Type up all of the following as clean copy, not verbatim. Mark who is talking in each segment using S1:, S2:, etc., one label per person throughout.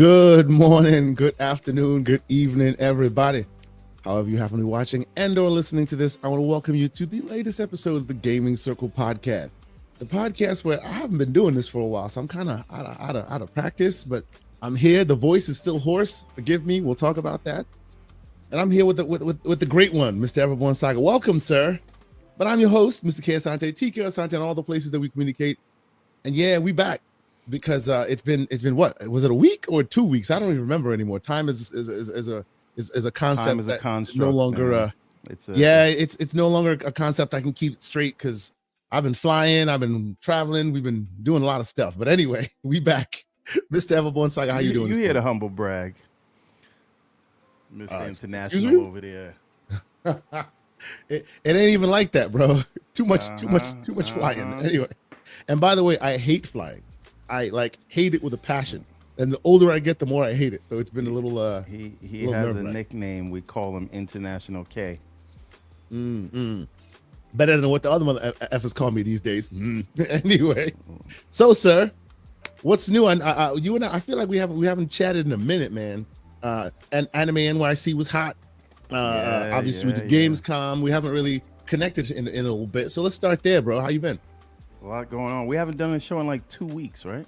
S1: Good morning, good afternoon, good evening, everybody. However you happen to be watching and or listening to this, I want to welcome you to the latest episode of the Gaming Circle podcast. The podcast where I haven't been doing this for a while, so I'm kind of out of practice, but I'm here. The voice is still hoarse. Forgive me. We'll talk about that. And I'm here with the great one, Mr. Everborn Saga. Welcome, sir. But I'm your host, Mr. K. Asante, TK Asante, and all the places that we communicate. And yeah, we back. Because it's been what, was it a week or 2 weeks? I don't even remember anymore. Time is a concept.
S2: Time is a construct.
S1: No longer it's no longer a concept I can keep straight because I've been flying, I've been traveling, we've been doing a lot of stuff. But anyway, we back. Mr. Everborn Saga, how you doing?
S2: You hear the humble brag, Mr. International over there.
S1: It ain't even like that, bro. Too much flying. Anyway, and by the way, I hate flying. I hate it with a passion, and the older I get, the more I hate it. So it's been a little.
S2: He has a nickname. We call him International K.
S1: Better than what the other mother effers call me these days. Anyway, so sir, what's new? And you and I feel like we haven't chatted in a minute, man. And Anime NYC was hot. Obviously with the Gamescom, we haven't really connected in a little bit. So let's start there, bro. How you been?
S2: A lot going on. We haven't done a show in like 2 weeks, right?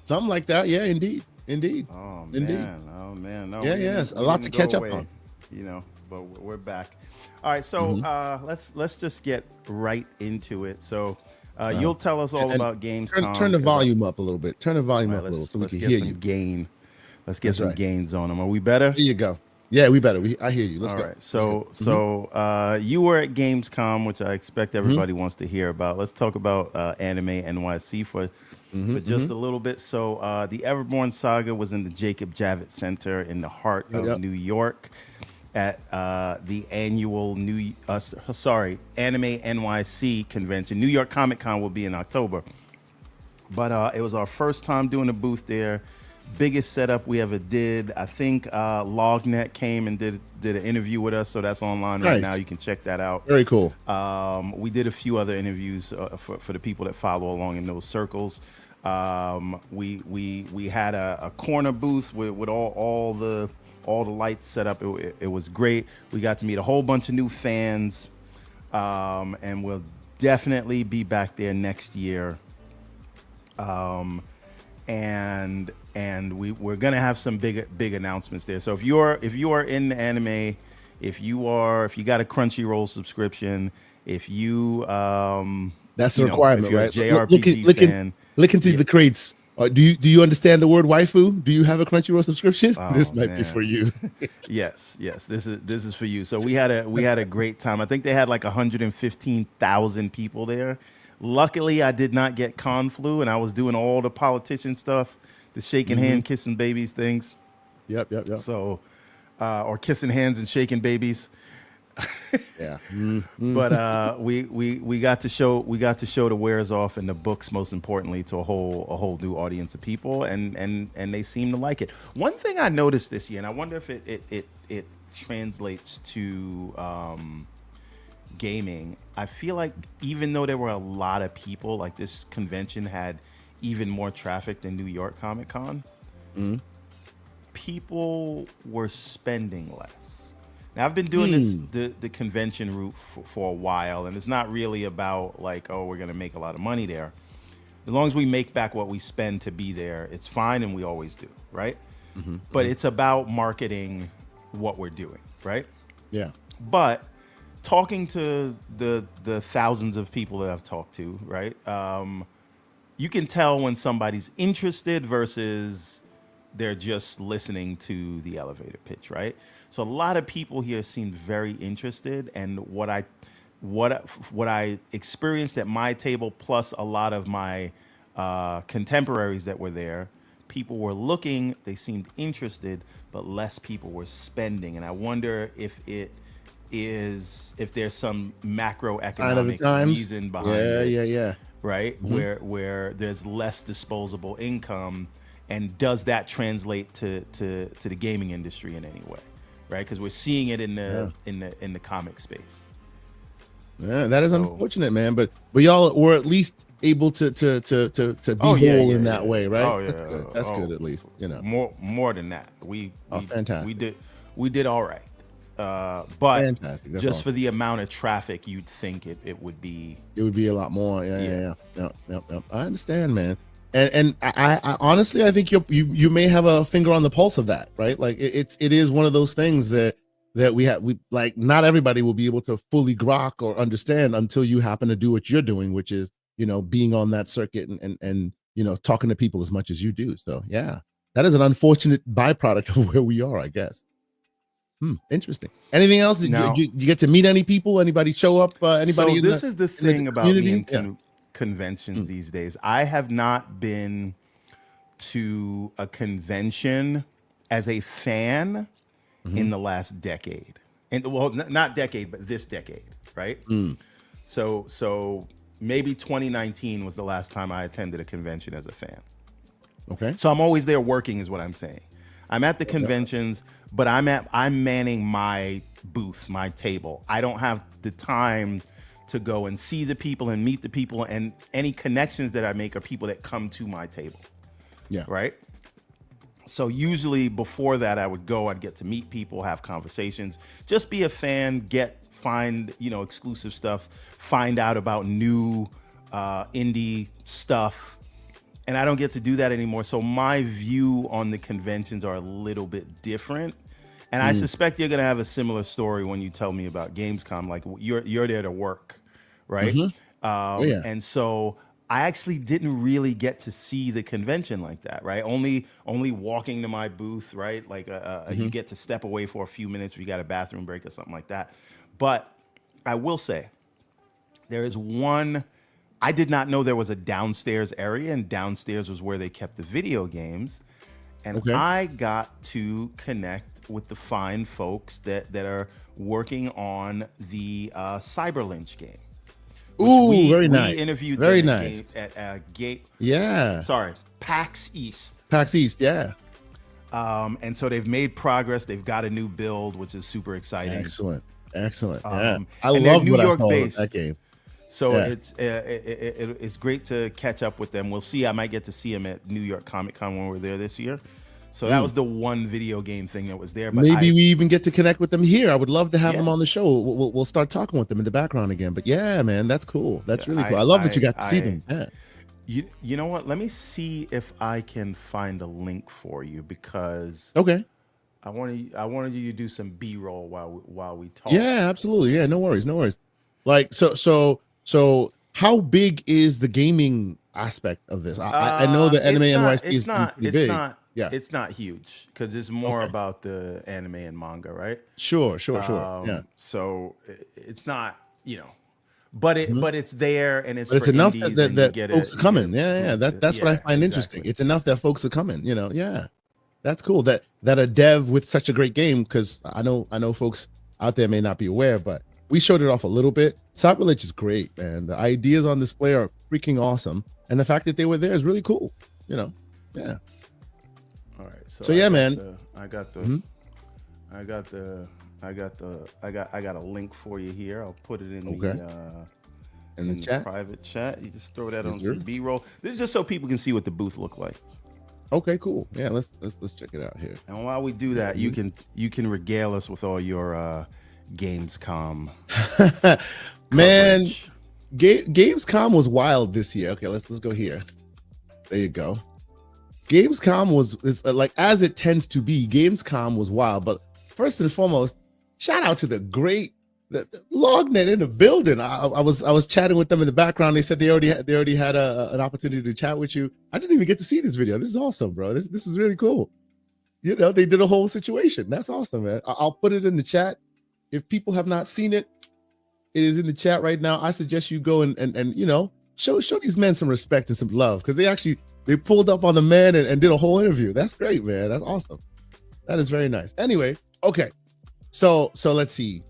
S1: Something like that. Yeah, indeed.
S2: Oh man. No,
S1: yes. A lot to catch up on.
S2: You know, but we're back. All right, so let's just get right into it. So you'll tell us all about Gamescom.
S1: Turn the volume up a little bit. Turn the volume up a little so we can hear you.
S2: Let's get some gains on them. Are we better?
S1: There you go. Yeah, we better. I hear you. Let's go.
S2: All right. So you were at Gamescom, which I expect everybody wants to hear about. Let's talk about Anime NYC for just a little bit. So the Everborn Saga was in the Jacob Javits Center in the heart of New York at the annual Anime NYC convention. New York Comic Con will be in October. But it was our first time doing a booth there. Biggest setup we ever did. I think LogNet came and did an interview with us, so that's online right now. You can check that out.
S1: Very cool.
S2: We did a few other interviews for the people that follow along in those circles. We had a corner booth with all the lights set up. It was great. We got to meet a whole bunch of new fans, and we'll definitely be back there next year. And we're gonna have some big announcements there. So if you are in the anime, if you got a Crunchyroll subscription, if you
S1: that's a requirement, right?
S2: If you're a JRPG fan,
S1: look into the crates. Do you understand the word waifu? Do you have a Crunchyroll subscription? This might be for you.
S2: Yes. This is for you. So we had a great time. I think they had like 115,000 people there. Luckily, I did not get con flu, and I was doing all the politician stuff, the shaking hand, kissing babies things. Yep. So, or kissing hands and shaking babies.
S1: Yeah.
S2: But we got to show the wares off and the books, most importantly, to a whole new audience of people, and they seem to like it. One thing I noticed this year, and I wonder if it translates to gaming. I feel like even though there were a lot of people, like this convention had even more traffic than New York Comic Con, people were spending less. Now I've been doing the convention route for a while, and it's not really about like, oh, we're gonna make a lot of money there. As long as we make back what we spend to be there, it's fine, and we always do, right? But it's about marketing what we're doing, right?
S1: Yeah.
S2: But talking to the thousands of people that I've talked to, right? You can tell when somebody's interested versus they're just listening to the elevator pitch, right? So a lot of people here seemed very interested, and what I experienced at my table, plus a lot of my contemporaries that were there, people were looking, they seemed interested, but less people were spending, and I wonder if there's some macroeconomic reason behind it. Right? Where there's less disposable income, and does that translate to the gaming industry in any way? Right? Because we're seeing it in the comic space.
S1: Yeah, that is unfortunate, man. But y'all were at least able to be
S2: Oh yeah,
S1: whole
S2: yeah,
S1: in
S2: yeah.
S1: that way, right?
S2: Oh
S1: That's
S2: yeah.
S1: good. That's good,
S2: Oh,
S1: at least, you know.
S2: more than that.
S1: Oh, fantastic.
S2: We did all right. But
S1: Fantastic. That's
S2: just
S1: awesome.
S2: for the amount of traffic, you'd think it would be.
S1: It would be a lot more. Yeah,
S2: Yeah.
S1: yeah, yeah. Yep, yep, yep. I understand, man. And I honestly, I think you may have a finger on the pulse of that, right? Like it is one of those things that we like. Not everybody will be able to fully grok or understand until you happen to do what you're doing, which is, you know, being on that circuit and you know, talking to people as much as you do. So yeah, that is an unfortunate byproduct of where we are, I guess. Interesting. Anything else? Did
S2: Now,
S1: you get to meet any people? Anybody show up?
S2: so
S1: Anybody
S2: this is the
S1: in the
S2: thing about me
S1: community?
S2: and
S1: Yeah.
S2: conventions
S1: Mm,
S2: these days. I have not been to a convention as a fan
S1: mhm,
S2: in the last decade. And well, not decade, but this decade, right?
S1: mm.
S2: So maybe 2019 was the last time I attended a convention as a fan.
S1: Okay.
S2: So I'm always there working, is what I'm saying. I'm at the
S1: Yep.
S2: conventions, but I'm manning my booth, my table. I don't have the time to go and see the people and meet the people, and any connections that I make are people that come to my table,
S1: Yeah.
S2: right? So usually before that, I would go, I'd get to meet people, have conversations, just be a fan, find, you know, exclusive stuff, find out about new indie stuff. And I don't get to do that anymore. So my view on the conventions are a little bit different. And I
S1: Mm.
S2: suspect you're gonna have a similar story when you tell me about Gamescom. Like you're there to work, right?
S1: Mhm. Oh yeah.
S2: And so I actually didn't really get to see the convention like that, right? Only walking to my booth, right? Like you
S1: Mhm.
S2: get to step away for a few minutes if you got a bathroom break or something like that. But I will say there is one. I did not know there was a downstairs area, and downstairs was where they kept the video games. And
S1: Okay.
S2: I got to connect with the fine folks that are working on the Cyber Lynch game, which
S1: Ooh, very
S2: we
S1: nice.
S2: interviewed
S1: Very
S2: them
S1: nice.
S2: at Gate.
S1: Yeah.
S2: Sorry, PAX East.
S1: PAX East. Yeah.
S2: And so they've made progress. They've got a new build, which is super exciting.
S1: Excellent. Excellent. Yeah. I
S2: And they're
S1: loved
S2: New
S1: what I
S2: York
S1: saw of that
S2: based.
S1: game.
S2: So
S1: Yeah.
S2: it's great to catch up with them. We'll see. I might get to see them at New York Comic Con when we're there this year. So that
S1: Mm.
S2: was the one video game thing that was there. But
S1: Maybe we even get to connect with them here. I would love to have them
S2: yeah,
S1: on the show. We'll start talking with them in the background again. But yeah, man, that's cool.
S2: yeah,
S1: That's really cool. I love that you got to see
S2: I
S1: them. Yeah.
S2: you know what? Let me see if I can find a link for you because
S1: Okay.
S2: I wanted you to do some B-roll while we talk.
S1: Yeah, absolutely. Yeah, no worries, no worries. Like so how big is the gaming aspect of this? I know the anime NYC is pretty big. Yeah.
S2: It's not huge because it's more
S1: Okay.
S2: about the anime and manga, right?
S1: Sure. Yeah.
S2: So it's not, you know, but
S1: Mhm.
S2: it's there and it's
S1: But it's
S2: for
S1: enough
S2: indies
S1: that
S2: and you get
S1: folks are
S2: you get
S1: coming. Yeah, yeah. That's what I
S2: yeah,
S1: find interesting.
S2: exactly.
S1: It's enough that folks are coming, you know. Yeah. That's cool. That a dev with such a great game, because I know folks out there may not be aware, but we showed it off a little bit. Cyberledge is great, man. The ideas on display are freaking awesome, and the fact that they were there is really cool. You know, yeah.
S2: All right. So
S1: So yeah, man.
S2: I got
S1: Mhm.
S2: a link for you here. I'll put it in
S1: Okay. In the
S2: the
S1: chat.
S2: private chat. You just throw that
S1: Yes,
S2: on
S1: sir.
S2: some B-roll. This is just so people can see what the booth look like.
S1: Okay, cool. Yeah, let's check it out here.
S2: And while we do that, you can regale us with all your Gamescom
S1: Man,
S2: coverage.
S1: Gamescom was wild this year. Okay, let's go here. There you go. Gamescom is like, as it tends to be. Gamescom was wild, but first and foremost, shout out to the Lognet in the building. I was chatting with them in the background. They said they already had an opportunity to chat with you. I didn't even get to see this video. This is awesome, bro. This is really cool. You know, they did a whole situation. That's awesome, man. I'll put it in the chat. If people have not seen it, it is in the chat right now. I suggest you go and you know, show these men some respect and some love, because they pulled up on the man and did a whole interview. That's great, man. That's awesome. That is very nice. Anyway, okay. So let's see.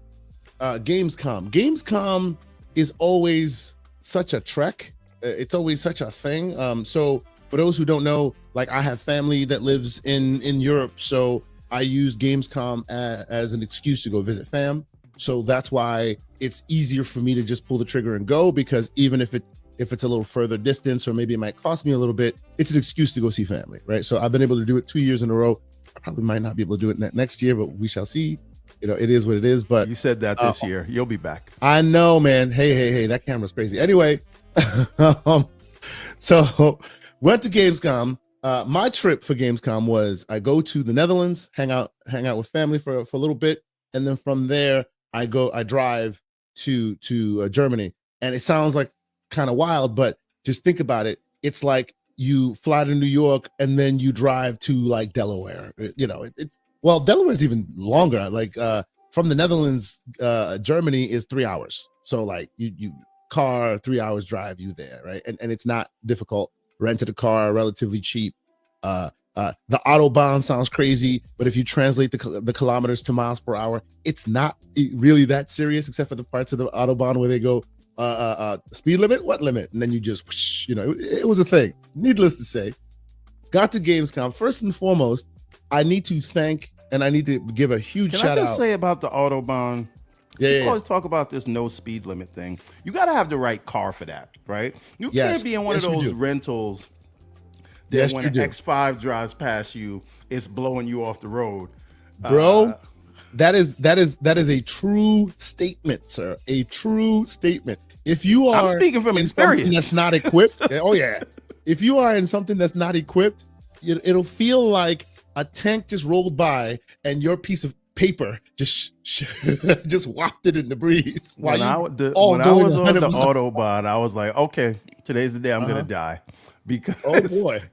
S1: Gamescom. Gamescom is always such a trek. It's always such a thing. So for those who don't know, like, I have family that lives in Europe, so I use Gamescom as an excuse to go visit fam. So that's why it's easier for me to just pull the trigger and go, because even if if it's a little further distance, or maybe it might cost me a little bit, it's an excuse to go see family, right? So I've been able to do it 2 years in a row. I probably might not be able to do it next year, but we shall see. It is what it is. But
S2: you said that this year, you'll be back.
S1: I know, man. Hey, that camera's crazy. Anyway, so went to Gamescom. My trip for Gamescom was I go to the Netherlands, hang out with family for a little bit, and then from there I drive to Germany. And it sounds like kind of wild, but just think about it. It's like you fly to New York and then you drive to like Delaware. Well, Delaware is even longer. Like from the Netherlands, Germany is 3 hours. So like you car 3 hours drive you there, right? And it's not difficult. Rented a car, relatively cheap. The Autobahn sounds crazy, but if you translate the kilometers to miles per hour, it's not really that serious, except for the parts of the Autobahn where they go speed limit, what limit? And then you just, whoosh, it was a thing. Needless to say, got to Gamescom. First and foremost, I need to thank and I need to give a huge shout out.
S2: Can I just say about the Autobahn? People always talk about this no speed limit thing. You got to have the right car for that, right? You can't be in one of those rentals that when an X5 drives past you, it's blowing you off the road.
S1: Bro, that is a true statement, sir. A true statement. If you are
S2: I'm speaking from experience.
S1: That's not equipped. Oh yeah. If you are in something that's not equipped, it'll feel like a tank just rolled by and your piece of paper just wafted in the breeze.
S2: When I was on the Autobahn, I was like, okay, today's the day I'm gonna die. Because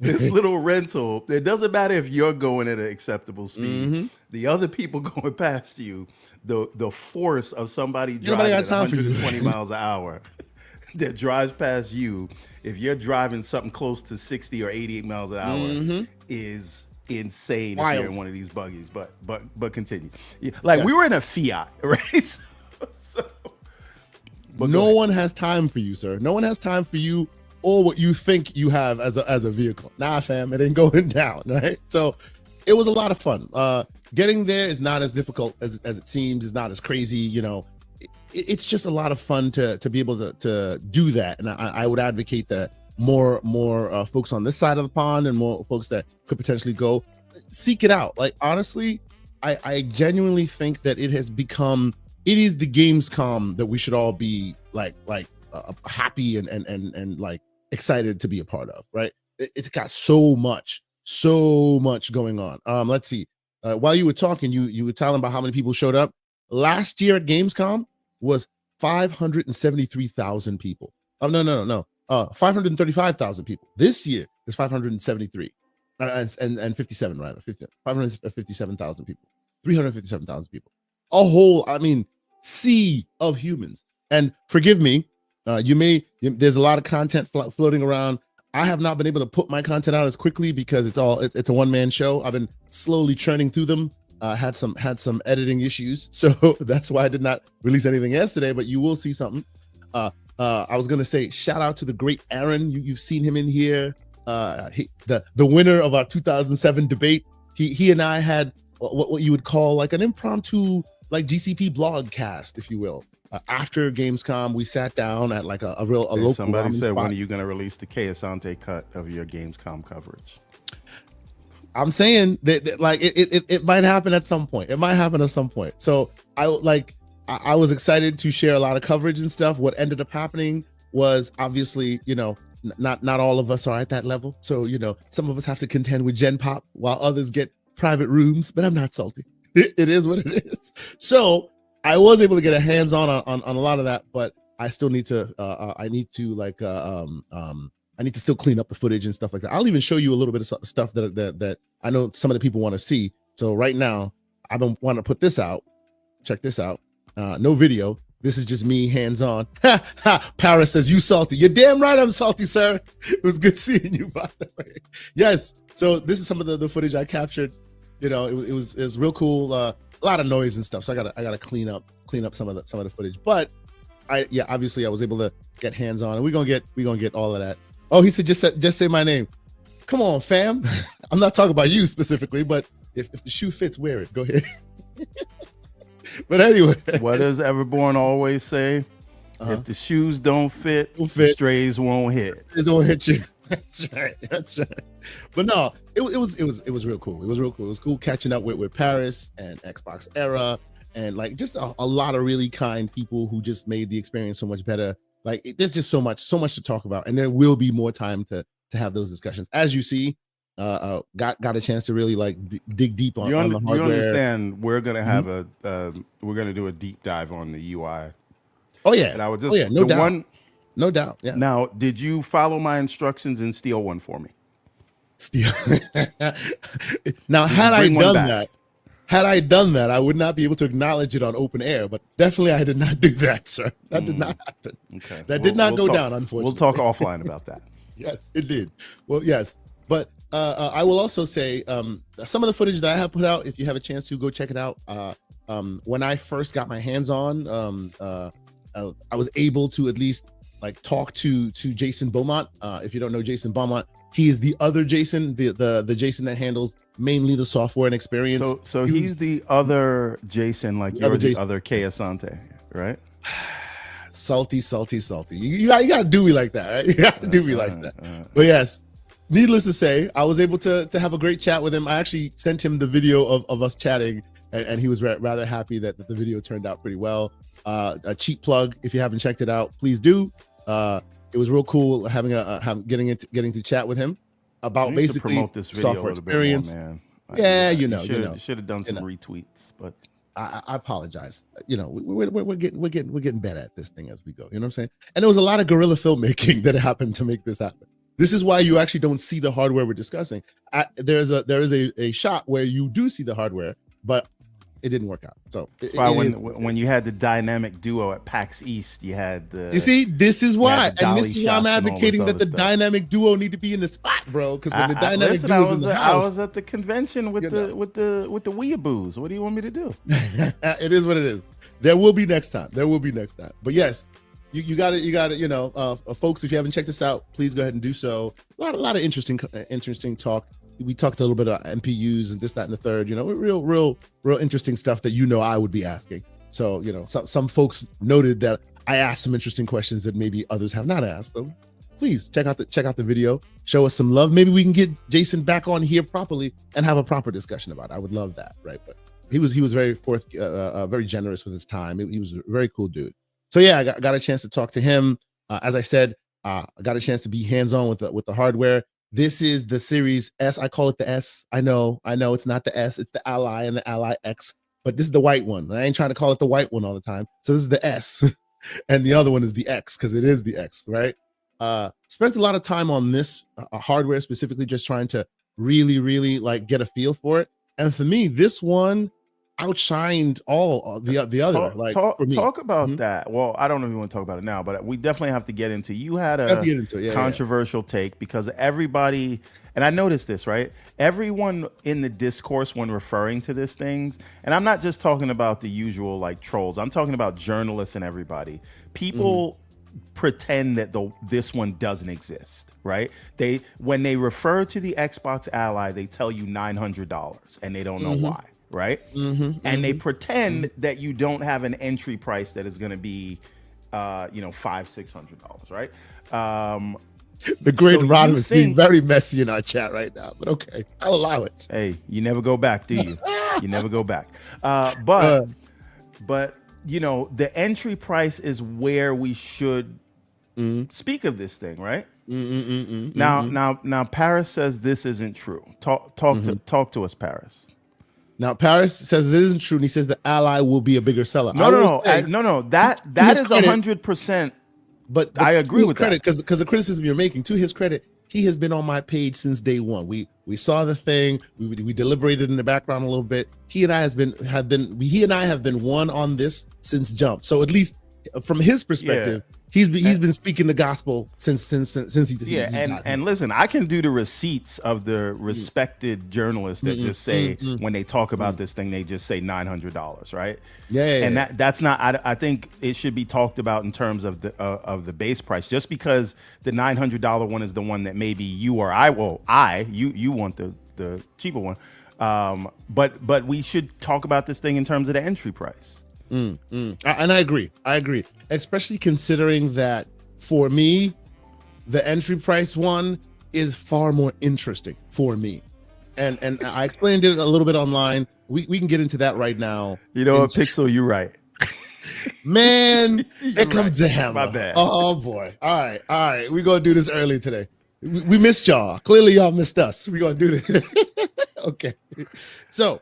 S2: this little rental, it doesn't matter if you're going at an acceptable speed. The other people going past you, the force of somebody driving at 120 miles an hour that drives past you, if you're driving something close to 60 or 88 miles an hour, is insane. Wild. If you're in one of these buggies. But continue. We were in a Fiat, right?
S1: No one has time for you, sir. No one has time for you or what you think you have as a vehicle. Nah, fam, it ain't going down, right? So it was a lot of fun. Getting there is not as difficult as it seems. It's not as crazy, It's just a lot of fun to be able to do that. And I would advocate that more folks on this side of the pond and more folks that could potentially go seek it out. Like, honestly, I genuinely think that it is the Gamescom that we should all be happy and like excited to be a part of, right? It's got so much going on. Let's see. While you were talking, you were telling about how many people showed up. Last year at Gamescom was 573,000 people. Oh, no. 535,000 people. This year is 573 and 57 rather. 557,000 people. 357,000 people. A whole, sea of humans. And forgive me, there's a lot of content floating around. I have not been able to put my content out as quickly because it's a one-man show. I've been slowly churning through them. Had some editing issues, so that's why I did not release anything yesterday. But you will see something. I was gonna say shout out to the great Aaron. You've seen him in here. The winner of our 2007 debate. He and I had what you would call like an impromptu like GCP blog cast, if you will. After Gamescom, we sat down at like a local.
S2: Somebody said,
S1: spot.
S2: when are you going to release the K Asante cut of your Gamescom coverage?
S1: I'm saying that it might happen at some point. It might happen at some point. So I was excited to share a lot of coverage and stuff. What ended up happening was obviously, not all of us are at that level. So, some of us have to contend with Gen Pop while others get private rooms, but I'm not salty. It is what it is. So I was able to get a hands-on on a lot of that, but I still need to I need to still clean up the footage and stuff like that. I'll even show you a little bit of stuff that I know some of the people want to see. So right now, I've been wanting to put this out. Check this out. No video. This is just me hands-on. Paris says, you salty. You're damn right I'm salty, sir. It was good seeing you, by the way. Yes. So this is some of the footage I captured. It was real cool. A lot of noise and stuff. So I gotta clean up some of the footage. But obviously I was able to get hands-on, and we're gonna get all of that. Oh, he said just say my name. Come on, fam. I'm not talking about you specifically, but if the shoe fits, wear it. Go ahead. But anyway,
S2: what does Everborn always say? If the shoes don't fit,
S1: Don't
S2: the
S1: fit.
S2: strays won't hit.
S1: It don't hit you. That's right. That's right. But no, it was real cool. It was real cool. It was cool catching up with Paris and Xbox Era and like just a lot of really kind people who just made the experience so much better. Like there's just so much to talk about, and there will be more time to have those discussions. As you see, got a chance to really like dig deep on, on the hardware.
S2: You understand? We're gonna have we're gonna do a deep dive on the UI.
S1: Oh yeah.
S2: And I would just
S1: oh yeah, no doubt. No doubt. Yeah.
S2: Now, did you follow my instructions and steal one for me?
S1: Steal. Now, had I done that, I would not be able to acknowledge it on open air. But definitely, I did not do that, sir. That did not happen.
S2: Okay.
S1: That did not go down. Unfortunately,
S2: we'll talk offline about that.
S1: Yes, it did. Well, yes, but I will also say some of the footage that I have put out. If you have a chance to go check it out. When I first got my hands on, I was able to at least like talk to Jason Beaumont. If you don't know Jason Beaumont, he is the other Jason, the Jason that handles mainly the software and experience.
S2: So he's the other Jason, like you're the other Kay Asante, right?
S1: Salty. You gotta do me like that, right? You gotta do me like that. But yes, needless to say, I was able to have a great chat with him. I actually sent him the video of us chatting, and he was rather happy that the video turned out pretty well. A cheap plug, if you haven't checked it out, please do. It was real cool having getting to chat with him about basically
S2: promote this video
S1: software
S2: a little
S1: experience.
S2: Bit more, man.
S1: Yeah,
S2: you should have done some retweets, but
S1: I apologize. We're getting better at this thing as we go. You know what I'm saying? And there was a lot of guerrilla filmmaking that happened to make this happen. This is why you actually don't see the hardware we're discussing. There is a shot where you do see the hardware, but it didn't work out. So
S2: when you had the dynamic duo at PAX East, you had the.
S1: You see, this is why, and this is why I'm advocating that the dynamic duo need to be in the spot, bro. Because when the dynamic duo is in the house,
S2: I was at the convention with the weeaboos. What do you want me to do?
S1: It is what it is. There will be next time. But yes, you got it. Folks, if you haven't checked this out, please go ahead and do so. A lot of interesting talk. We talked a little bit about MPUs and this, that, and the third, real interesting stuff that, I would be asking. So, some folks noted that I asked some interesting questions that maybe others have not asked. So please check out the video, show us some love. Maybe we can get Jason back on here properly and have a proper discussion about it. I would love that. Right. But he was very very generous with his time. He was a very cool dude. So yeah, I got a chance to talk to him. As I said, I got a chance to be hands-on with the hardware. This is the Series S. I call it the S. I know it's not the S. It's the Ally and the Ally X. But this is the white one. I ain't trying to call it the white one all the time. So this is the S. And the other one is the X because it is the X, right? Spent a lot of time on this hardware specifically, just trying to really like get a feel for it. And for me, this one outshined all the other.
S2: Talk about that. Well, I don't know if you want to talk about it now, but we definitely have to get into. You had a controversial take because everybody, and I noticed this, right? Everyone in the discourse when referring to these things, and I'm not just talking about the usual like trolls. I'm talking about journalists and everybody. People pretend that this one doesn't exist, right? When they refer to the Xbox Ally, they tell you $900 and they don't know why. Right. And they pretend that you don't have an entry price that is going to be, $500-600. Right.
S1: The great Rod is being very messy in our chat right now. But OK, I'll allow it.
S2: Hey, you never go back, do you? You never go back. But the entry price is where we should speak of this thing. Right. Now, Paris says this isn't true. Talk to us, Paris.
S1: Now, Paris says it isn't true, and he says the Ally will be a bigger seller.
S2: No. That is 100%.
S1: But
S2: I agree with
S1: credit, that because the criticism you're making, to his credit, he has been on my page since day one. We saw the thing. We deliberated in the background a little bit. He and I have been one on this since jump. So at least from his perspective. He's been speaking the gospel since he
S2: and listen, I can do the receipts of the respected journalists that just say when they talk about this thing, they just say $900, right? And that's not. I think it should be talked about in terms of the base price. Just because the $900 one is the one that maybe you or you want the cheaper one, but we should talk about this thing in terms of the entry price.
S1: And I agree. Especially considering that for me, the entry price one is far more interesting for me. And I explained it a little bit online. We can get into that right now.
S2: You know what, Pixel, you're right.
S1: Man, it comes the hammer.
S2: My bad.
S1: Oh boy. All right. We're gonna do this early today. We missed y'all. Clearly, y'all missed us. We're gonna do this. Okay. So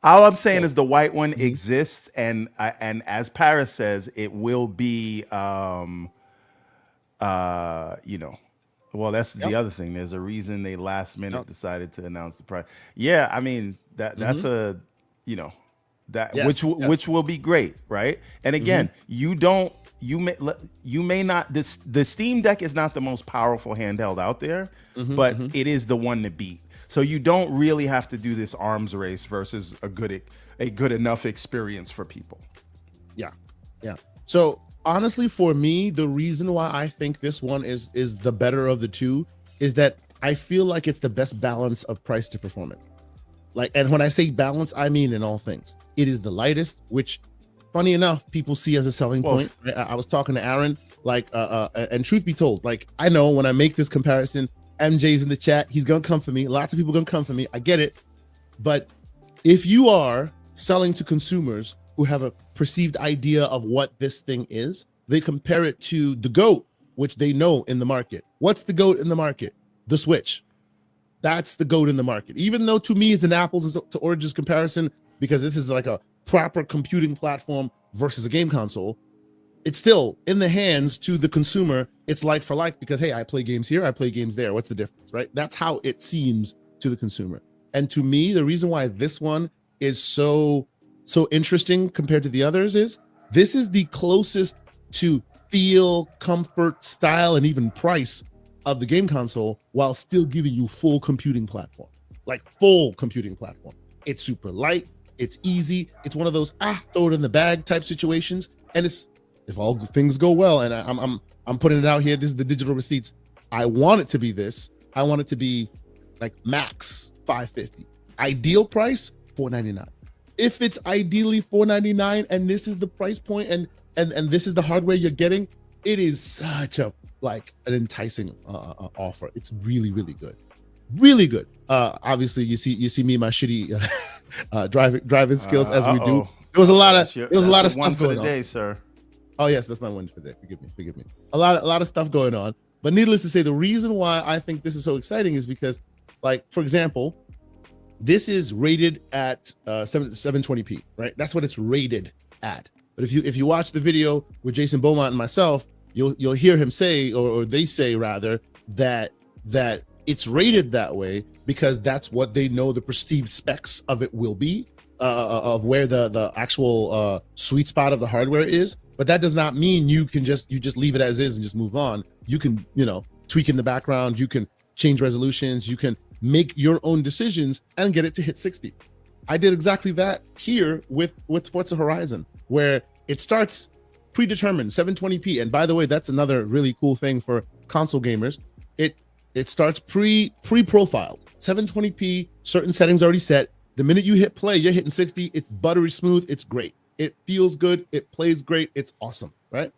S2: all I'm saying is the white one exists, and as Paris says, it will be you know, well, that's the other thing. There's a reason they last minute decided to announce the price. Yeah, I mean that's a, you know, that which will be great, right? And again, you may not, the Steam Deck is not the most powerful handheld out there, but it is the one to beat. So you don't really have to do this arms race versus a good enough experience for people.
S1: Yeah. So honestly, for me, the reason why I think this one is the better of the two is that I feel like it's the best balance of price to performance. Like, and when I say balance, I mean in all things. It is the lightest, which, funny enough, people see as a selling point. I was talking to Aaron, like, and truth be told, like, I know when I make this comparison, MJ's in the chat, he's gonna come for me. Lots of people gonna come for me. I get it, but if you are selling to consumers who have a perceived idea of what this thing is, they compare it to the GOAT, which they know in the market. What's the GOAT in the market? The Switch. That's the GOAT in the market. Even though to me it's an apples to oranges comparison, because this is like a proper computing platform versus a game console, it's still in the hands to the consumer. It's like for like, because hey, I play games here, I play games there. What's the difference, right? That's how it seems to the consumer. And to me, the reason why this one is so interesting compared to the others is this is the closest to feel, comfort, style, and even price of the game console, while still giving you full computing platform, like full computing platform. It's super light, it's easy, it's one of those throw it in the bag type situations. And it's, if all things go well, and I'm putting it out here, this is the digital receipts. I want it to be this. I want it to be like max $550. Ideal price $499. If it's ideally $499 and this is the price point and this is the hardware you're getting, it is such a like an enticing offer. It's really good. Obviously you see me, my shitty driving skills as we do. There was a lot of stuff going on.
S2: Day, sir.
S1: Oh yes, that's my one for the day. Forgive me. A lot of stuff going on. But needless to say, the reason why I think this is so exciting is because, like, for example, this is rated at 720p, right? That's what it's rated at. But if you watch the video with Jason Beaumont and myself, you'll hear him say, or they say rather, that it's rated that way because that's what they know the perceived specs of it will be, of where the actual sweet spot of the hardware is. But that does not mean you just leave it as is and just move on. You can, tweak in the background, you can change resolutions, you can make your own decisions and get it to hit 60. I did exactly that here with Forza Horizon, where it starts predetermined 720p. And by the way, that's another really cool thing for console gamers. It starts pre-profiled 720p, certain settings already set. The minute you hit play, you're hitting 60. It's buttery smooth. It's great. It feels good. It plays great. It's awesome, right?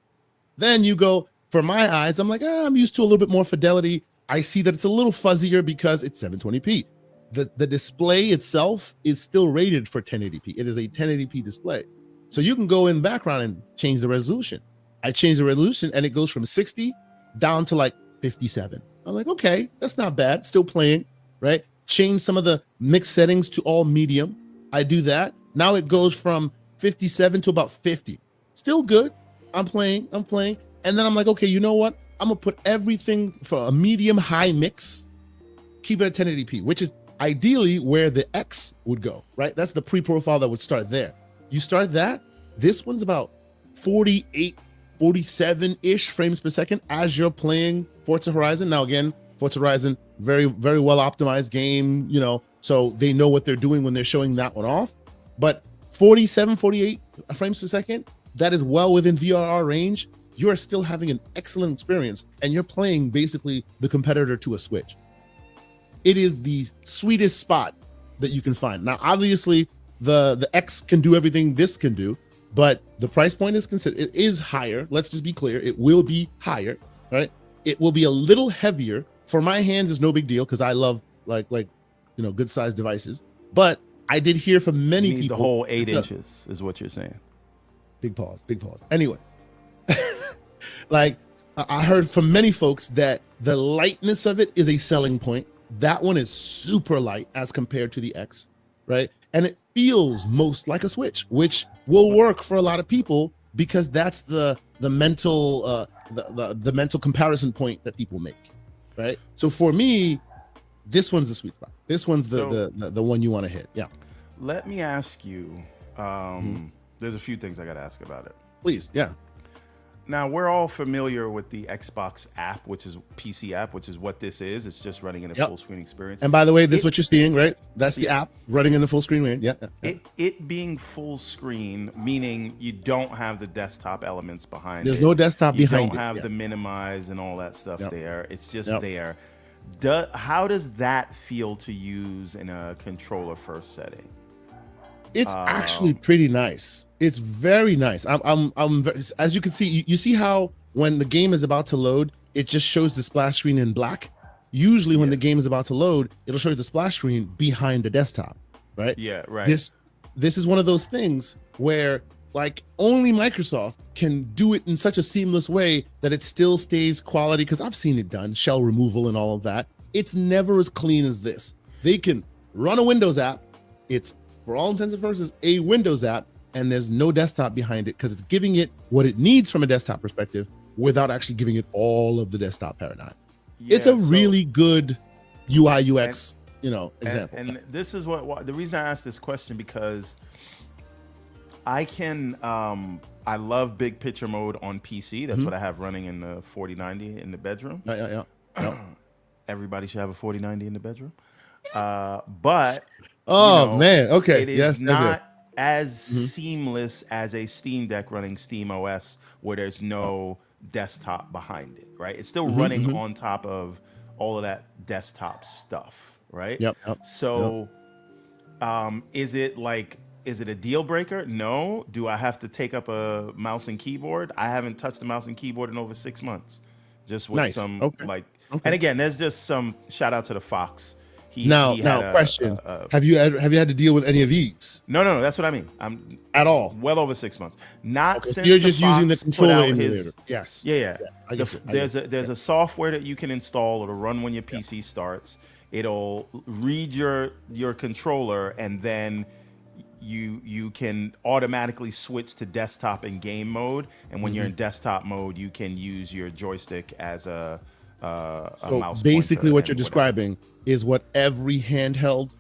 S1: Then you go, for my eyes, I'm like, I'm used to a little bit more fidelity. I see that it's a little fuzzier because it's 720p. The display itself is still rated for 1080p. It is a 1080p display. So you can go in the background and change the resolution. I change the resolution and it goes from 60 down to like 57. I'm like, okay, that's not bad. Still playing, right? Change some of the mix settings to all medium. I do that. Now it goes from 57 to about 50. Still good. I'm playing. And then I'm like, okay, you know what? I'm gonna put everything for a medium high mix, keep it at 1080p, which is ideally where the X would go, right? That's the pre-profile that would start there. You start that, this one's about 48, 47-ish frames per second as you're playing Forza Horizon. Now again, Forza Horizon, very, very well optimized game, so they know what they're doing when they're showing that one off. But 47, 48 frames per second, that is well within VRR range. You are still having an excellent experience and you're playing basically the competitor to a Switch. It is the sweetest spot that you can find. Now, obviously, the X can do everything this can do, but the price point is considered, it is higher. Let's just be clear. It will be higher, right? It will be a little heavier. For my hands is no big deal because I love like good sized devices. But I did hear from many
S2: You need
S1: people
S2: the whole 8 inches is what you're saying.
S1: Big pause. Anyway, like I heard from many folks that the lightness of it is a selling point. That one is super light as compared to the X, right? And it feels most like a Switch, which will work for a lot of people because that's the mental the mental comparison point that people make, right? So for me, this one's the sweet spot. This one's the one you want to hit. Yeah.
S2: Let me ask you. There's a few things I got to ask about it.
S1: Please, yeah.
S2: Now, we're all familiar with the Xbox app, which is PC app, which is what this is. It's just running in a full screen experience.
S1: And by the way, this is what you're seeing, right? That's the app running in the full screen. Right? Yeah.
S2: It being full screen, meaning you don't have the desktop elements behind
S1: There's
S2: it.
S1: no desktop behind it.
S2: You don't have the minimize and all that stuff there. It's just there. How does that feel to use in a controller first setting?
S1: It's actually pretty nice. It's very nice. I'm as you can see, you see how when the game is about to load, it just shows the splash screen in black. Usually when the game is about to load, it'll show you the splash screen behind the desktop, right?
S2: Yeah, right.
S1: This is one of those things where like only Microsoft can do it in such a seamless way that it still stays quality, because I've seen it done, shell removal and all of that. It's never as clean as this. They can run a Windows app. It's for all intents and purposes a Windows app, and there's no desktop behind it because it's giving it what it needs from a desktop perspective without actually giving it all of the desktop paradigm. It's a really good UI UX, example.
S2: And this is what the reason I asked this question, because I can I love big picture mode on PC. That's what I have running in the 4090 in the bedroom.
S1: Yeah.
S2: Everybody should have a 4090 in the bedroom. But
S1: man, okay,
S2: it is not as seamless as a Steam Deck running Steam OS, where there's no desktop behind it, right? It's still running on top of all of that desktop stuff, right?
S1: Yep.
S2: So, is it a deal breaker? No. Do I have to take up a mouse and keyboard? I haven't touched the mouse and keyboard in over 6 months. Just with and again, there's just some shout out to the Fox.
S1: Now, question: Have you had to deal with any of these?
S2: No. That's what I mean. I'm
S1: at all.
S2: Well over 6 months. Not since
S1: you're just using the
S2: Fox
S1: controller emulator. Yes.
S2: Yeah. There's a software that you can install. It'll run when your PC starts. It'll read your controller, and then you can automatically switch to desktop and game mode. And when you're in desktop mode, you can use your joystick as a mouse.
S1: Basically, what you're describing is what every handheld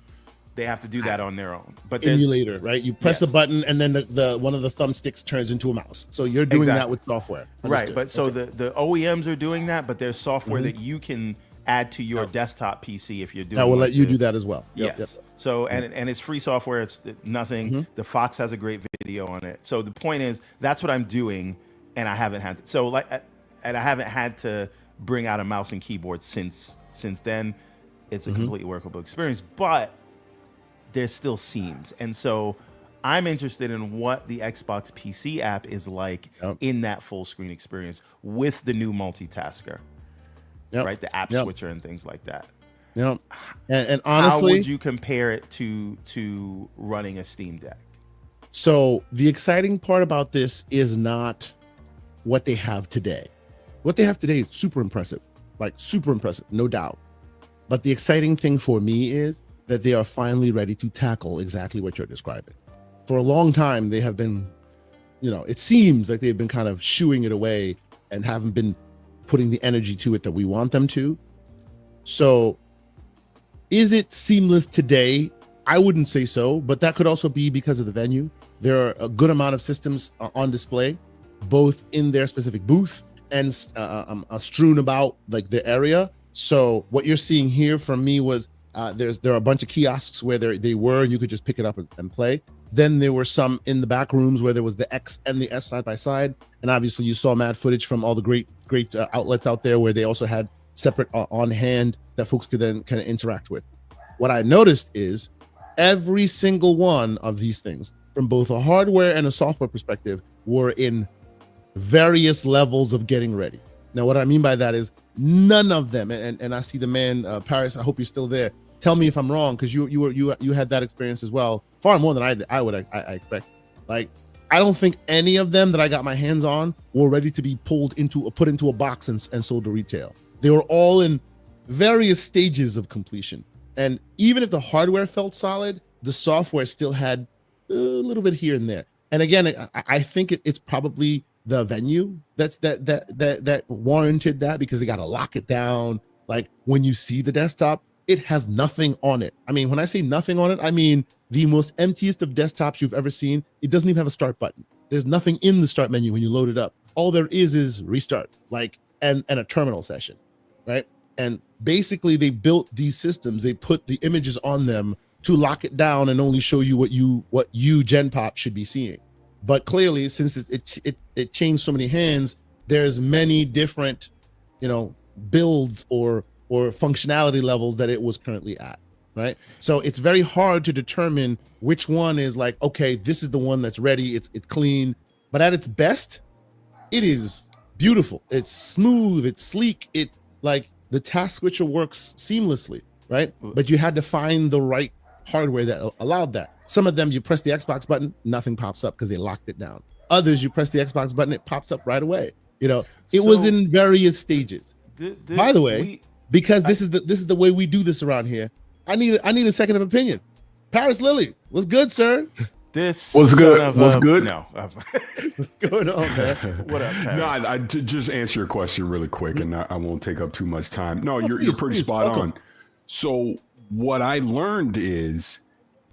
S2: they have to do that on their own. But
S1: emulator, right? You press a button, and then the one of the thumbsticks turns into a mouse. So you're doing that with software,
S2: right? But so the OEMs are doing that, but there's software that you can add to your desktop PC if you're doing
S1: that will let you do that as well.
S2: Yes. So and it's free software. It's nothing. The Fox has a great video on it. So the point is, that's what I'm doing, and I haven't had I haven't had to bring out a mouse and keyboard since then. It's a completely workable experience, but there's still seams. And so I'm interested in what the Xbox PC app is like in that full screen experience with the new multitasker, right? The app switcher and things like that.
S1: Yeah. And honestly,
S2: how would you compare it to running a Steam Deck?
S1: So the exciting part about this is not what they have today. What they have today is super impressive, no doubt. But the exciting thing for me is that they are finally ready to tackle exactly what you're describing. For a long time, they have been, it seems like they've been kind of shooing it away and haven't been putting the energy to it that we want them to. So is it seamless today? I wouldn't say so, but that could also be because of the venue. There are a good amount of systems on display, both in their specific booth and strewn about like the area. So what you're seeing here from me was there are a bunch of kiosks where they were, and you could just pick it up and play. Then there were some in the back rooms where there was the X and the S side by side. And obviously you saw mad footage from all the great outlets out there where they also had separate on hand that folks could then kind of interact with. What I noticed is every single one of these things, from both a hardware and a software perspective were in various levels of getting ready. Now, what I mean by that is none of them, and I see the man, Paris, I hope you're still there. Tell me if I'm wrong, because you had that experience as well, far more than I expect. Like, I don't think any of them that I got my hands on were ready to be put into a box and sold to retail. They were all in various stages of completion. And even if the hardware felt solid, the software still had a little bit here and there. And again, I think it's probably the venue that warranted that, because they got to lock it down. Like, when you see the desktop, it has nothing on it. I mean, when I say nothing on it, I mean the most emptiest of desktops you've ever seen. It doesn't even have a start button. There's nothing in the start menu when you load it up. All there is restart, like, and a terminal session, right? And basically they built these systems, they put the images on them to lock it down and only show you what you Gen Pop should be seeing. But clearly, since it changed so many hands, there's many different, builds or functionality levels that it was currently at, right? So it's very hard to determine which one is like, okay, this is the one that's ready, it's clean. But at its best, it is beautiful, it's smooth, it's sleek, it, like, the task switcher works seamlessly, right? But you had to find the right hardware that allowed that. Some of them, you press the Xbox button, nothing pops up because they locked it down. Others, you press the Xbox button, it pops up right away. It was in various stages. By the way, because this is the way we do this around here, I need a second of opinion. Paris Lily, what's good, sir?
S2: This
S3: was good. Was good.
S2: No.
S1: What's going on, man?
S2: What up, Paris?
S3: No, I just answer your question really quick, and I won't take up too much time. No, you're pretty
S1: please,
S3: spot
S1: welcome.
S3: on. So what I learned is,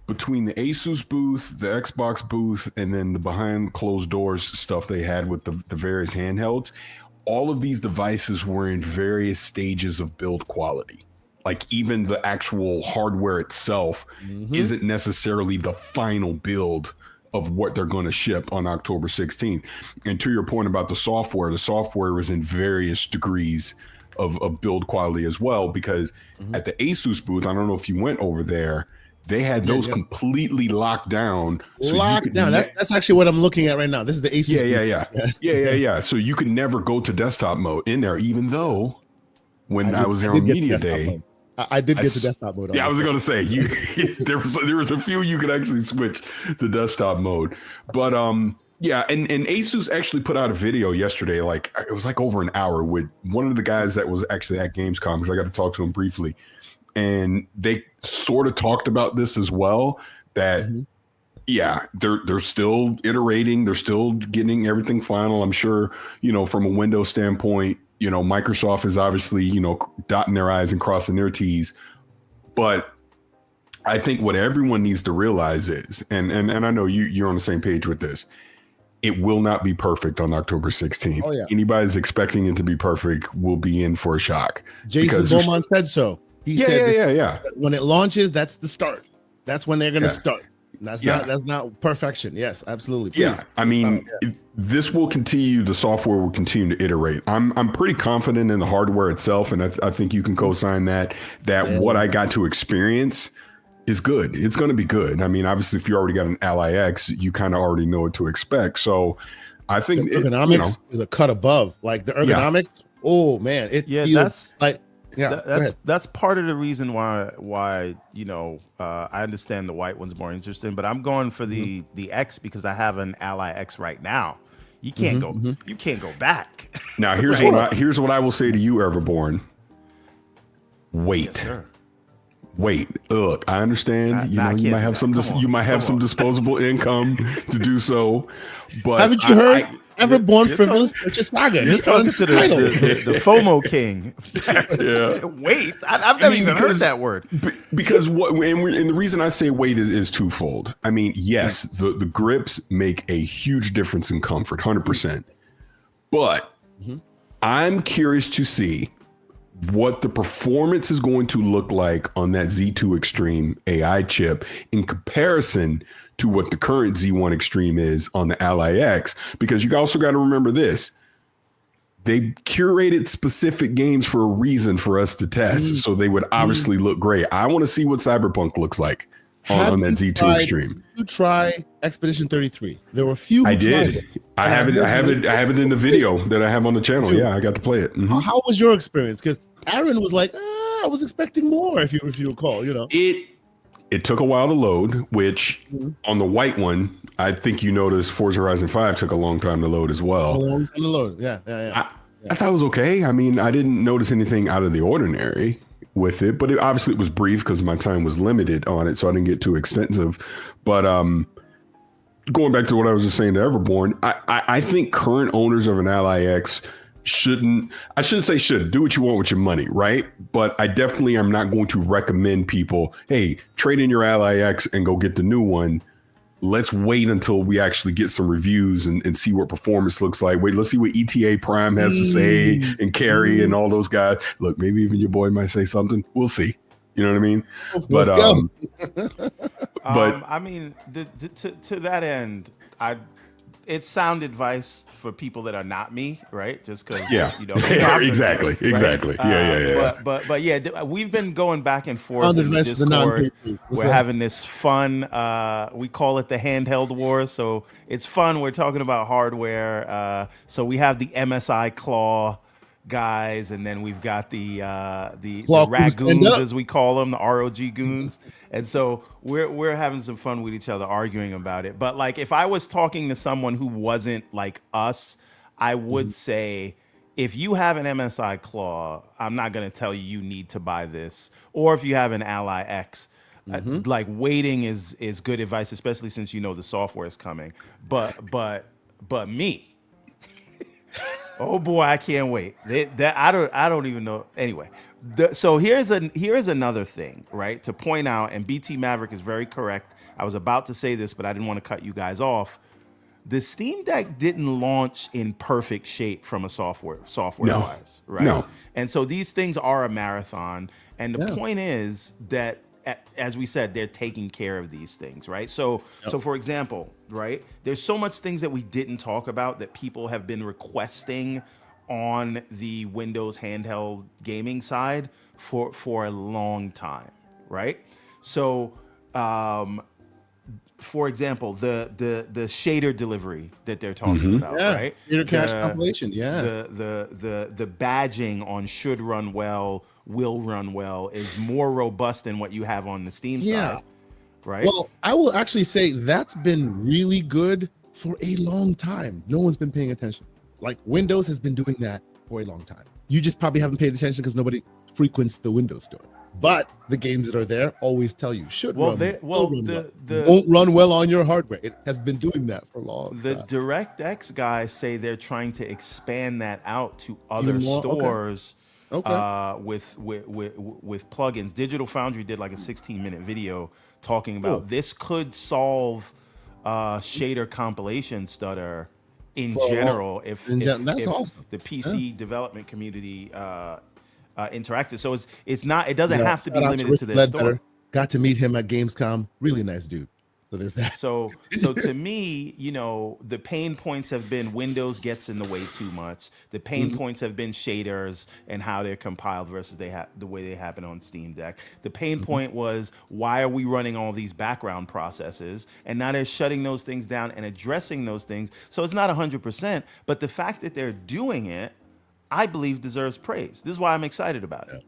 S3: between the Asus booth, the Xbox booth, and then the behind closed doors stuff they had with the various handhelds, all of these devices were in various stages of build quality. Like, even the actual hardware itself isn't necessarily the final build of what they're going to ship on October 16th. And to your point about the software is in various degrees of build quality as well, because at the Asus booth, I don't know if you went over there, they had those completely locked down.
S1: That's actually what I'm looking at right now. This is the Asus.
S3: Yeah. So you could never go to desktop mode in there, even though when I was there on media day,
S1: I did get to desktop mode.
S3: Yeah, I was going to say there was a few you could actually switch to desktop mode, but yeah, and Asus actually put out a video yesterday, like it was like over an hour, with one of the guys that was actually at Gamescom, because I got to talk to him briefly, and they sort of talked about this as well, that yeah, they're still iterating, they're still getting everything final. I'm sure, from a Windows standpoint, Microsoft is obviously, dotting their I's and crossing their T's. But I think what everyone needs to realize is, and I know you're on the same page with this, it will not be perfect on October 16th.
S1: Oh, yeah.
S3: Anybody that's expecting it to be perfect will be in for a shock.
S1: Jason Beaumont said so. He said when it launches, that's the start. That's when they're going to start. That's not perfection. Yes, absolutely. Please.
S3: Yeah, I mean, this will continue. The software will continue to iterate. I'm pretty confident in the hardware itself, and I think you can co-sign that what I got to experience is good. It's going to be good. I mean, obviously, if you already got an Ally X, you kind of already know what to expect. So I think
S1: the ergonomics is a cut above. Like the ergonomics. Oh man, it feels like. Yeah,
S2: that's part of the reason why I understand the white one's more interesting, but I'm going for the X because I have an Ally X right now. You can't go back.
S3: Now here's what I will say to you, Everborn. Wait.
S2: Yes,
S3: wait. Look, I understand. You might have some disposable income to do so, but
S1: haven't you heard? Everborn frivolous purchase saga.
S2: You're talking to the FOMO king.
S3: Yeah.
S2: Wait, I've never even heard that word.
S3: Because and the reason I say wait is twofold. I mean, yes, the grips make a huge difference in comfort, 100%. But I'm curious to see what the performance is going to look like on that Z2 Extreme AI chip in comparison to what the current Z1 Extreme is on the Ally X, because you also got to remember this. They curated specific games for a reason for us to test, so they would obviously look great. I want to see what Cyberpunk looks like. on that Z2 Extreme.
S1: You try Expedition 33. There were a few.
S3: I
S1: who tried
S3: did.
S1: it,
S3: I have it in the video that I have on the channel. Yeah, I got to play it. Mm-hmm.
S1: How was your experience? Because Aaron was like, I was expecting more. If you recall,
S3: It took a while to load, which on the white one, I think you noticed Forza Horizon 5 took a long time to load as well.
S1: A long time to load. Yeah.
S3: I thought it was okay. I mean, I didn't notice anything out of the ordinary with it, but obviously it was brief because my time was limited on it, so I didn't get too expensive. But going back to what I was just saying to Everborn, I think current owners of an Ally X shouldn't do what you want with your money, right? But I definitely am not going to recommend people, hey, trade in your Ally X and go get the new one. Let's wait until we actually get some reviews and see what performance looks like. Wait, let's see what ETA Prime has to say and Carrie and all those guys. Look, maybe even your boy might say something. We'll see. You know what I mean?
S1: Let's go.
S3: But
S2: I mean, to that end, it's sound advice for people that are not me, right? Just because,
S3: exactly. Yeah.
S2: But yeah, we've been going back and forth
S1: Sound
S2: in the
S1: advice for the
S2: Discord.
S1: non-people.
S2: We're having this fun. We call it the handheld war. So it's fun. We're talking about hardware. So we have the MSI Claw guys, and then we've got the ragoons, as we call them, the ROG goons. And so we're having some fun with each other, arguing about it. But like, if I was talking to someone who wasn't like us, I would say, if you have an MSI Claw, I'm not going to tell you need to buy this. Or if you have an Ally X, like waiting is good advice, especially since the software is coming. But me. Oh boy, I can't wait. I don't even know. Anyway, so here's another thing, right? To point out, and BT Maverick is very correct. I was about to say this, but I didn't want to cut you guys off. The Steam Deck didn't launch in perfect shape from a software wise, right?
S3: No.
S2: And so these things are a marathon. And the point is that, as we said, they're taking care of these things, right? So for example, right, there's so much things that we didn't talk about that people have been requesting on the Windows handheld gaming side for a long time, right? So, for example, the shader delivery that they're talking about, right?
S1: Shader cache compilation,
S2: The badging on should run well, will run well is more robust than what you have on the Steam side, right?
S1: Well, I will actually say that's been really good for a long time. No one's been paying attention. Like Windows has been doing that for a long time. You just probably haven't paid attention because nobody frequents the Windows store. But the games that are there always tell you won't run well on your hardware. It has been dodoing that for long.
S2: The DirectX guys say they're trying to expand that out to other stores. With plugins. Digital Foundry did like a 16-minute video talking about this could solve shader compilation stutter in general if
S1: awesome.
S2: the PC development community interacted. So it doesn't have to be limited to their store.
S1: Got to meet him at Gamescom. Really nice dude. So there's that.
S2: So to me, the pain points have been Windows gets in the way too much. The pain points have been shaders and how they're compiled versus the way they happen on Steam Deck. The pain point was, why are we running all these background processes? And now they're shutting those things down and addressing those things. So it's not 100%, but the fact that they're doing it, I believe, deserves praise. This is why I'm excited about it.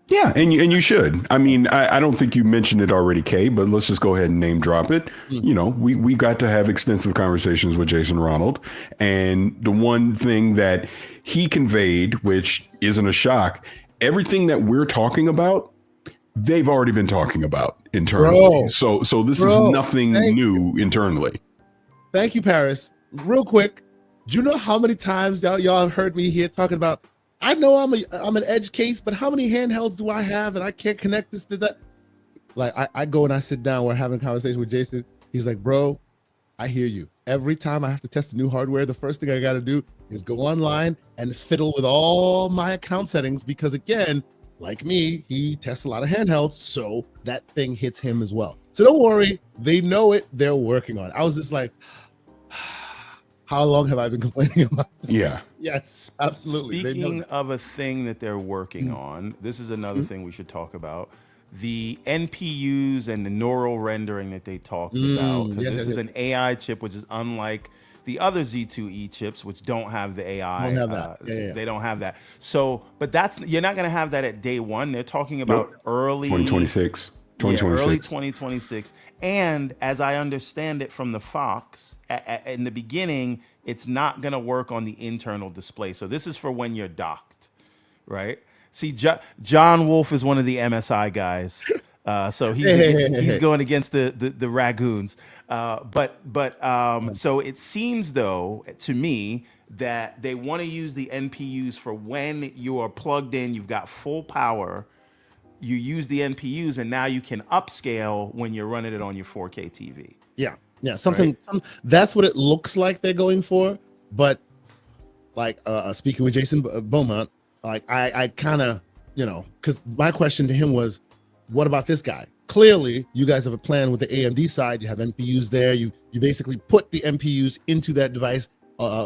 S3: Yeah, and you should. I mean, I don't think you mentioned it already, Kay, but let's just go ahead and name drop it. We got to have extensive conversations with Jason Ronald, and the one thing that he conveyed, which isn't a shock, everything that we're talking about, they've already been talking about internally. So this is nothing new internally.
S1: Thank you, Paris. Real quick, do you know how many times y'all have heard me here talking about, I know I'm an edge case, but how many handhelds do I have and I can't connect this to that? Like I go and I sit down, we're having a conversation with Jason. He's like, bro, I hear you. Every time I have to test the new hardware, the first thing I got to do is go online and fiddle with all my account settings because, again, like me, he tests a lot of handhelds, so that thing hits him as well. So don't worry, they know it, they're working on it. I was just like, how long have I been complaining about that?
S3: Yeah.
S1: Yes, absolutely.
S2: Speaking of a thing that they're working on, this is another thing we should talk about. the NPUs and the neural rendering that they talked about, because this is an AI chip, which is unlike the other Z2E chips, which don't have the AI.
S1: Don't have that.
S2: They don't have that. So, but you're not going to have that at day one. They're talking about early
S3: 2026.
S2: Early 2026. And as I understand it from the Fox, in the beginning, it's not going to work on the internal display. So this is for when you're docked, right? See, John Wolf is one of the MSI guys. So he's going against the Ragoons. So it seems, though, to me, that they want to use the NPUs for when you are plugged in, you've got full power, you use the NPUs, and now you can upscale when you're running it on your 4K TV.
S1: Yeah, that's what it looks like they're going for. But like speaking with Jason Beaumont, like I kind of, because my question to him was, what about this guy? Clearly, you guys have a plan with the AMD side. You have NPUs there. You basically put the NPUs into that device,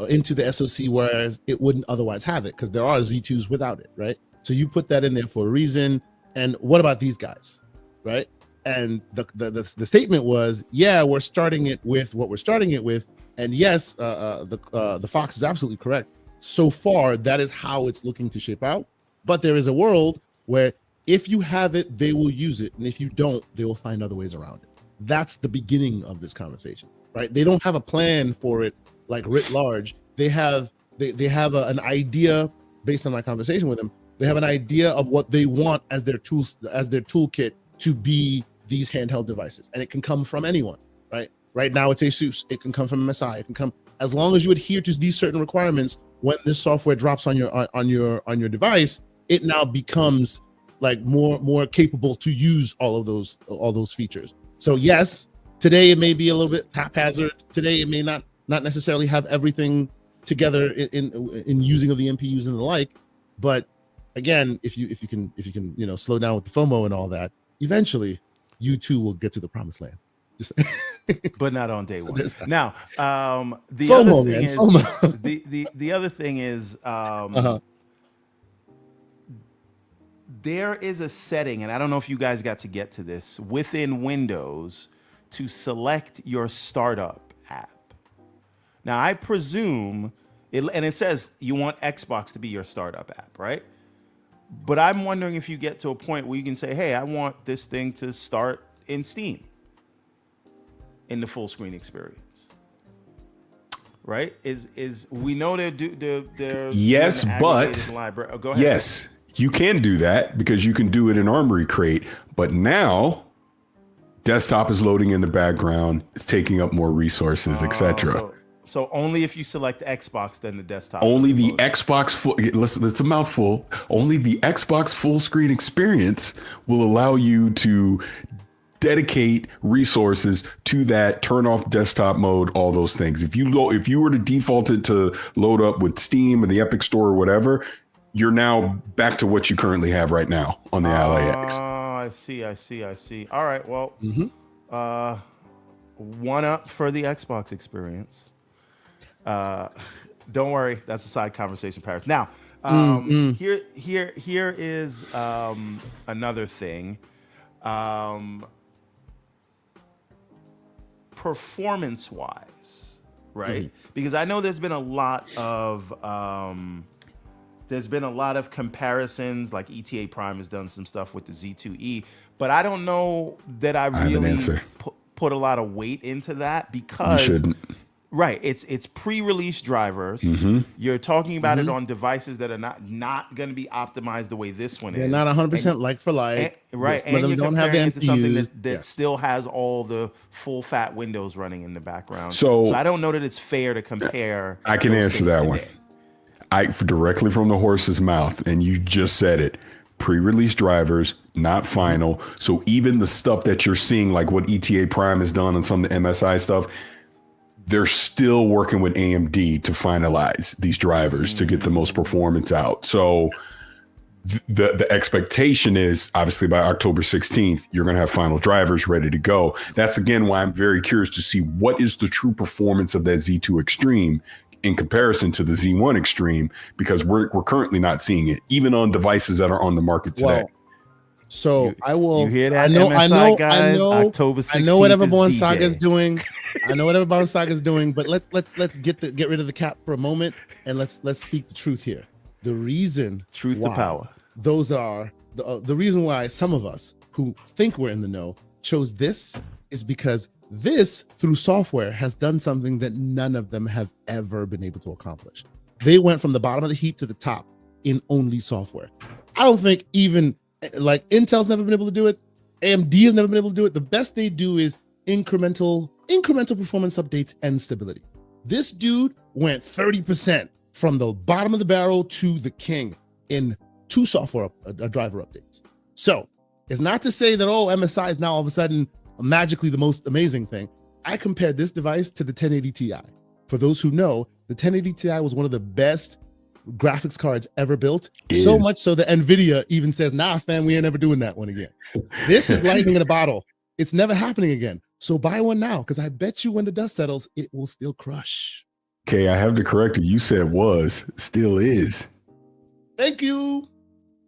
S1: into the SoC, whereas it wouldn't otherwise have it, because there are Z2s without it, right? So you put that in there for a reason. And what about these guys, right? And the statement was, yeah, we're starting it with what we're starting it with. And yes, the Fox is absolutely correct. So far, that is how it's looking to shape out. But there is a world where if you have it, they will use it. And if you don't, they will find other ways around it. That's the beginning of this conversation, right? They don't have a plan for it like writ large. They have an idea based on my conversation with them. They have an idea of what they want as their tools, as their toolkit to be these handheld devices. And it can come from anyone, right? Right now it's ASUS. It can come from MSI. It can come, as long as you adhere to these certain requirements. When this software drops on your device, it now becomes like more capable to use all those features. So yes, today it may be a little bit haphazard. Today it may not necessarily have everything together in using of the NPUs and the like. But again, if you can slow down with the FOMO and all that, eventually you too will get to the promised land. Just
S2: but not on day one. Now, the
S1: FOMO,
S2: other thing
S1: man,
S2: is
S1: FOMO.
S2: the other thing is there is a setting, and I don't know if you guys got to this within Windows to select your startup app. Now, I presume it says you want Xbox to be your startup app, right? But I'm wondering if you get to a point where you can say, hey, I want this thing to start in Steam in the full screen experience. Right? Is we know they're
S3: yes, but
S2: library. Oh, go ahead.
S3: Yes, you can do that because you can do it in Armory Crate. But now desktop is loading in the background, it's taking up more resources, etc.
S2: So only if you select Xbox, then the desktop.
S3: Only the Xbox full. Listen, it's a mouthful. Only the Xbox full screen experience will allow you to dedicate resources to that, turn off desktop mode, all those things. If you were to default it to load up with Steam or the Epic Store or whatever, you're now back to what you currently have right now on the LAX.
S2: I see. All right. Well, one up for the Xbox experience. Don't worry, that's a side conversation, Paris. Now, here is another thing. Performance-wise, right? Because I know there's been a lot of comparisons. Like ETA Prime has done some stuff with the Z2E, but I don't know that I really put a lot of weight into that because
S3: you shouldn't.
S2: Right, it's pre-release drivers. You're talking about it on devices that are not going to be optimized the way this one is.
S1: They're not 100% like for like.
S2: Right, and you're comparing it to something that still has all the full fat Windows running in the background. So I don't know that it's fair to compare.
S3: I can answer that one. Directly from the horse's mouth, and you just said it. Pre-release drivers, not final. So even the stuff that you're seeing, like what ETA Prime has done on some of the MSI stuff, they're still working with AMD to finalize these drivers to get the most performance out. So the expectation is obviously by October 16th, you're going to have final drivers ready to go. That's again why I'm very curious to see what is the true performance of that Z2 Extreme in comparison to the Z1 Extreme, because we're currently not seeing it even on devices that are on the market today.
S1: So
S2: You,
S1: I will.
S2: you hear that,
S1: I know.
S2: MSI guys?
S1: I know.
S2: October 16th
S1: I know what
S2: is
S1: Everborn
S2: D-Day.
S1: Saga is doing. I know what Everborn Saga is doing. But let's get rid of the cap for a moment and let's speak the truth here. The reason
S2: Truth to
S1: why
S2: power.
S1: those are the reason why some of us who think we're in the know chose this is because this through software has done something that none of them have ever been able to accomplish. They went from the bottom of the heap to the top in only software. I don't think even like Intel's never been able to do it. AMD has never been able to do it. The best they do is incremental performance updates and stability. This dude went 30% from the bottom of the barrel to the king in 2 software driver updates. So it's not to say that MSI is now all of a sudden magically the most amazing thing. I compared this device to the 1080 Ti. For those who know, the 1080 Ti was one of the best graphics cards ever built. So much so that Nvidia even says, nah, fam, we ain't never doing that one again. This is lightning in a bottle. It's never happening again. So buy one now, because I bet you when the dust settles, it will still crush.
S3: Okay, I have to correct you. You said was, still is.
S1: Thank you.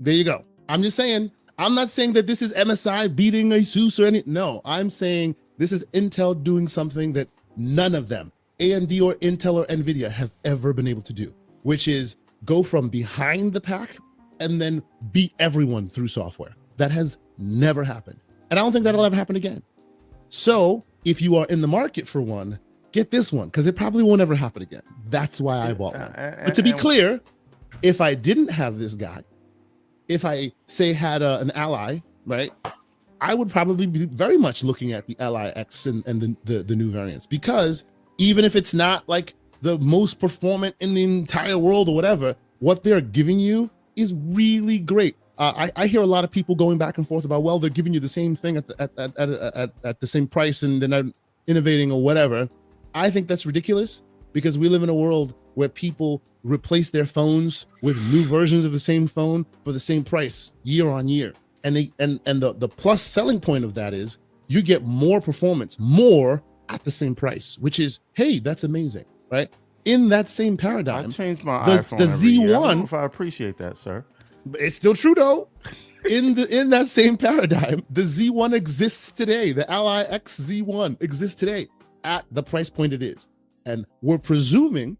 S1: There you go. I'm just saying, I'm not saying that this is MSI beating Asus or any. No, I'm saying this is Intel doing something that none of them, AMD or Intel or Nvidia, have ever been able to do, which is go from behind the pack and then beat everyone through software. That has never happened. And I don't think that'll ever happen again. So if you are in the market for one, get this one, because it probably won't ever happen again. That's why I bought one. But to be clear, if I didn't have this guy, if I say had an Ally, right, I would probably be very much looking at the Ally X and the new variants, because even if it's not like the most performant in the entire world or whatever, what they're giving you is really great. I hear a lot of people going back and forth about, well, they're giving you the same thing at the same price and they're not innovating or whatever. I think that's ridiculous, because we live in a world where people replace their phones with new versions of the same phone for the same price year on year. And the plus selling point of that is you get more performance, more at the same price, which is, hey, that's amazing. Right? In that same paradigm,
S2: I changed my
S1: the
S2: iPhone every year. I don't know
S1: Z1,
S2: if I appreciate that, sir.
S1: it's still true though. In that same paradigm, the Z1 exists today. The Ally X Z1 exists today at the price point it is. And we're presumption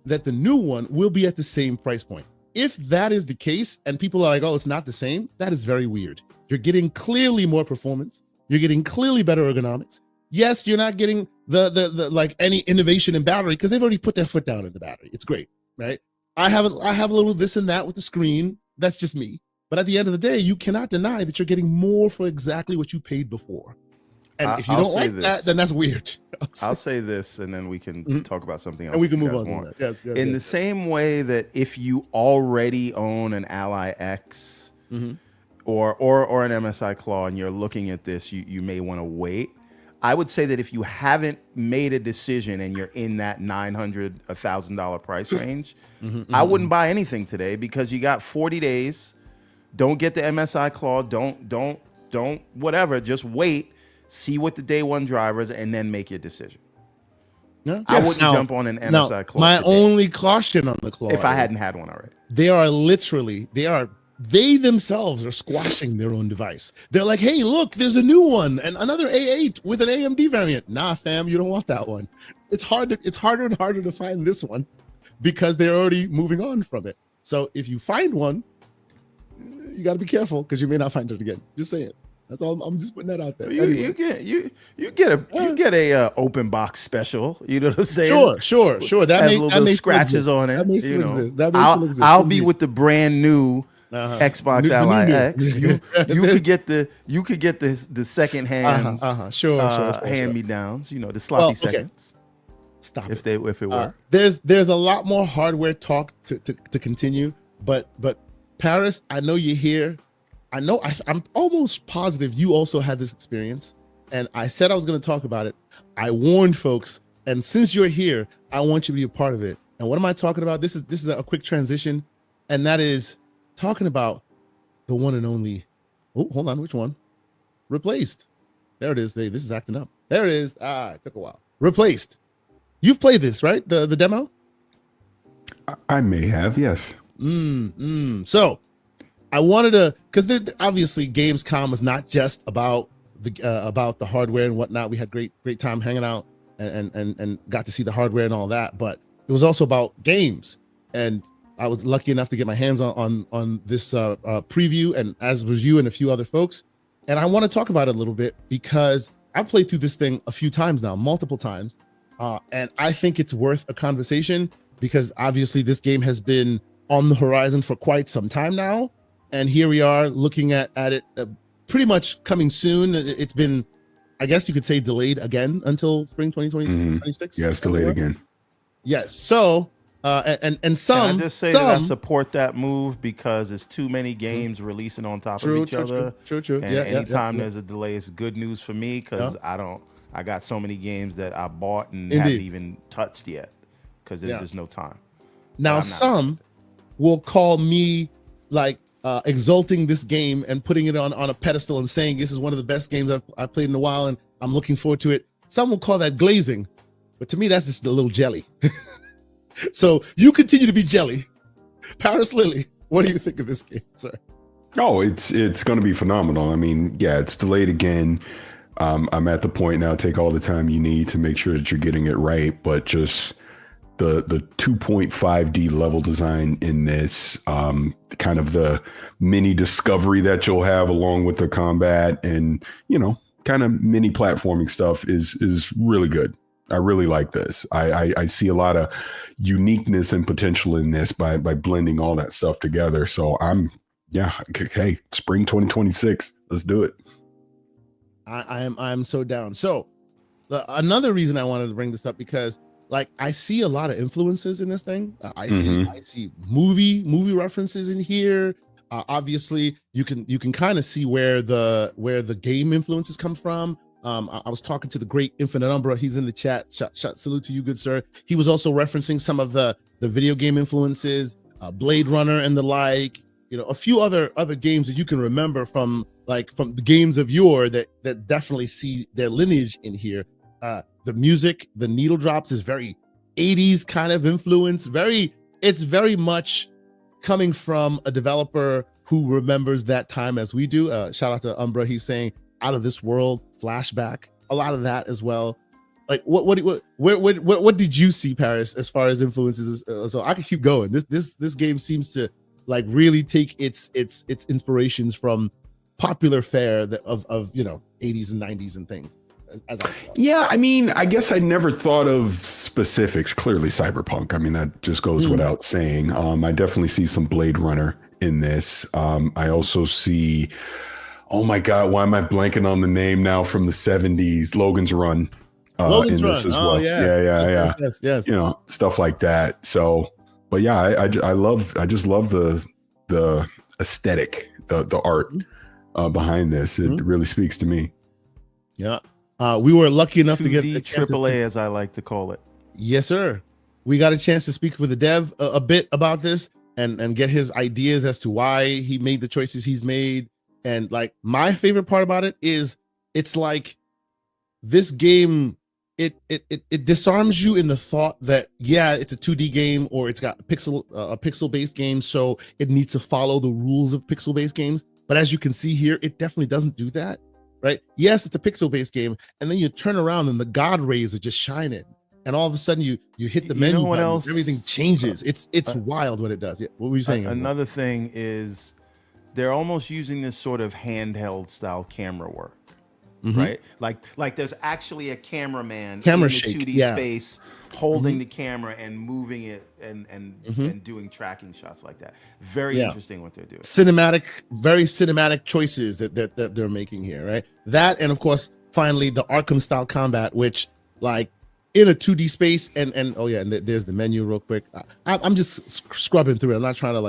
S1: that the new one will be at the same price point. If that is the case and people are like, oh, it's not the same, that is very weird. You're getting clearly more performance. You're getting clearly better ergonomics. Yes, you're not getting the like any innovation in battery, because they've already put their foot down in the battery. It's great, right? I have a little this and that with the screen. That's just me. But at the end of the day, you cannot deny that you're getting more for exactly what you paid before. And if you don't like that, then that's weird.
S2: I'll say this, and then we can talk about something else.
S1: And we can move on to that. Yes,
S2: in the same way that if you already own an Ally X or an MSI Claw and you're looking at this, you may want to wait. I would say that if you haven't made a decision and you're in that $900, $1,000 price range, I wouldn't buy anything today, because you got 40 days. Don't get the MSI Claw. Don't whatever. Just wait, see what the day one drivers, and then make your decision.
S1: Yeah.
S2: I wouldn't jump on an MSI Claw.
S1: My only caution on the Claw,
S2: if I hadn't had one already,
S1: they themselves are squashing their own device. They're like, hey, look, there's a new one and another A8 with an AMD variant. Nah, fam, you don't want that one. It's harder and harder to find this one, because they're already moving on from it. So if you find one, you got to be careful, because you may not find it again. Just say it. That's all. I'm just putting that out there.
S2: You get a open box special. You know what I'm saying?
S1: Sure. That may
S2: scratches on it.
S1: That may still exist. That may still exist.
S2: I'll be with the brand new Xbox Ally X. You could get the second hand hand me downs. You know, the sloppy seconds.
S1: Stop
S2: if it were.
S1: There's a lot more hardware talk to continue, but Paris, I know you're here. I'm almost positive you also had this experience, and I said I was going to talk about it. I warned folks, and since you're here, I want you to be a part of it. And what am I talking about? This is a quick transition, and that is talking about the one and only. Oh, hold on, which one? Replaced. There it is. This is acting up. There it is. It took a while. Replaced. You've played this, right? The demo?
S3: I may have, yes.
S1: So I wanted to, because obviously Gamescom was not just about the hardware and whatnot. We had great time hanging out and got to see the hardware and all that, but it was also about games. And I was lucky enough to get my hands on this preview, and as was you and a few other folks. And I want to talk about it a little bit because I've played through this thing a few times now, multiple times, and I think it's worth a conversation because obviously this game has been on the horizon for quite some time now. And here we are looking at it pretty much coming soon. It's been, I guess you could say, delayed again until spring 2026.
S3: Yeah, it's delayed again.
S1: Yes. So, and some.
S2: Can I just say that I support that move because it's too many games releasing on top of each other.
S1: True.
S2: And anytime there's a delay, it's good news for me because I got so many games that I bought and haven't even touched yet because there's just no time.
S1: Now, some will call me like exalting this game and putting it on a pedestal and saying this is one of the best games I've played in a while and I'm looking forward to it. Some will call that glazing, but to me that's just a little jelly. So you continue to be jelly. Paris Lily, what do you think of this game, sir?
S3: Oh, it's going to be phenomenal. I mean, yeah, it's delayed again. I'm at the point now, take all the time you need to make sure that you're getting it right, but just the 2.5D level design in this, kind of the mini discovery that you'll have along with the combat and, kind of mini platforming stuff is really good. I really like this. I see a lot of uniqueness and potential in this by blending all that stuff together. So hey, spring 2026, let's do it.
S1: I'm so down. So another reason I wanted to bring this up because like I see a lot of influences in this thing. I see movie references in here. Obviously, you can kind of see where the game influences come from. I was talking to the great Infinite Umbra. He's in the chat. Shot salute to you, good sir. He was also referencing some of the video game influences, Blade Runner and the like. A few other games that you can remember from the games of yore that definitely see their lineage in here. The music, the needle drops is very 80s kind of influence. It's very much coming from a developer who remembers that time as we do. Shout out to Umbra. He's saying out of this world, flashback, a lot of that as well. Like what did you see, Paris, as far as influences? So I can keep going. This game seems to like really take its inspirations from popular fare of 80s and 90s and things.
S3: Yeah, I mean, I guess I never thought of specifics. Clearly cyberpunk. I mean, that just goes without saying. I definitely see some Blade Runner in this. I also see, oh my God, why am I blanking on the name now from the 70s? Logan's Run.
S1: Logan's
S3: in
S1: Run.
S3: This as well.
S1: Yes.
S3: Stuff like that. So, but yeah, I just love the aesthetic, the art behind this. It really speaks to me.
S1: Yeah. We were lucky enough to get the
S2: AAA, as I like to call it.
S1: Yes, sir. We got a chance to speak with the dev a bit about this and get his ideas as to why he made the choices he's made. And like my favorite part about it is it's like this game, it disarms you in the thought that, yeah, it's a 2D game or it's got a pixel-based game, so it needs to follow the rules of pixel-based games. But as you can see here, it definitely doesn't do that. Right? Yes, it's a pixel-based game, and then you turn around and the God rays are just shining, and all of a sudden you hit the menu button, else? Everything changes. It's wild what it does. Yeah, what were you saying?
S2: Another thing is they're almost using this sort of handheld style camera work, right? Like there's actually a cameraman in the 2D space holding the camera and moving it and doing tracking shots like that. Very interesting what they're doing.
S1: Very cinematic choices that they're making here, right? That, and of course, finally the Arkham style combat, which like in a 2D space and oh yeah, and there's the menu real quick. I'm just scrubbing through it. I'm not trying to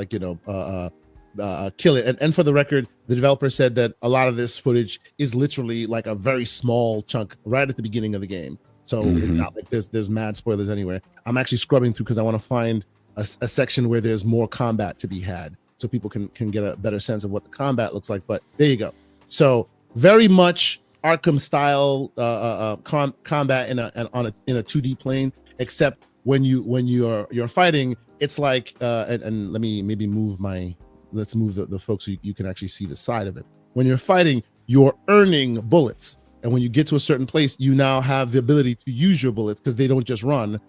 S1: kill it. And for the record, the developer said that a lot of this footage is literally like a very small chunk right at the beginning of the game. So it's not like there's mad spoilers anywhere. I'm actually scrubbing through because I want to find a section where there's more combat to be had, so people can get a better sense of what the combat looks like. But there you go. So very much Arkham style combat in a 2D plane, except when you're fighting, it's like and let me maybe move my let's move the folks so you can actually see the side of it. When you're fighting, you're earning bullets, and when you get to a certain place, you now have the ability to use your bullets because they don't just run.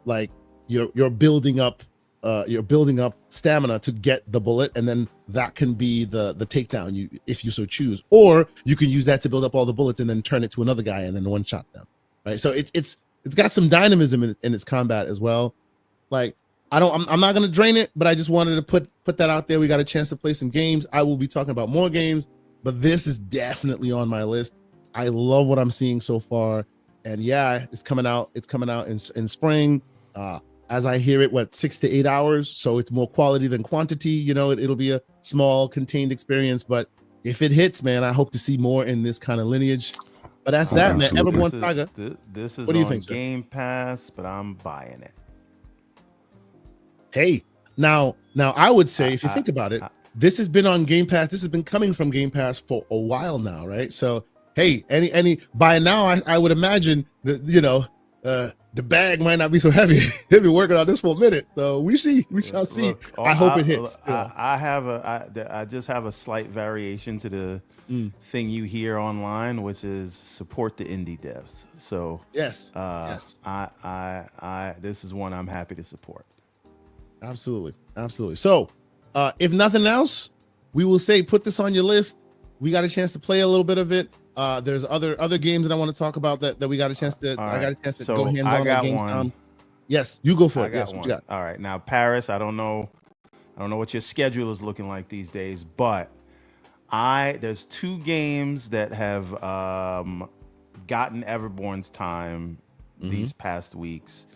S1: Like you're building up stamina to get the bullet, and then that can be the takedown if you so choose, or you can use that to build up all the bullets and then turn it to another guy and then one shot them. Right, so it's got some dynamism in its combat as well. Like I'm not gonna drain it, but I just wanted to put that out there. We got a chance to play some games. I will be talking about more games, but this is definitely on my list. I love what I'm seeing so far, and yeah, it's coming out in spring. As I hear it, 6 to 8 hours, so it's more quality than quantity. You know, it'll be a small contained experience, but if it hits, man, I hope to see more in this kind of lineage. But that's that, man. Everborn Saga.
S2: This is
S1: what do you
S2: on
S1: think, sir?
S2: Game Pass, but I'm buying it.
S1: Hey, now I would say, if you think about it, this has been on Game Pass. This has been coming from Game Pass for a while now, right? So, hey, any by now, I would imagine that the bag might not be so heavy. They've been working on this for a minute, so we shall see.
S2: Look,
S1: I hope it hits.
S2: I just have a slight variation to the thing you hear online, which is support the indie devs. So
S1: yes,
S2: I this is one I'm happy to support.
S1: Absolutely. So, if nothing else, we will say put this on your list. We got a chance to play a little bit of it. There's other games that I want to talk about that we got a chance to. I got a chance to go hands on at Gamescom. Yes, you go for it. Yes, what you got?
S2: All right, now Paris. I don't know what your schedule is looking like these days, but there's 2 games that have gotten Everborn's time these past weeks,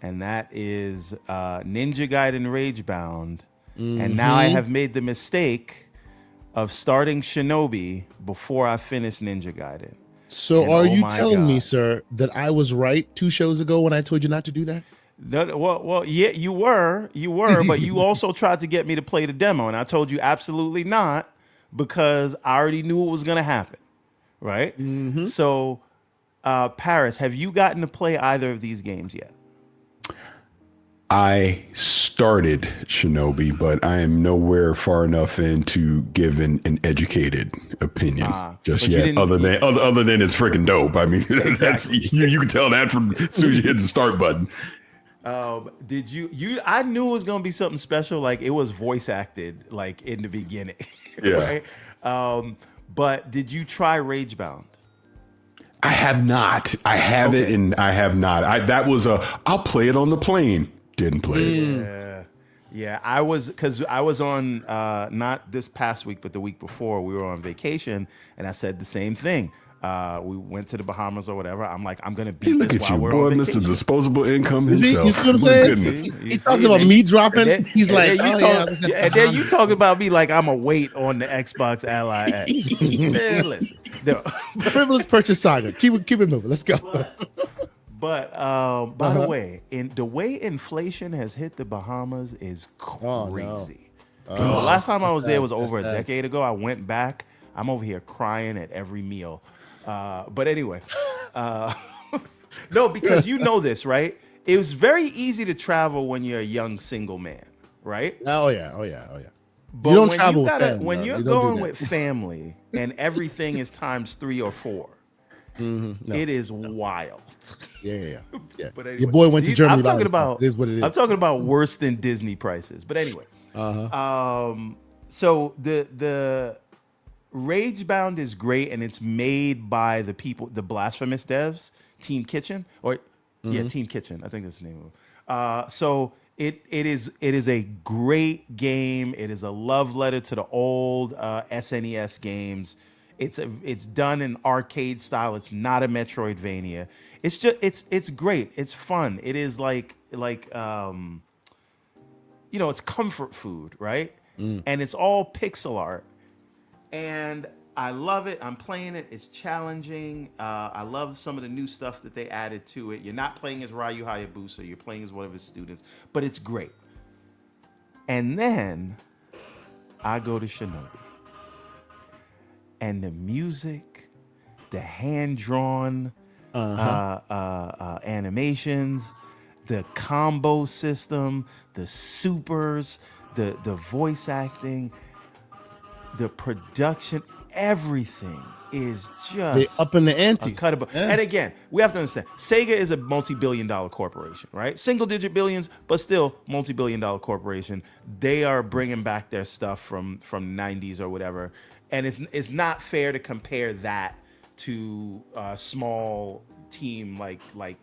S2: and that is Ninja Gaiden Ragebound, and now I have made the mistake of starting Shinobi before I finish Ninja Gaiden.
S1: So are you telling me, sir, that I was right 2 shows ago when I told you not to do that?
S2: No, well, yeah, you were, but you also tried to get me to play the demo, and I told you absolutely not, because I already knew what was going to happen, right? So, Paris, have you gotten to play either of these games yet?
S3: I started Shinobi, but I am nowhere far enough in to give an educated opinion just yet. Other than it's freaking dope. I mean, exactly. That's you can tell that from as soon as you hit the start button.
S2: Did you? I knew it was gonna be something special. Like it was voice acted, like in the beginning.
S3: Yeah.
S2: Right? But did you try Ragebound?
S3: I have not. I have it, and I have not. I'll play it on the plane. Didn't play it.
S2: Yeah. I was on not this past week, but the week before. We were on vacation, and I said the same thing. We went to the Bahamas or whatever. I'm like, I'm gonna beat
S3: look
S2: this
S3: at
S2: while
S3: you,
S2: we're
S3: boy,
S2: on
S3: Mr.
S2: vacation.
S3: Disposable Income
S1: You see
S3: himself.
S1: what I'm saying? He talks about me dropping. He's like,
S2: and then you talking about me like I'm a weight on the Xbox Ally X. Man, listen, no.
S1: Frivolous purchase saga. Keep it moving. Let's go.
S2: But by the way, the way inflation has hit the Bahamas is crazy. The last time I was there was over a decade ago. I went back. I'm over here crying at every meal. But anyway, no, because you know this, right? It was very easy to travel when you're a young single man, right?
S1: Oh yeah.
S2: But
S1: you don't travel with family,
S2: when you're going with family and everything is times 3 or 4. No. It is wild.
S1: Yeah.
S2: But anyway,
S1: your boy went to Germany.
S2: I'm talking about.
S1: It is what it is.
S2: I'm talking about worse than Disney prices. But anyway, so the Ragebound is great, and it's made by the people, the Blasphemous devs, Team Kitchen, Team Kitchen. I think that's the name of it. So it is a great game. It is a love letter to the old SNES games. It's done in arcade style. It's not a Metroidvania. It's just it's great. It's fun. It is like it's comfort food, right? And it's all pixel art. And I love it. I'm playing it. It's challenging. I love some of the new stuff that they added to it. You're not playing as Ryu Hayabusa. You're playing as one of his students, but it's great. And then I go to Shinobi. And the music, the hand-drawn animations, the combo system, the supers, the voice acting, the production, everything is
S1: They
S2: just
S1: up in the ante.
S2: uncuttable.
S1: Yeah.
S2: And again, we have to understand, Sega is a multi-billion-dollar corporation, right? Single-digit billions, but still multi-billion-dollar corporation. They are bringing back their stuff from 90s or whatever, and it's not fair to compare that to a small team like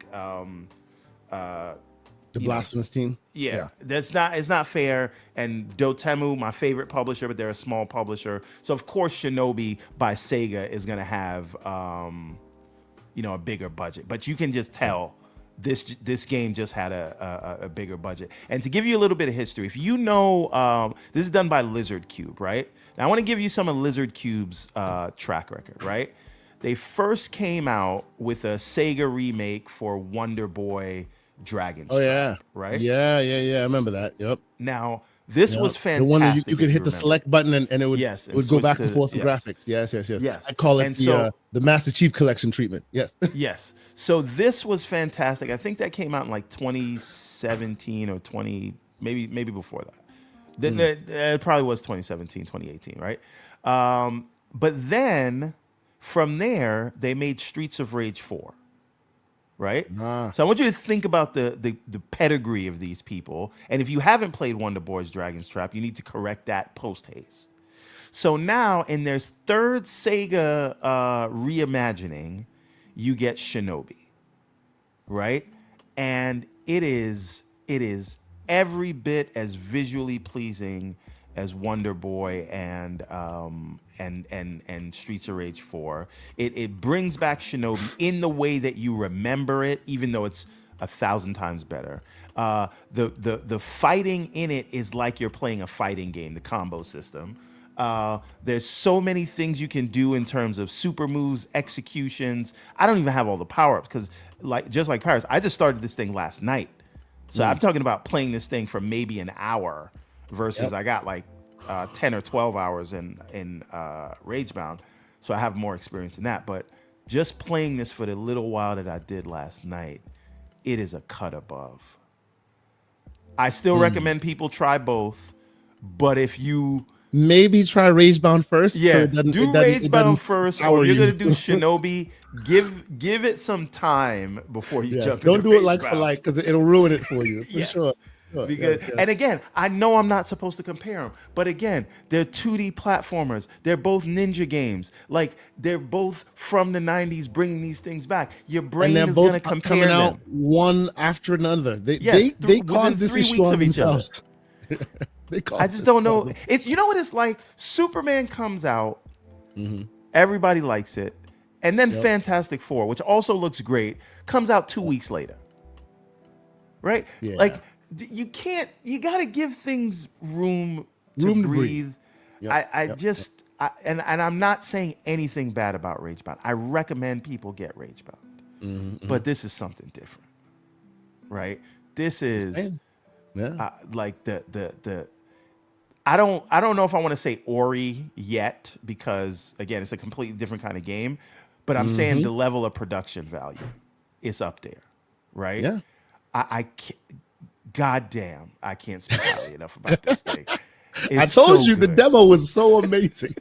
S1: The Blasphemous team.
S2: yeah, it's not fair. And Dotemu, my favorite publisher, but they're a small publisher. So of course Shinobi by Sega is gonna have a bigger budget. But you can just tell this game just had a bigger budget. And to give you a little bit of history, if you know, this is done by Lizard Cube, right? Now I want to give you some of Lizard Cube's track record, right? They first came out with a Sega remake for Wonder Boy Dragon
S1: Oh yeah.
S2: right?
S1: Yeah. I remember that. Yep.
S2: Now, this was fantastic.
S1: The one that you
S2: if
S1: could hit the
S2: remember.
S1: select button and it would,
S2: Yes,
S1: it
S2: and
S1: would go
S2: switch
S1: back
S2: to-
S1: and forth for
S2: yes.
S1: graphics. Yes.
S2: Yes.
S1: I call it
S2: And so-
S1: the Master Chief Collection treatment. Yes.
S2: Yes. So this was fantastic. I think that came out in like 2017 or 20, maybe before that. It probably was 2017, 2018, right? But then from there, they made Streets of Rage 4. Right? So I want you to think about the pedigree of these people. And if you haven't played Wonder Boy's Dragon's Trap, you need to correct that post haste. So now in their third Sega reimagining, you get Shinobi. Right? And it is every bit as visually pleasing as Wonder Boy and Streets of Rage 4. It brings back Shinobi in the way that you remember it, even though it's 1,000 times better. The fighting in it is like you're playing a fighting game, the combo system. There's so many things you can do in terms of super moves, executions. I don't even have all the power-ups because just like Paris, I just started this thing last night. So I'm talking about playing this thing for maybe an hour versus I got like 10 or 12 hours in Ragebound. So I have more experience in that. But just playing this for the little while that I did last night, it is a cut above. I still recommend people try both. But if you...
S1: Maybe try Ragebound first.
S2: Yeah,
S1: so it doesn't,
S2: do
S1: it doesn't- it
S2: Ragebound
S1: doesn't
S2: first,
S1: sour
S2: or you're
S1: you.
S2: going to do Shinobi. Give it some time before you
S1: Yes,
S2: jump
S1: don't
S2: into
S1: do it like for
S2: Ragebound.
S1: like because it'll ruin it for you. For
S2: Yes.
S1: sure.
S2: Because,
S1: Yes.
S2: and again, I know I'm not supposed to compare them, but again, they're 2D platformers. They're both ninja games. Like they're both from the 90s, bringing these things back. Your brain
S1: and they're
S2: is going
S1: both
S2: to compare
S1: coming
S2: them.
S1: out one after another. They
S2: Yes,
S1: they
S2: within
S1: caused this
S2: 3
S1: issue
S2: weeks
S1: on
S2: of each other.
S1: themselves. They caused
S2: I just
S1: this
S2: don't know.
S1: problem.
S2: It's you know what it's like. Superman comes out,
S1: Mm-hmm.
S2: everybody likes it, and then Fantastic Four, which also looks great, comes out 2 weeks later. Right?
S1: Yeah.
S2: Like you can't. You got to give things room to
S1: Room to
S2: breathe.
S1: Yep,
S2: I
S1: yep,
S2: just and I'm not saying anything bad about Ragebound. I recommend people get Ragebound, but this is something different, right? This is.
S1: Yeah.
S2: Like the I don't know if I want to say Ori yet because again it's a completely different kind of game, but I'm saying the level of production value is up there, right?
S1: Yeah.
S2: I can't, goddamn, I can't speak highly enough about this thing.
S1: I
S2: It's
S1: told
S2: so
S1: you the
S2: good.
S1: demo was so amazing.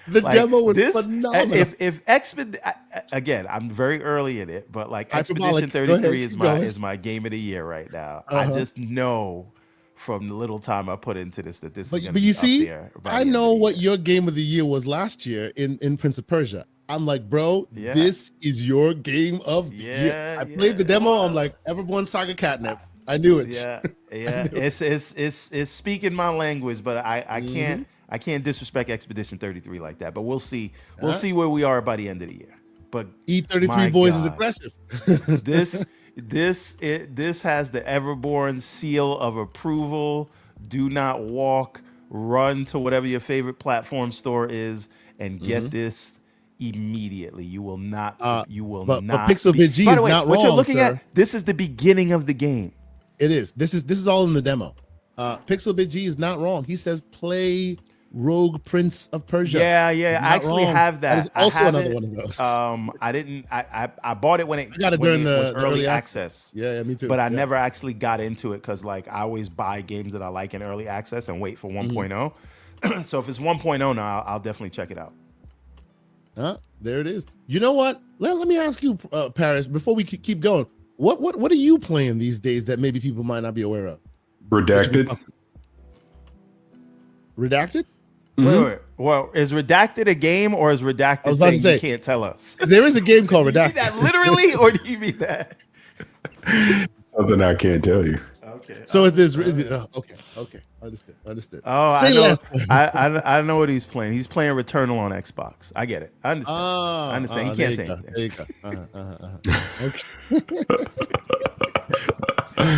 S1: The
S2: Like,
S1: demo was
S2: this-
S1: phenomenal.
S2: If again, I'm very early in it, but like
S1: Hyperbolic.
S2: Expedition
S1: Go ahead,
S2: 33
S1: keep going.
S2: is my game of the year right now. I just know from the little time I put into this that this is going to
S1: But
S2: be
S1: you
S2: up
S1: see,
S2: there by
S1: I
S2: the end
S1: know
S2: of the
S1: what
S2: year.
S1: your game of the year was last year in Prince of Persia. I'm like, bro,
S2: Yeah.
S1: this is your game of the year.
S2: Yeah,
S1: I played the
S2: yeah.
S1: demo. I'm like, Everborn Saga Catnip. I knew it.
S2: Yeah, it's speaking my language, but I can't disrespect Expedition 33 like that. But we'll see. We'll see where we are by the end of the year. But
S1: E33
S2: my
S1: boys is
S2: God.
S1: aggressive.
S2: this has the Everborn seal of approval. Do not walk, run to whatever your favorite platform store is and get this immediately. You will not. You will
S1: but
S2: not.
S1: Pixel Bit G
S2: By the
S1: is
S2: way,
S1: not
S2: what you're
S1: wrong,
S2: looking
S1: sir.
S2: at. This is the beginning of the game.
S1: It is. This is all in the demo. Pixel Bit G is not wrong. He says play Rogue Prince of Persia.
S2: Yeah.
S1: I'm
S2: I
S1: not
S2: actually
S1: wrong.
S2: have that.
S1: That is also
S2: I
S1: another one of those.
S2: I didn't. I bought it when it
S1: got it
S2: when
S1: during
S2: it was
S1: the
S2: early access.
S1: Yeah, me too.
S2: But I
S1: Yeah.
S2: never actually got into it because like I always buy games that I like in early access and wait for 1.0. So if it's 1.0 now, I'll definitely check it out.
S1: There it is. You know what? Let me ask you, Paris, before we keep going. What are you playing these days that maybe people might not be aware of?
S3: Redacted.
S1: Redacted?
S2: Wait. Well, is Redacted a game or is Redacted saying you can't tell us?
S1: There is a game called
S2: Do you
S1: Redacted.
S2: mean that literally, or do you mean that?
S3: Something I can't tell you.
S2: Okay.
S1: So is this okay. Understood.
S2: Oh,
S1: Say
S2: I know.
S1: less.
S2: I know what he's playing. He's playing Returnal on Xbox. I get it. I understand. I understand. He can't say anything.
S1: There you go. Okay.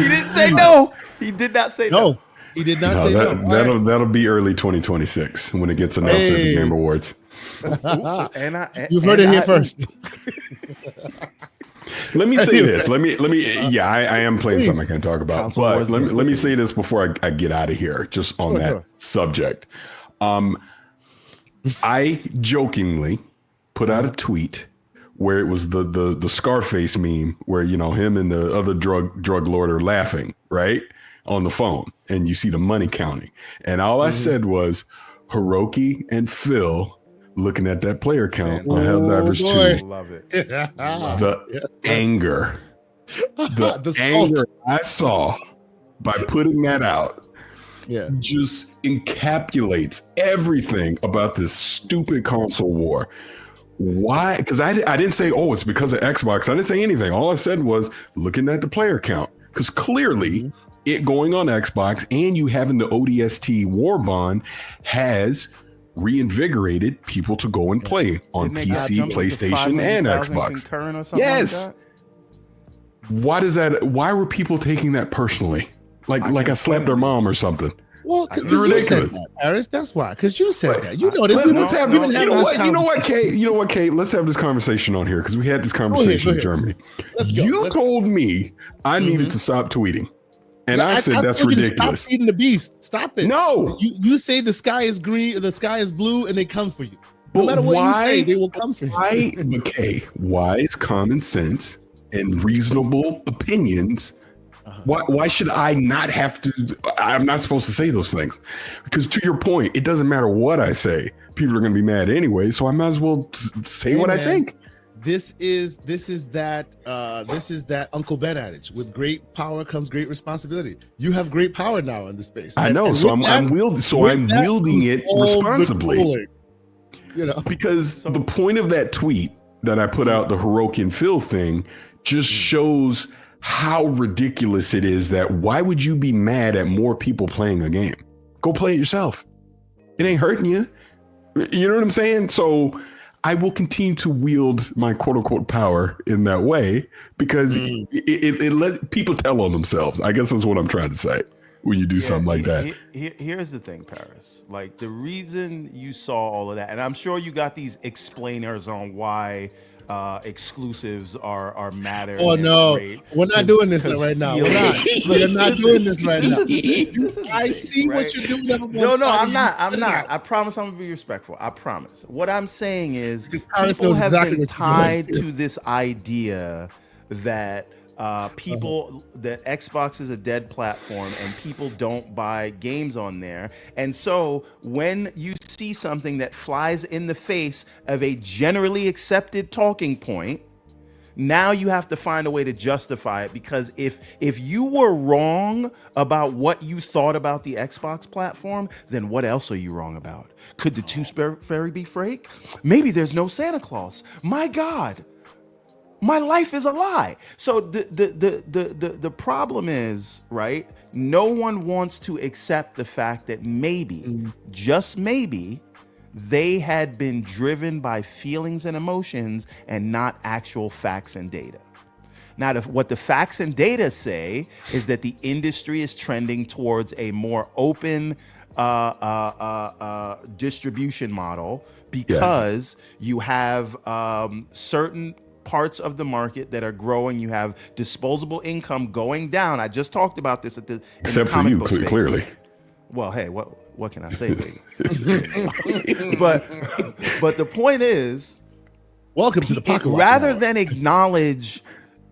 S2: He didn't say no. He did not say no.
S1: No, he did not say no.
S3: That'll be early 2026 when it gets announced at the Game Awards.
S1: You've heard it here first.
S3: Let me say this. Let me. Yeah, I am playing something I can't talk about. But let me say this before I get out of here, just on that subject. I jokingly put out a tweet where it was the Scarface meme where, you know, him and the other drug lord are laughing, right, on the phone, and you see the money counting. And all I said was Hiroki and Phil looking at that player count on Helldivers 2.
S2: Love it.
S3: The anger. The anger I saw by putting that out just encapsulates everything about this stupid console war. Why? Because I didn't say, oh, it's because of Xbox. I didn't say anything. All I said was looking at the player count. Because clearly it going on Xbox and you having the ODST war bond has reinvigorated people to go and play on PC, PlayStation, and Xbox. Yes. Why were people taking that personally? Like I slapped their mom or something?
S1: Well, because you said that, Paris. That's why. Because you said that. You know this.
S3: Let's have. You know what, Kate? Let's have this conversation on here because we had this conversation in Germany. You told me I needed to stop tweeting. And I said that's ridiculous.
S1: Stop feeding the beast. Stop it.
S3: No.
S1: You say the sky is green, the sky is blue, and they come for you. No matter what you say, they will come for you.
S3: Why is common sense and reasonable opinions? Why should I not have to? I'm not supposed to say those things. Because to your point, it doesn't matter what I say. People are going to be mad anyway, so I might as well say what I think.
S1: This is that Uncle Ben adage. With great power comes great responsibility. You have great power now in the space.
S3: I know, I'm wielding it responsibly. You know, because the point of that tweet that I put out, the Hiroki and Phil thing, just shows how ridiculous it is. That why would you be mad at more people playing a game? Go play it yourself. It ain't hurting you. You know what I'm saying? So I will continue to wield my quote unquote power in that way because it let people tell on themselves. I guess that's what I'm trying to say when you do something like that.
S2: Here's the thing, Paris. Like the reason you saw all of that, and I'm sure you got these explainers on why exclusives are matter.
S1: Oh no, we're not doing this right now. We're not doing this right now. I see what you're doing.
S2: No, I'm not. I promise I'm gonna be respectful. I promise. What I'm saying is people have been tied to this idea that that Xbox is a dead platform and people don't buy games on there. And so when you see something that flies in the face of a generally accepted talking point, now you have to find a way to justify it, because if you were wrong about what you thought about the Xbox platform, then what else are you wrong about? Could the Tooth Fairy be fake? Maybe there's no Santa Claus. My God. My life is a lie. So the problem is, right? No one wants to accept the fact that maybe, just maybe, they had been driven by feelings and emotions and not actual facts and data. Now, what the facts and data say is that the industry is trending towards a more open distribution model because you have certain parts of the market that are growing. You have disposable income going down. I just talked about this except
S3: for you, clearly.
S2: well, hey, what can I say, baby? but the point is,
S1: welcome to the pocket watch
S2: rather
S1: hour.
S2: than acknowledge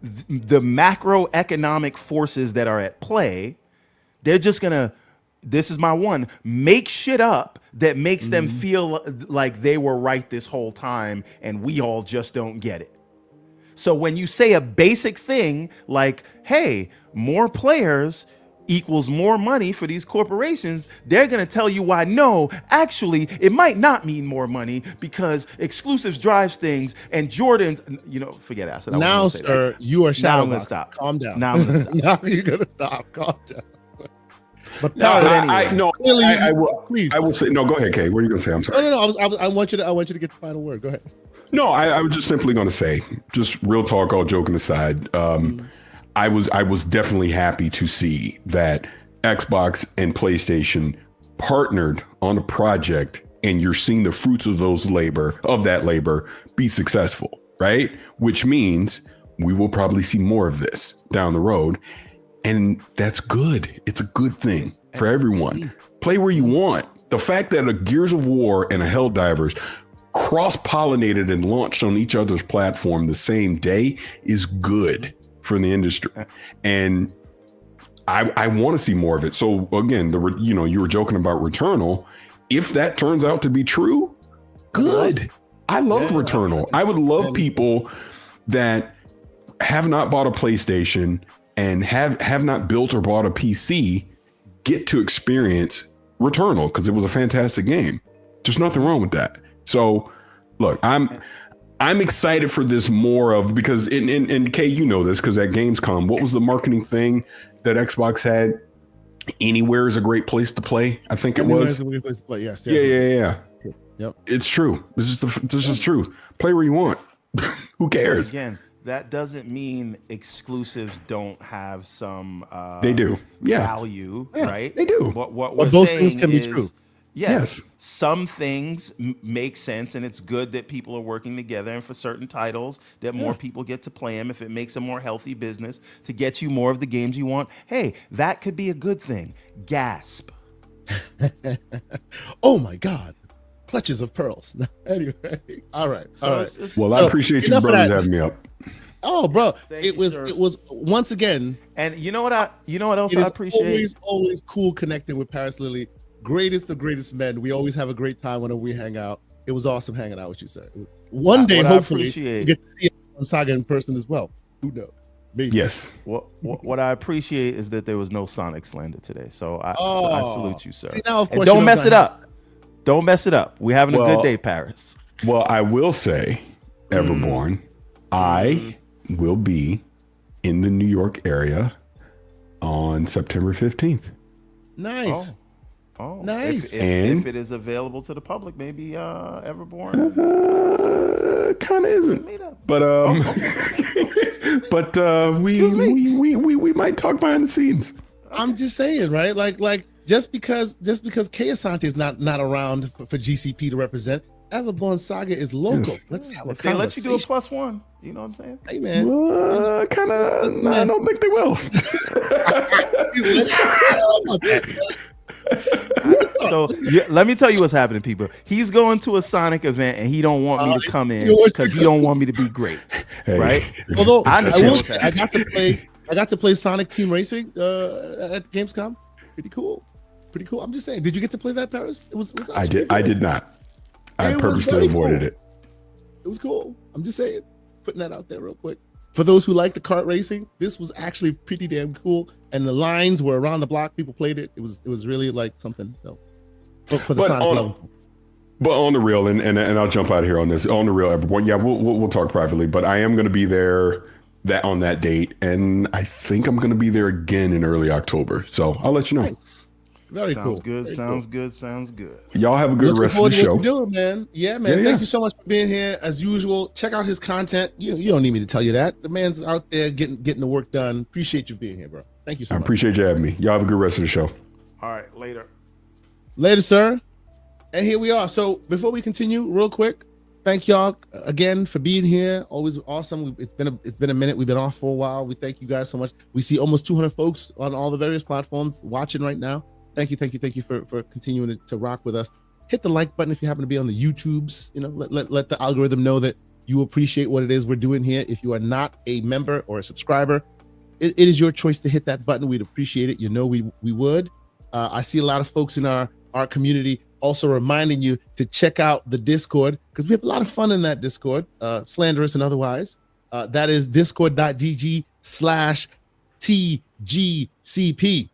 S2: the macroeconomic forces that are at play, they're just gonna, this is my one, make shit up that makes them feel like they were right this whole time and we all just don't get it. So when you say a basic thing like, hey, more players equals more money for these corporations, they're going to tell you why no, actually, it might not mean more money because exclusives drives things and Jordan's, forget it. I said I
S1: Now,
S2: wasn't gonna say
S1: sir, you are
S2: that. Now I'm going to
S1: shadowboxing.
S2: stop.
S1: Calm down.
S2: Now I'm going to stop.
S1: Now you're going to stop. Calm down. But
S3: No,
S1: Paris, clearly,
S3: I will.
S1: please.
S3: I will say no. Go ahead, Kay. What are you going to say? I'm sorry.
S1: No. I want you to get the final word. Go ahead.
S3: No, I was just simply going to say, just real talk, all joking aside. I was definitely happy to see that Xbox and PlayStation partnered on a project, and you're seeing the fruits of that labor be successful, right? Which means we will probably see more of this down the road, and that's good. It's a good thing for everyone. Play where you want. The fact that a Gears of War and a Helldivers cross-pollinated and launched on each other's platform the same day is good for the industry, and I want to see more of it. So again, you were joking about Returnal. If that turns out to be true, good. I love Returnal. I would love people that have not bought a PlayStation and have not built or bought a PC get to experience Returnal because it was a fantastic game. There's nothing wrong with that. So look, I'm excited for this more of, because in Kay, you know this, because at Gamescom, what was the marketing thing that Xbox had? Anywhere is a great place to play. I think it was.
S1: Is a great place to play. Yes.
S3: Yeah.
S1: Yep.
S3: It's true. This is true. Play where you want. Who cares?
S2: Again, that doesn't mean exclusives don't have some
S3: They do. Yeah.
S2: value,
S1: Yeah,
S2: right?
S3: they do.
S2: What we're
S1: But both
S2: saying
S1: things can be
S2: is,
S1: true.
S2: Yes.
S3: Yes.
S2: Some things make sense, and it's good that people are working together, and for certain titles that more people get to play them if it makes a more healthy business to get you more of the games you want. Hey, that could be a good thing. Gasp.
S1: Oh my God. Clutches of pearls. Anyway. All right.
S3: Well, I appreciate you brothers having me up.
S1: Oh, bro.
S2: Thank
S1: It
S2: you,
S1: was
S2: sir.
S1: once again.
S2: And you know what else
S1: It
S2: I
S1: is
S2: appreciate?
S1: always cool connecting with Paris Lilly. Greatest of greatest men. We always have a great time whenever we hang out. It was awesome hanging out with you, sir. One day,
S2: what I
S1: hopefully,
S2: appreciate-
S1: you get to see Saga in person as well. Who knows? Maybe.
S3: Yes.
S2: What I appreciate is that there was no Sonic slander today. So I salute you, sir.
S1: See, now, of
S2: And
S1: course,
S2: don't
S1: you know
S2: mess
S1: it's
S2: it
S1: not
S2: up. Don't mess it up. We're having a good day, Paris.
S3: Well, I will say, Everborn, I will be in the New York area on September 15th.
S1: Nice.
S2: Oh,
S1: Nice.
S2: If it is available to the public, maybe Everborn.
S3: Kind of isn't,
S2: Meet up.
S3: but we might talk behind the scenes.
S1: I'm just saying, right? Like just because Kay Asante is not around for GCP to represent, Everborn Saga is local.
S3: Yes.
S1: Let's have a
S2: If they let you do a
S1: conversation.
S2: +1, you know what I'm saying?
S1: Hey, man.
S3: Kind of. I don't think they will.
S2: So let me tell you what's happening, people. He's going to a Sonic event and he don't want me to come in because he don't want me to be great,
S3: Hey.
S2: right?
S1: Although
S2: I
S1: I
S2: understand
S1: will
S2: what's
S1: say, I got to play Sonic Team Racing at Gamescom. Pretty cool. I'm just saying. Did you get to play that, Paris? It was
S3: I
S1: actually
S3: did. I
S1: good.
S3: did not. I
S1: It was
S3: purposely
S1: very
S3: avoided
S1: cool.
S3: it.
S1: It was cool. I'm just saying, putting that out there real quick. For those who like the kart racing, this was actually pretty damn cool. And the lines were around the block. People played it. It was really like something. So for the
S3: But
S1: Sonic
S3: on-
S1: levels.
S3: But on the real, and I'll jump out of here on this. On the real, everyone, yeah, we'll talk privately. But I am going to be there on that date, and I think I'm going to be there again in early October. So I'll let you know.
S1: Nice. Very
S2: Sounds
S1: cool.
S2: good.
S1: Very
S2: Sounds
S1: cool.
S2: good. Sounds good.
S3: Y'all have a good
S1: Looking
S3: rest of
S1: forward
S3: the
S1: to
S3: show.
S1: what you're doing, man. Yeah, man.
S3: Yeah,
S1: Thank
S3: yeah.
S1: you so much for being here. As usual, check out his content. You don't need me to tell you that. The man's out there getting the work done. Appreciate you being here, bro. Thank you so
S3: I
S1: much.
S3: appreciate you having me. Y'all have a good rest of the show.
S2: All right, later.
S1: Later, sir. And here we are. So before we continue, real quick, thank y'all again for being here. Always awesome. It's been a minute. We've been off for a while. We thank you guys so much. We see almost 200 folks on all the various platforms watching right now. Thank you for continuing to rock with us. Hit the like button if you happen to be on the YouTubes. You know, let the algorithm know that you appreciate what it is we're doing here. If you are not a member or a subscriber, it is your choice to hit that button. We'd appreciate it. You know, we would. I see a lot of folks in our community also reminding you to check out the Discord, because we have a lot of fun in that Discord, slanderous and otherwise. That is discord.gg/TGCP.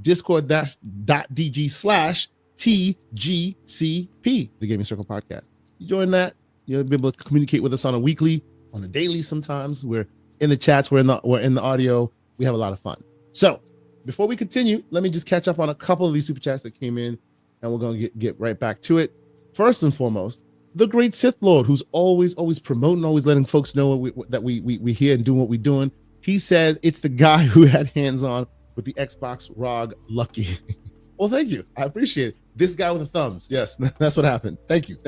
S1: discord.gg/TGCP, the Gaming Circle Podcast. You join that, you'll be able to communicate with us on a weekly, on a daily sometimes. We're in the chats, we're in the audio. We have a lot of fun. So before we continue, let me just catch up on a couple of these super chats that came in, and we're going to get right back to it. First and foremost, the great Sith Lord, who's always promoting, always letting folks know that we here and doing what we're doing. He says it's the guy who had hands-on with the Xbox ROG Lucky. Well, thank you. I appreciate it. This guy with the thumbs. Yes, that's what happened. Thank you.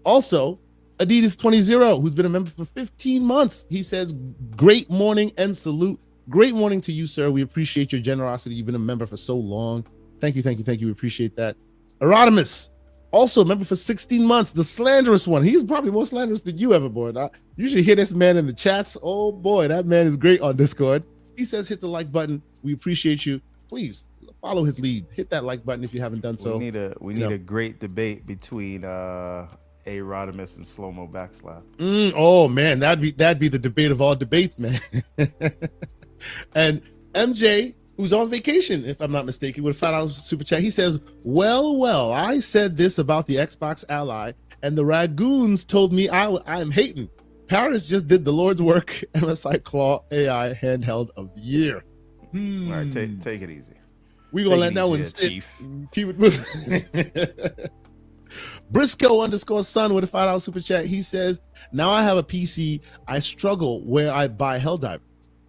S1: Also, Adidas 20, who's been a member for 15 months. He says, great morning and salute. Great morning to you, sir. We appreciate your generosity. You've been a member for so long. Thank you. We appreciate that. Erodimus, also a member for 16 months, the slanderous one. He's probably more slanderous than you ever, boy. I usually hear this man in the chats. Oh boy, that man is great on Discord. He says, hit the like button. We appreciate you. Please follow his lead. Hit that like button if you haven't done so.
S2: We need a great debate between Rodimus and Slow Mo Backslap.
S1: Oh man, that'd be the debate of all debates, man. And MJ, who's on vacation, if I'm not mistaken, with $5 super chat, he says, well, I said this about the Xbox Ally, and the Ragoons told me I'm hating. Paris just did the Lord's work. MSI Claw AI handheld of the year.
S2: All right, take it easy.
S1: We gonna let that one sit. Keep it moving. Briscoe_son with a $5 super chat. He says, now I have a PC. I struggle where I buy Helldiver.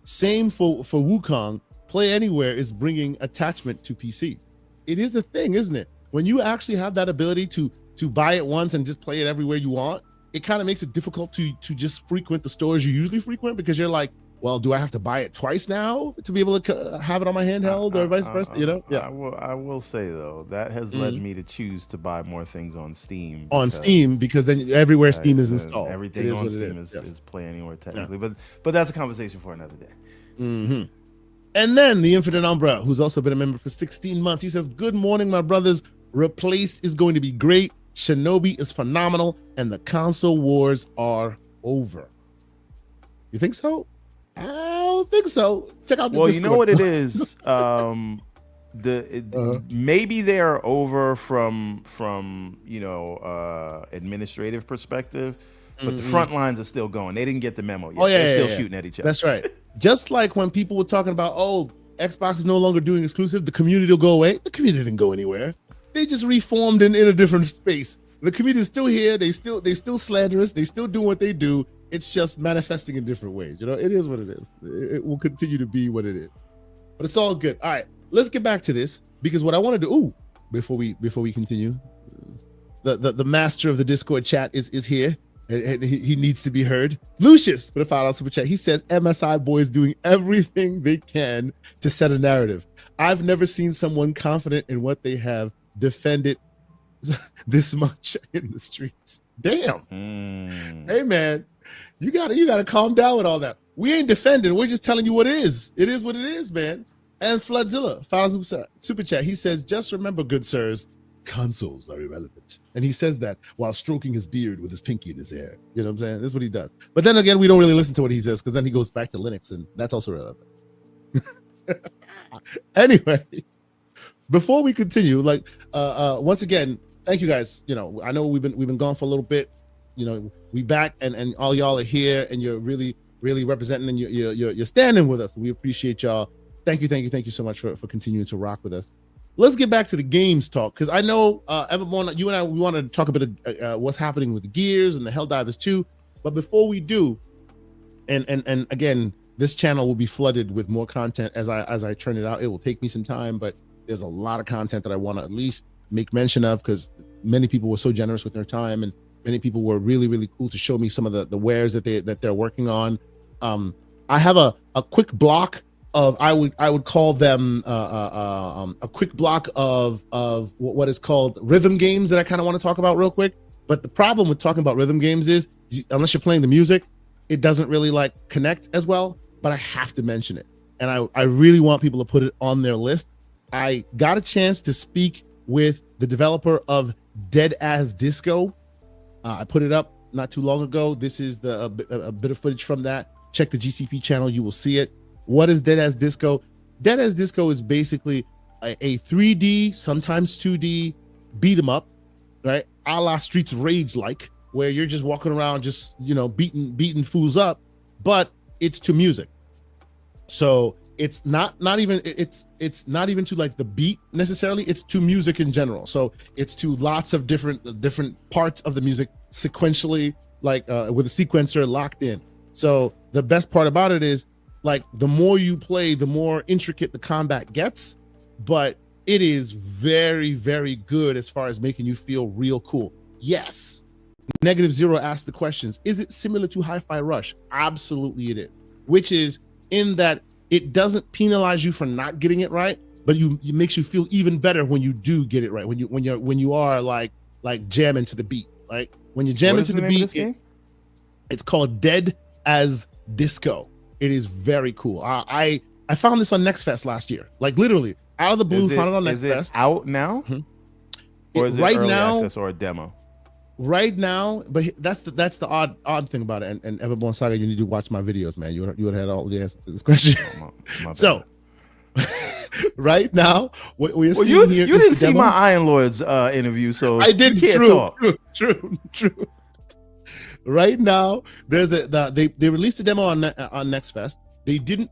S1: Same for Wukong. Play Anywhere is bringing attachment to PC. It is the thing, isn't it? When you actually have that ability to buy it once and just play it everywhere you want, it kind of makes it difficult to just frequent the stores you usually frequent, because you're like, well, do I have to buy it twice now to be able to have it on my handheld or vice versa? You know? Yeah.
S2: I will say though, that has led me to choose to buy more things on Steam.
S1: Because then everywhere Steam is installed.
S2: Everything on Steam is Play Anywhere technically, but that's a conversation for another day.
S1: Mm-hmm. And then the Infinite Umbra, who's also been a member for 16 months. He says, good morning, my brothers. Replaced is going to be great. Shinobi is phenomenal, and the console wars are over. You think so? I don't think so. Check out the Discord.
S2: You know what it is. Maybe they are over from administrative perspective, but the front lines are still going. They didn't get the memo yet. They're still shooting at each other.
S1: That's right. Just like when people were talking about, Xbox is no longer doing exclusive, the community will go away. The community didn't go anywhere. They just reformed in a different space. The community is still here. They still slanderous. They still do what they do. It's just manifesting in different ways. You know, it is what it is. It will continue to be what it is. But it's all good. All right, let's get back to this, because what I want to do before we continue, the master of the Discord chat is here, and he needs to be heard. Lucius, with a $5 super chat, he says MSI boys doing everything they can to set a narrative. I've never seen someone confident in what they have defended this much in the streets. Damn. Hey man, you gotta calm down with all that. We ain't defending, we're just telling you what it is. It is what it is, man. And Floodzilla, $5 super chat, he says, just remember, good sirs, consoles are irrelevant. And he says that while stroking his beard with his pinky in his hair. You know what I'm saying? That's what he does. But then again, we don't really listen to what he says, because then he goes back to Linux, and that's also relevant. Anyway, before we continue, once again, thank you guys. You know, I know we've been gone for a little bit. You know, we back, and all y'all are here, and you're really representing, and you're standing with us. We appreciate y'all. Thank you so much for continuing to rock with us. Let's get back to the games talk, because I know Evermore, you and I, we wanted to talk a bit of what's happening with the Gears and the Helldivers too. But before we do, and again, this channel will be flooded with more content as I turn it out. It will take me some time, but there's a lot of content that I want to at least make mention of, because many people were so generous with their time, and many people were really cool to show me some of the wares that they're working on. I have a quick block I would call them a quick block of what is called rhythm games that I kind of want to talk about real quick. But the problem with talking about rhythm games is unless you're playing the music, it doesn't really like connect as well. But I have to mention it, and I really want people to put it on their list. I got a chance to speak with the developer of Dead as Disco. I put it up not too long ago. This is a bit of footage from that. Check the GCP channel, you will see it. What is Dead as Disco? Dead as Disco is basically a 3D, sometimes 2D beat 'em up, right? A la Streets of Rage, like where you're just walking around, just beating fools up, but it's to music. So it's not even to like the beat necessarily. It's to music in general. So it's to lots of different parts of the music sequentially, like with a sequencer locked in. So the best part about it is, like, the more you play, the more intricate the combat gets, but it is very, very good as far as making you feel real cool. Yes. -0 asked the questions. Is it similar to Hi-Fi Rush? Absolutely it is. Which is in that it doesn't penalize you for not getting it right, but it makes you feel even better when you do get it right. When you are like jamming to the beat. Like when you're jamming to the beat, it's called Dead as Disco. It is very cool. I found this on Next Fest last year. Like literally out of the blue, found it on Next Fest.
S2: Is it out now?
S1: Mm-hmm.
S2: Or is it
S1: right
S2: early
S1: now,
S2: access or a demo?
S1: Right now, but that's the odd thing about it. And Everborn Saga, you need to watch my videos, man. You would have had all the answers to this question.
S2: My
S1: So right now, what we're seeing here.
S2: You didn't see my Iron Lords interview, so
S1: I did.
S2: You can't talk.
S1: True. Right now, they released a demo on Next Fest. They didn't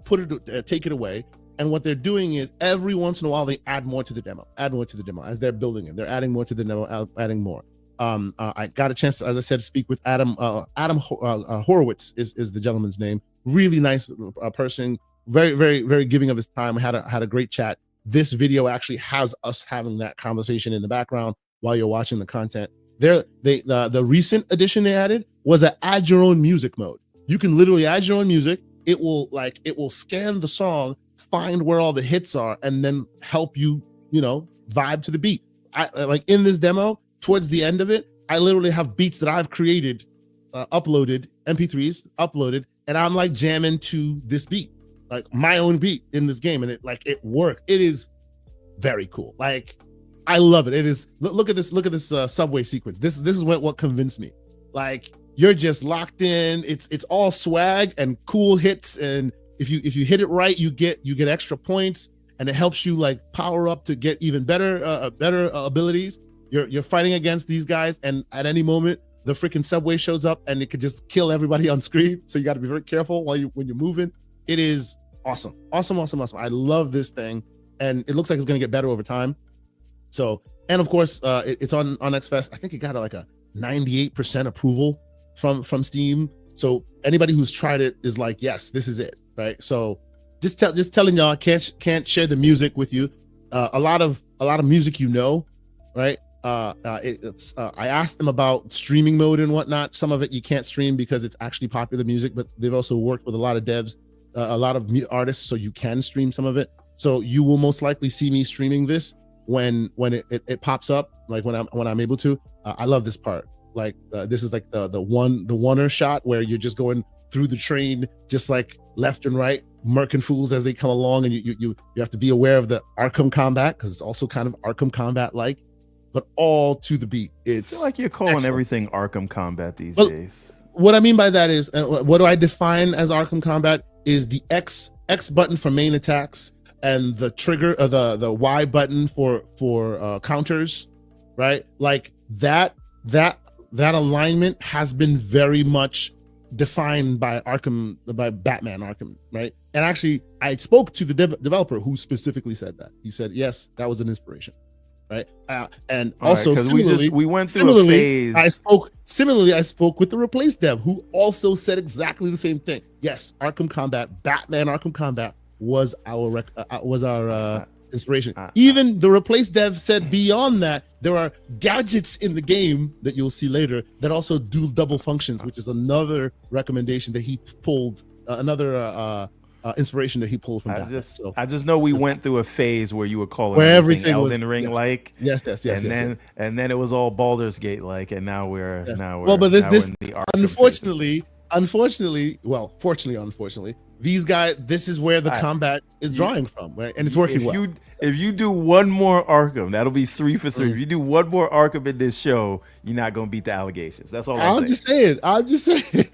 S1: take it away, and what they're doing is every once in a while they add more to the demo as they're building it. They're adding more to the demo, adding more. I got a chance to, as I said, to speak with Adam Horowitz is the gentleman's name. Really nice person, very, very, very giving of his time. Had a great chat. This video actually has us having that conversation in the background while you're watching the content. The recent addition they added was an add your own music mode. You can literally add your own music. It will scan the song, find where all the hits are, and then help you, vibe to the beat. Like in this demo, towards the end of it, I literally have beats that I've created, uploaded, MP3s uploaded, and I'm like jamming to this beat, like my own beat in this game, and it worked. It is very cool. Like I love it. It is. Look at this subway sequence. This is what convinced me. Like you're just locked in. It's all swag and cool hits, and if you hit it right, you get extra points, and it helps you like power up to get even better abilities. You're fighting against these guys, and at any moment the freaking subway shows up and it could just kill everybody on screen. So you got to be very careful when you're moving. It is awesome. I love this thing, and it looks like it's gonna get better over time. So, and of course, it's on Next Fest. I think it got like a 98% approval from Steam. So anybody who's tried it is like, yes, this is it, right? So just telling y'all, can't share the music with you. A lot of music, right? I asked them about streaming mode and whatnot. Some of it you can't stream because it's actually popular music, but they've also worked with a lot of devs, a lot of artists, so you can stream some of it. So you will most likely see me streaming this when it pops up, like when I'm able to. I love this part. Like this is like the oneer shot where you're just going through the train, just like left and right, murking fools as they come along, and you have to be aware of the Arkham combat because it's also kind of Arkham combat like, but all to the beat. I feel
S2: like you're calling excellent. Everything Arkham combat these days.
S1: What I mean by that is, what do I define as Arkham combat is the X button for main attacks and the trigger, the Y button for counters, right? Like that alignment has been very much defined by Batman Arkham, right? And actually, I spoke to the developer who specifically said that. He said, yes, that was an inspiration, right? And all also, right,
S2: we went through a phase.
S1: I spoke with the Replace dev who also said exactly the same thing. Yes, Arkham Combat, Batman Arkham Combat was our inspiration. Even the Replace dev said beyond that, there are gadgets in the game that you'll see later that also do double functions, which is another recommendation that he pulled, another inspiration that he pulled from Batman.
S2: I just know we went through a phase where you were calling
S1: where
S2: everything
S1: everything was
S2: Elden Ring like.
S1: Yes.
S2: And then it was all Baldur's Gate like, and now we're
S1: well, but this
S2: in the arc of
S1: unfortunately, these guys, this is where the combat is drawing from, right? And it's working well.
S2: If you do one more Arkham, that'll be 3 for 3. If you do one more Arkham in this show, you're not gonna beat the allegations. That's all I'm saying.
S1: I'm just saying.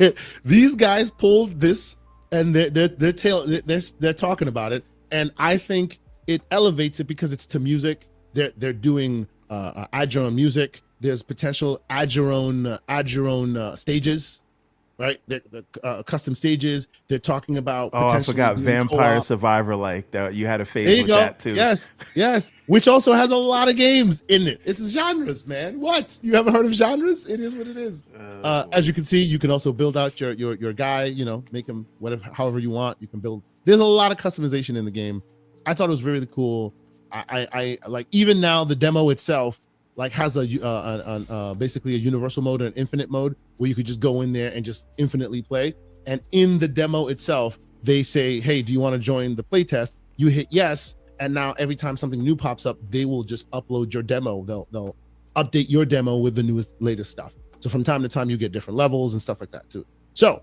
S1: These guys pulled this, and they're talking about it, and I think it elevates it because it's to music. They're doing add your own music. There's potential add your own stages. Right, the custom stages. They're talking about.
S2: Oh, I forgot Vampire Survivor. Like that, you had a phase with that too.
S1: Yes. Which also has a lot of games in it. It's genres, man. What, you haven't heard of genres? It is what it is. As you can see, you can also build out your guy. You know, make him however you want. You can build. There's a lot of customization in the game. I thought it was really cool. I like, even now the demo itself like has a basically a universal mode and an infinite mode where you could just go in there and just infinitely play. And in the demo itself, they say, hey, do you want to join the playtest? You hit yes, and now every time something new pops up, they will just upload your demo. They'll update your demo with the latest stuff. So from time to time, you get different levels and stuff like that too. So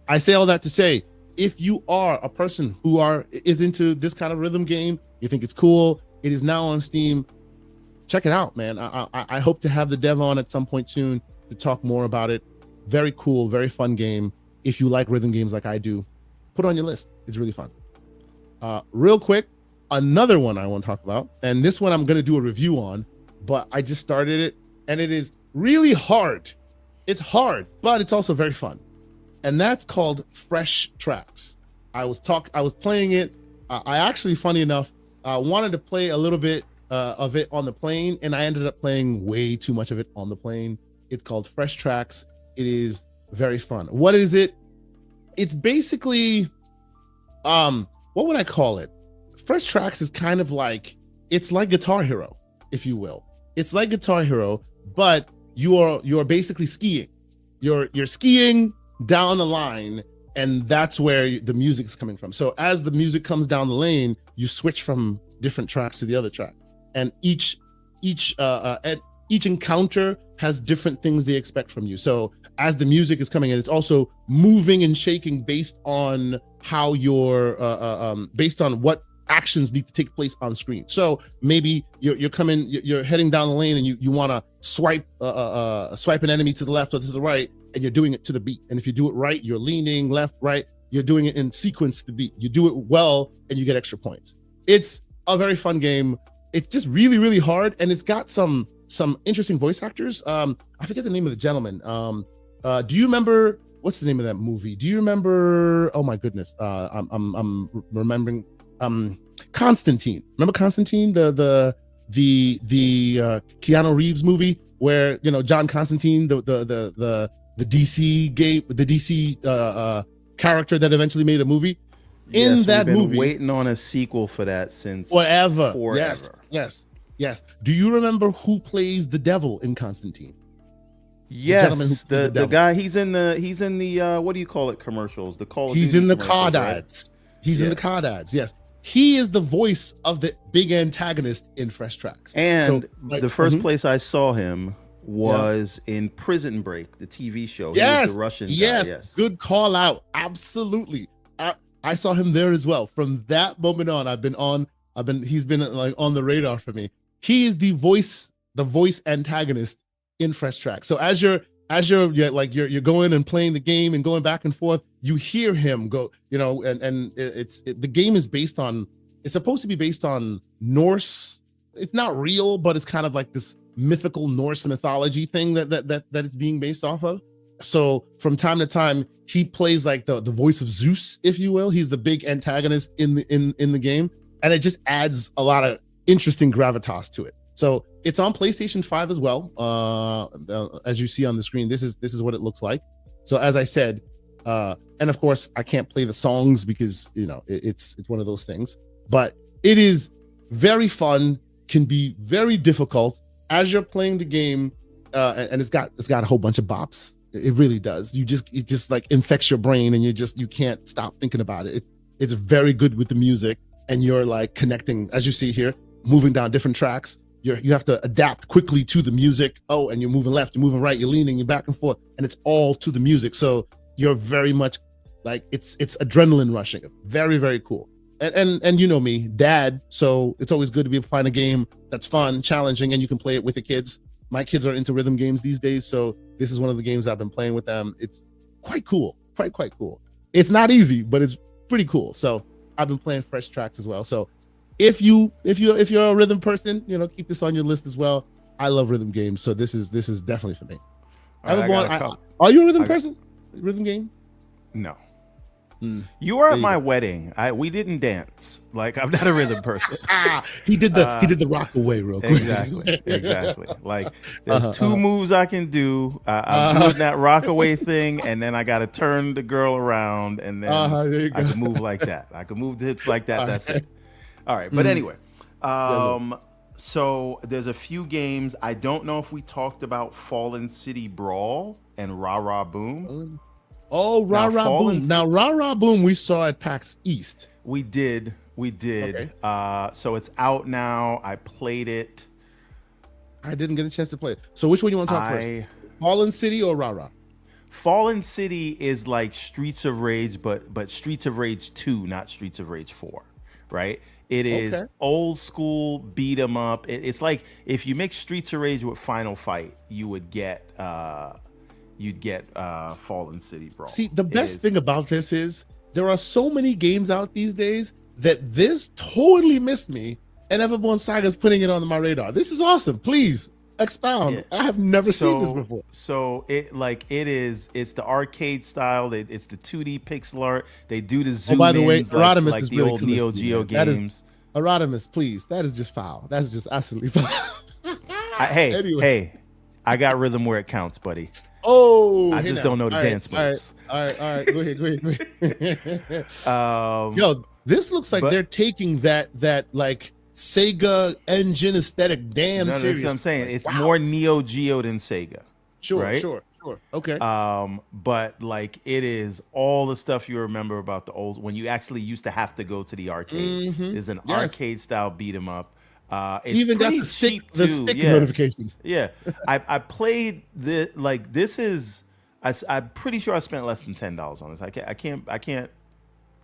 S1: I say all that to say, if you are a person who is into this kind of rhythm game, you think it's cool, it is now on Steam. Check it out, man. I hope to have the dev on at some point soon to talk more about it. Very cool, very fun game. If you like rhythm games like I do, put it on your list. It's really fun. Real quick, another one I want to talk about, and this one I'm going to do a review on, but I just started it, and it is really hard. It's hard, but it's also very fun. And that's called Fresh Tracks. I was playing it. I actually, funny enough, wanted to play a little bit of it on the plane, and I ended up playing way too much of it on the plane. It's called Fresh Tracks. It is very fun. What is it? It's basically, what would I call it? Fresh Tracks is kind of like, it's like Guitar Hero, if you will. It's like Guitar Hero, but you're basically skiing. You're skiing down the line, and that's where the music is coming from. So as the music comes down the lane, you switch from different tracks to the other track, and each encounter has different things they expect from you. So as the music is coming in, it's also moving and shaking based on how based on what actions need to take place on screen. So maybe you're heading down the lane, and you want to swipe an enemy to the left or to the right, and you're doing it to the beat. And if you do it right, you're leaning left, right. You're doing it in sequence to the beat. You do it well, and you get extra points. It's a very fun game. It's just really, really hard, and it's got some interesting voice actors. I forget the name of the gentleman. Do you remember, what's the name of that movie? Do you remember? Oh my goodness, I'm remembering. Constantine. Remember Constantine, the Keanu Reeves movie where John Constantine, the DC game, the DC character that eventually made a movie. In that movie,
S2: waiting on a sequel for that since
S1: forever.
S2: Forever.
S1: Yes. Do you remember who plays the devil in Constantine?
S2: Yes, the guy. He's in the what do you call it? Commercials. The Call of
S1: He's
S2: Duty
S1: in the
S2: commercials,
S1: COD
S2: right?
S1: ads. He's in the COD ads. Yes, he is the voice of the big antagonist in Fresh Tracks.
S2: And the first place I saw him was in Prison Break, the TV show. He was the Russian guy.
S1: Yes, good call out. Absolutely. I saw him there as well. From that moment on, he's been like on the radar for me. He is the voice antagonist in Fresh Tracks. So as you're going and playing the game and going back and forth, you hear him go, and the game is it's supposed to be based on Norse. It's not real, but it's kind of like this mythical Norse mythology thing that it's being based off of. So from time to time, he plays like the voice of Zeus, if you will. He's the big antagonist in the game, and it just adds a lot of interesting gravitas to it. So it's on PlayStation 5 as well. As you see on the screen, this is what it looks like. So as I said, and of course I can't play the songs because it's one of those things. But it is very fun, can be very difficult as you're playing the game, and it's got a whole bunch of bops. It really does. It just like infects your brain, and you can't stop thinking about it. It's very good with the music, and you're like connecting, as you see here, moving down different tracks. You have to adapt quickly to the music. Oh, and you're moving left, you're moving right, you're leaning, you're back and forth, and it's all to the music. So you're very much like it's adrenaline rushing. Very, very cool. And you know me, dad, so it's always good to be able to find a game that's fun, challenging, and you can play it with the kids. My kids are into rhythm games these days, so this is one of the games I've been playing with them. It's quite cool, quite cool. It's not easy, but it's pretty cool. So I've been playing fresh tracks as well. So if you're a rhythm person, keep this on your list as well. I love rhythm games, so this is definitely for me. Are you a rhythm person? Rhythm game?
S2: No. You were at my wedding. We didn't dance. Like, I'm not a rhythm person.
S1: He did the rock away real quick.
S2: Exactly. Like, there's two moves I can do. I'm doing that rock away thing, and then I got to turn the girl around, and then I can move like that. I can move the hips like that. That's it. All right. But anyway, so there's a few games. I don't know if we talked about Fallen City Brawl and Rah Rah Boom.
S1: Oh, Rah Rah Boom. Now, Rah Rah Boom we saw at PAX East.
S2: We did. Okay. So it's out now. I played it.
S1: I didn't get a chance to play it. So which one you want to talk first? Fallen City or Rah Rah?
S2: Fallen City is like Streets of Rage, but Streets of Rage 2, not Streets of Rage 4, right? It is old school beat 'em up. It's like if you mix Streets of Rage with Final Fight, you would get Fallen City Brawl.
S1: See, the best thing about this is there are so many games out these days that this totally missed me, and Everborn Saga's putting it on my radar. This is awesome. Please expound. I have never seen this before.
S2: So it's the arcade style. It's the 2D pixel art. They do the zoom
S1: by the way, Erodimus
S2: like
S1: is
S2: the
S1: really
S2: old Neo Geo games.
S1: Erodimus, please. That is just foul. That is just absolutely foul.
S2: Hey, I got rhythm where it counts, buddy.
S1: Oh,
S2: I just don't know the dance moves.
S1: All right. Go ahead. Yo, this looks like they're taking that like Sega engine aesthetic damn serious.
S2: That's what I'm saying. It's more Neo Geo than Sega.
S1: Sure,
S2: right?
S1: Sure. Okay.
S2: But like it is all the stuff you remember about the old when you actually used to have to go to the arcade. There's an arcade style beat 'em up. It's
S1: even got the stick notification.
S2: Yeah, I played this is I'm pretty sure I spent less than $10 on this. I can't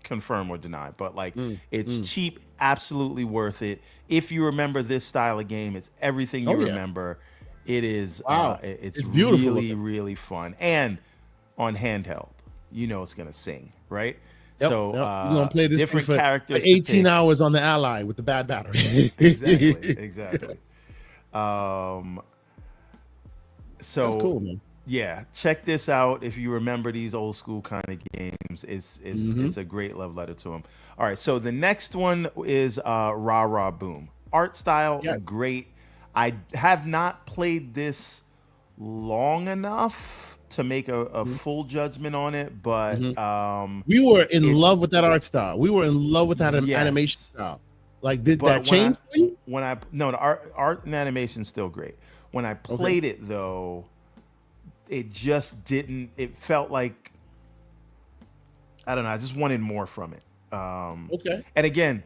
S2: confirm or deny, but like it's cheap, absolutely worth it. If you remember this style of game, it's everything you remember. It is it's beautiful, really fun, and on handheld, it's gonna sing, right? So
S1: you're gonna play this
S2: different
S1: thing for
S2: characters
S1: 18 hours on the Ally with the bad battery.
S2: Exactly. So
S1: that's cool, man.
S2: Yeah, check this out if you remember these old school kind of games. It's a great love letter to them. All right, so the next one is Rah Rah Boom. Art style, great. I have not played this long enough to make a full judgment on it, but
S1: we were in love with that art style. We were in love with that animation style. Like, did that change for you?
S2: The art and animation is still great. When I played it though, it just didn't. It felt like I don't know. I just wanted more from it. And again,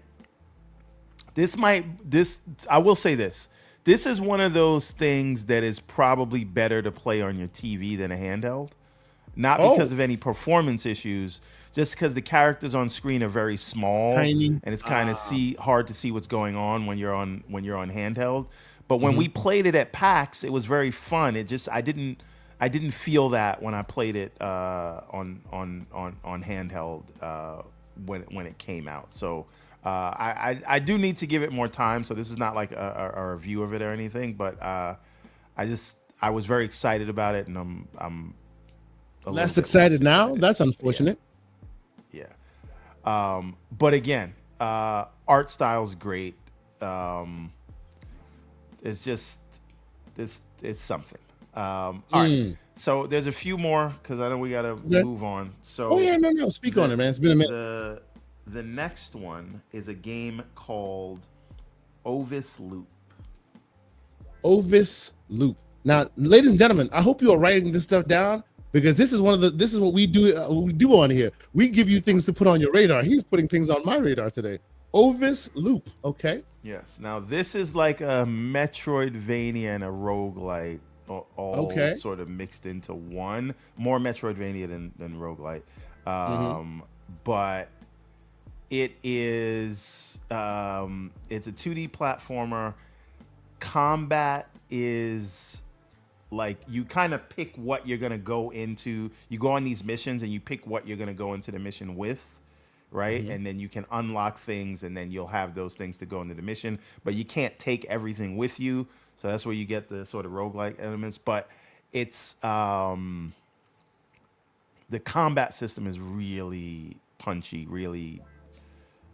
S2: I will say this. This is one of those things that is probably better to play on your TV than a handheld. Not because of any performance issues, just because the characters on screen are very small, tiny, and it's kind of hard to see what's going on when you're on handheld. But when we played it at PAX, it was very fun. It just I didn't feel that when I played it on handheld when it came out. So. I do need to give it more time, so this is not like a review of it or anything, but I was very excited about it, and I'm
S1: less excited now. That's unfortunate.
S2: Yeah. But again, art style's great. It's just it's something. All right. So there's a few more because I know we gotta move on. So
S1: no. Speak on it, man. It's been a minute.
S2: The next one is a game called Ovis Loop.
S1: Ovis Loop. Now, ladies and gentlemen, I hope you are writing this stuff down because this is what we do on here. We give you things to put on your radar. He's putting things on my radar today. Ovis Loop. Okay.
S2: Yes. Now this is like a Metroidvania and a roguelite, all sort of mixed into one. More Metroidvania than roguelite. But it is it's a 2D platformer. Combat is like you kind of pick what you're gonna go into. You go on these missions and you pick what you're gonna go into the mission with, right? And then you can unlock things, and then you'll have those things to go into the mission. But you can't take everything with you, so that's where you get the sort of roguelike elements. But it's the combat system is really punchy, really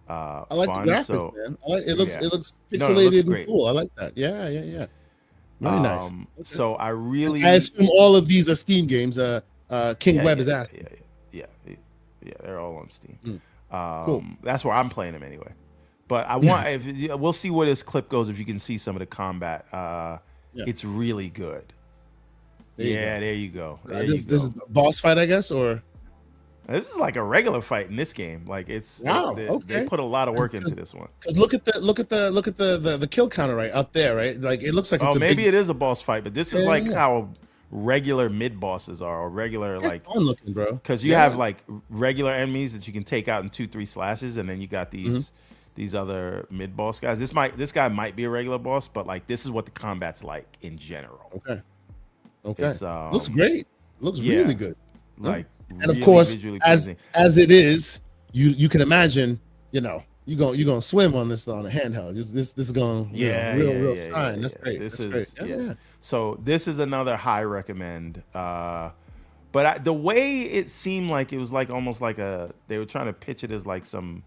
S1: I like
S2: fun.
S1: the graphics,
S2: So
S1: man. It looks
S2: No, it
S1: pixelated
S2: looks
S1: and
S2: great.
S1: cool. I like that. Yeah. Very nice. Okay.
S2: So I really,
S1: I assume all of these are Steam games. King Web is asking.
S2: Yeah, they're all on Steam.
S1: Cool.
S2: That's where I'm playing them anyway. But I want, we'll see where this clip goes. If you can see some of the combat, it's really good. There you go.
S1: This is a boss fight, I guess, or
S2: this is like a regular fight in this game. Like they put a lot of work into this one.
S1: Because look at the kill counter right up there, right? Like it looks like it's
S2: maybe it is a boss fight, but this is like how regular mid bosses are, or regular like
S1: fun looking, bro.
S2: Because you have like regular enemies that you can take out in 2-3 slashes, and then you got these other mid boss guys. This guy might be a regular boss, but like this is what the combat's like in general.
S1: Okay.
S2: It's,
S1: looks great. Looks really good.
S2: Like,
S1: and of course, as it is, you can imagine, you're gonna swim on this on a handheld. This is going real fine. That's great. That's great.
S2: So this is another high recommend. But the way it seemed like it was like almost like they were trying to pitch it as like some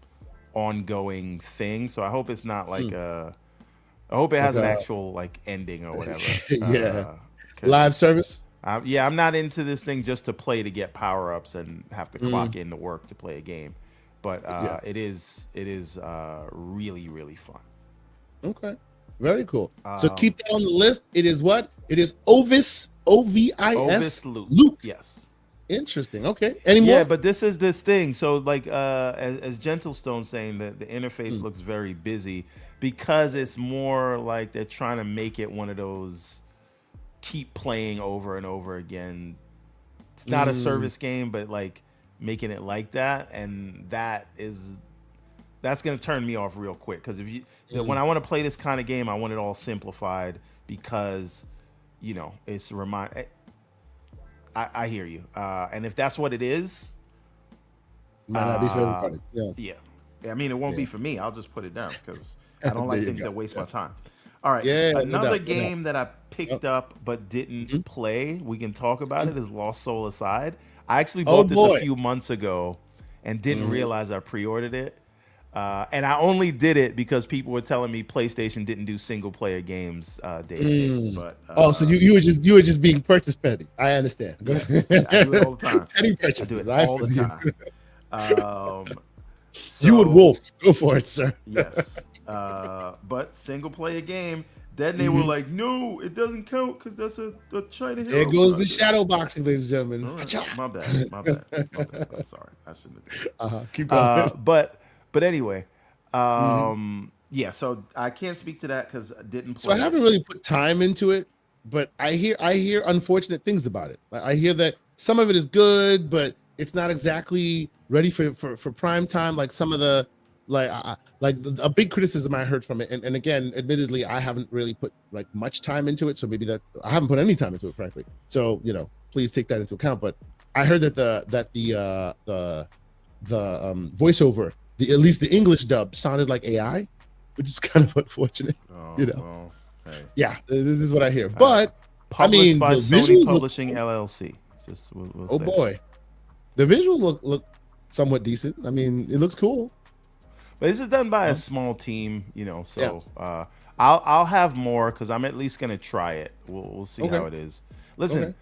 S2: ongoing thing. So I hope it's not like I hope it has an actual like ending or whatever.
S1: Live service.
S2: I'm not into this thing just to play to get power ups and have to clock in to work to play a game. But it is really, really fun.
S1: Okay. Very cool. So keep that on the list. It is what? It is Ovis, Ovis Loop.
S2: Yes.
S1: Interesting. Okay. Any more?
S2: Yeah, but this is the thing. So like as Gentlestone's saying, that the interface looks very busy because it's more like they're trying to make it one of those keep playing over and over again. It's not a service game, but like making it like that, and that's gonna turn me off real quick. Because if when I want to play this kind of game, I want it all simplified because it's I hear you, and if that's what it is,
S1: might not be for everybody.
S2: I mean, it won't be for me. I'll just put it down because I don't like things that waste my time. All right. Another game that I picked up but didn't play, we can talk about it, is Lost Soul Aside. I actually bought this a few months ago and didn't realize I pre-ordered it. And I only did it because people were telling me PlayStation didn't do single player games daily. But
S1: so you were just being purchase petty. I understand.
S2: Yes, I do it all the time.
S1: Petty purchases.
S2: I do it all the time.
S1: You would wolf. Go for it, sir.
S2: Yes. But single player game. Then they were like, no, it doesn't count because that's a China hero.
S1: There goes the shadow boxing, ladies and gentlemen.
S2: Right. My bad. I'm sorry. I shouldn't have done it.
S1: Keep going.
S2: But anyway, so I can't speak to that because I didn't play.
S1: So I haven't really put time into it, but I hear unfortunate things about it. Like, I hear that some of it is good, but it's not exactly ready for prime time. Like some of the a big criticism I heard from it, and again, admittedly, I haven't really put like much time into it, so maybe that I haven't put any time into it, frankly. So please take that into account. But I heard that the voiceover, at least the English dub, sounded like AI, which is kind of unfortunate.
S2: Well, hey.
S1: Yeah, this is what I hear. But
S2: published by
S1: the
S2: Sony
S1: visuals
S2: Publishing LLC.
S1: We'll boy, the visuals look somewhat decent. I mean, it looks cool.
S2: But this is done by a small team, so I'll have more because I'm at least gonna try it. We'll see how it is. Listen,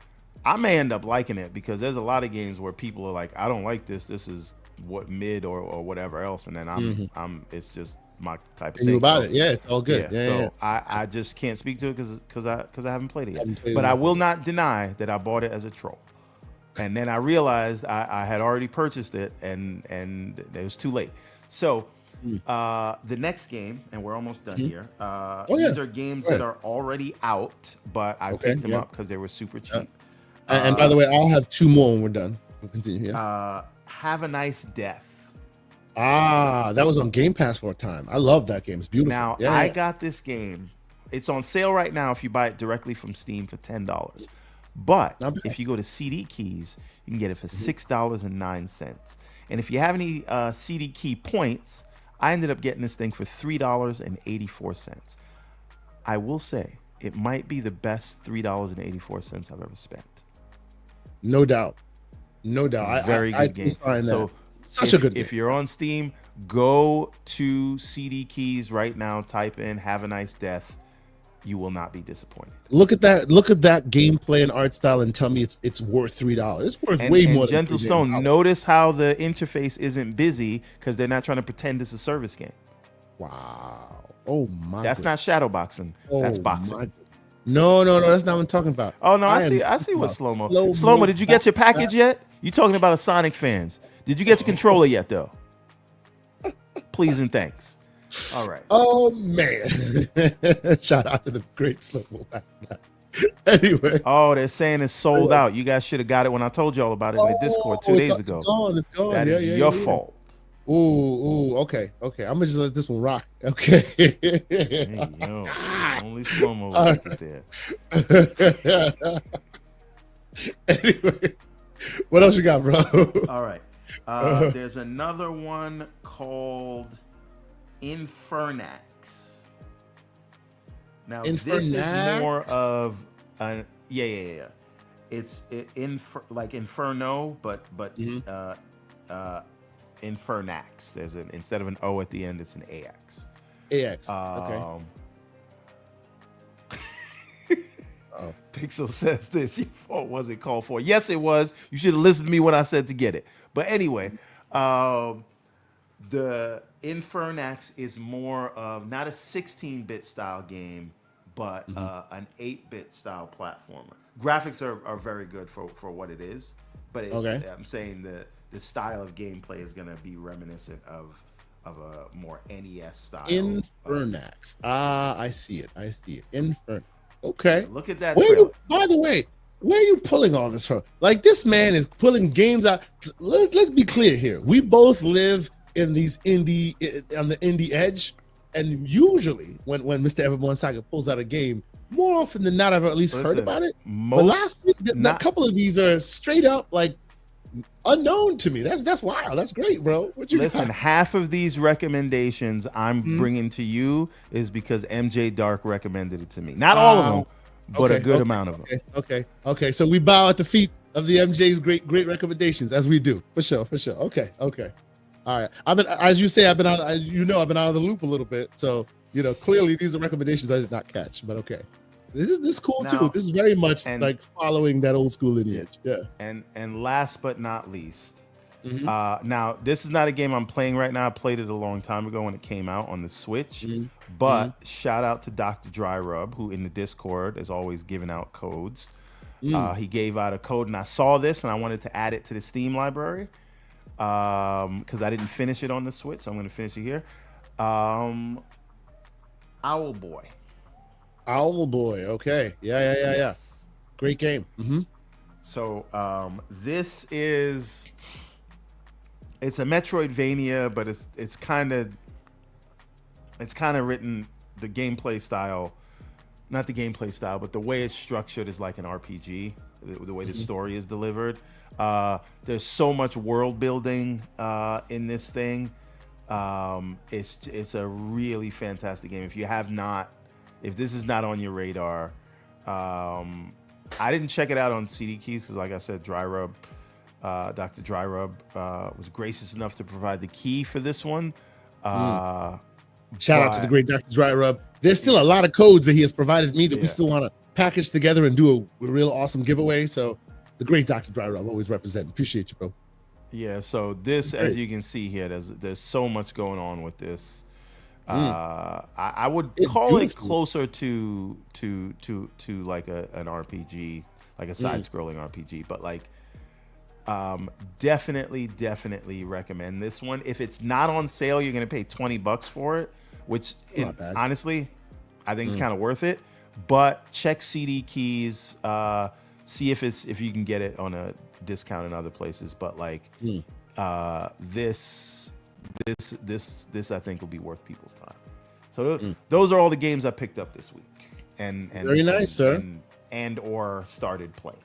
S2: I may end up liking it because there's a lot of games where people are like, I don't like this. This is what mid or whatever else, and then I'm it's just my type of thing.
S1: You about it? Yeah, it's all good.
S2: I just can't speak to it because I haven't played it yet. But I will not deny that I bought it as a troll. And then I realized I had already purchased it, and it was too late. So the next game, and we're almost done here. These
S1: yes.
S2: are games
S1: Go
S2: that
S1: ahead.
S2: are already out, but I
S1: Okay,
S2: picked them
S1: yeah.
S2: up because they were super cheap.
S1: And by the way, I'll have 2 more when we're done. We'll continue. Yeah.
S2: Have a Nice Death.
S1: That was on Game Pass for a time. I love that game. It's beautiful.
S2: Now,
S1: Yeah,
S2: I
S1: yeah.
S2: got this game. It's on sale right now if you buy it directly from Steam for $10. But
S1: Not bad.
S2: if you go to CD Keys, you can get it for $6.09. And if you have any CD Key points, I ended up getting this thing for $3.84. I will say it might be the best $3.84 I've ever spent.
S1: No doubt. No doubt.
S2: Very
S1: I
S2: good game.
S1: sign that.
S2: So
S1: Such a good game.
S2: If you're on Steam, go to CD Keys right now, type in Have a Nice Death. You will not be disappointed.
S1: Look at that gameplay and art style and tell me it's worth $3. It's worth way more than
S2: Gentle Stone, notice how the interface isn't busy because they're not trying to pretend it's a service game.
S1: Wow. Oh my.
S2: That's not shadow boxing. That's boxing.
S1: My. No, that's not what I'm talking about.
S2: Oh no, I see what slow-mo. Slow-mo, did you get your package yet? You talking about a Sonic fans. Did you get your controller yet though? Please and thanks. All right.
S1: Oh man. Shout out to the great slow-mo. Anyway.
S2: Oh, they're saying it's sold out. You guys should have got it when I told you all about it in the Discord 2 days ago.
S1: It's gone.
S2: That is your fault.
S1: Ooh, okay. I'm gonna just let this one rock. Okay.
S2: Hey, yo, only slow-mo will make it there.
S1: Anyway, what else you got, bro?
S2: All right. There's another one called Infernax. Now this is more of a It's like Inferno, but Infernax. There's an instead of an O at the end, it's an AX.
S1: AX. Okay.
S2: Pixel says this. Your fault wasn't called for. Yes, it was. You should have listened to me when I said to get it. But anyway, the Infernax is more of not a 16-bit style game, but an 8-bit style platformer. Graphics are very good for what it is, but it's, I'm saying the style of gameplay is going to be reminiscent of a more NES style.
S1: Infernax. I see it. Infernax. Okay.
S2: Look at that.
S1: By the way, where are you pulling all this from? Like, this man is pulling games out. Let's be clear here. We both live in these on the indie edge, and usually when Mr. Everborn Saga pulls out a game, more often than not, I've at least heard about it. But last week, a couple of these are straight up like unknown to me. That's wild. That's great, bro.
S2: Listen, half of these recommendations I'm bringing to you is because MJ Dark recommended it to me. Not all of them, but a good amount of them.
S1: Okay. So we bow at the feet of the MJ's great recommendations, as we do, for sure. Okay. All right. As you say, I've been out of the loop a little bit. So clearly these are recommendations I did not catch. But okay. This is cool too. This is very much like following that old school lineage. Yeah.
S2: And last but not least, now this is not a game I'm playing right now. I played it a long time ago when it came out on the Switch. But shout out to Dr. Dry Rub, who in the Discord is always giving out codes. He gave out a code, and I saw this, and I wanted to add it to the Steam library because I didn't finish it on the Switch, so I'm going to finish it here. Owl Boy.
S1: Okay. Yeah. Great game.
S2: So this is it's a Metroidvania, but it's kind of written the gameplay style, not the gameplay style, but the way it's structured is like an RPG. The way the story is delivered. There's so much world building in this thing. It's a really fantastic game. If this is not on your radar, I didn't check it out on CD Keys because, like I said, Dr. Dry Rub was gracious enough to provide the key for this one.
S1: Shout out to the great Dr. Dry Rub. There's still a lot of codes that he has provided me that we still want to package together and do a real awesome giveaway. So the great Dr. Dry Rub always representing. Appreciate you, bro.
S2: Yeah. So this, as you can see here, there's so much going on with this. I would call it closer to like an RPG, like a side-scrolling RPG, but like Definitely recommend this one. If it's not on sale, you're gonna pay $20 for it, which
S1: Not bad.
S2: honestly, I think it's kind of worth it. But check CD Keys, see if you can get it on a discount in other places. But like this I think will be worth people's time. So those are all the games I picked up this week, and
S1: Very nice, sir.
S2: And or started playing.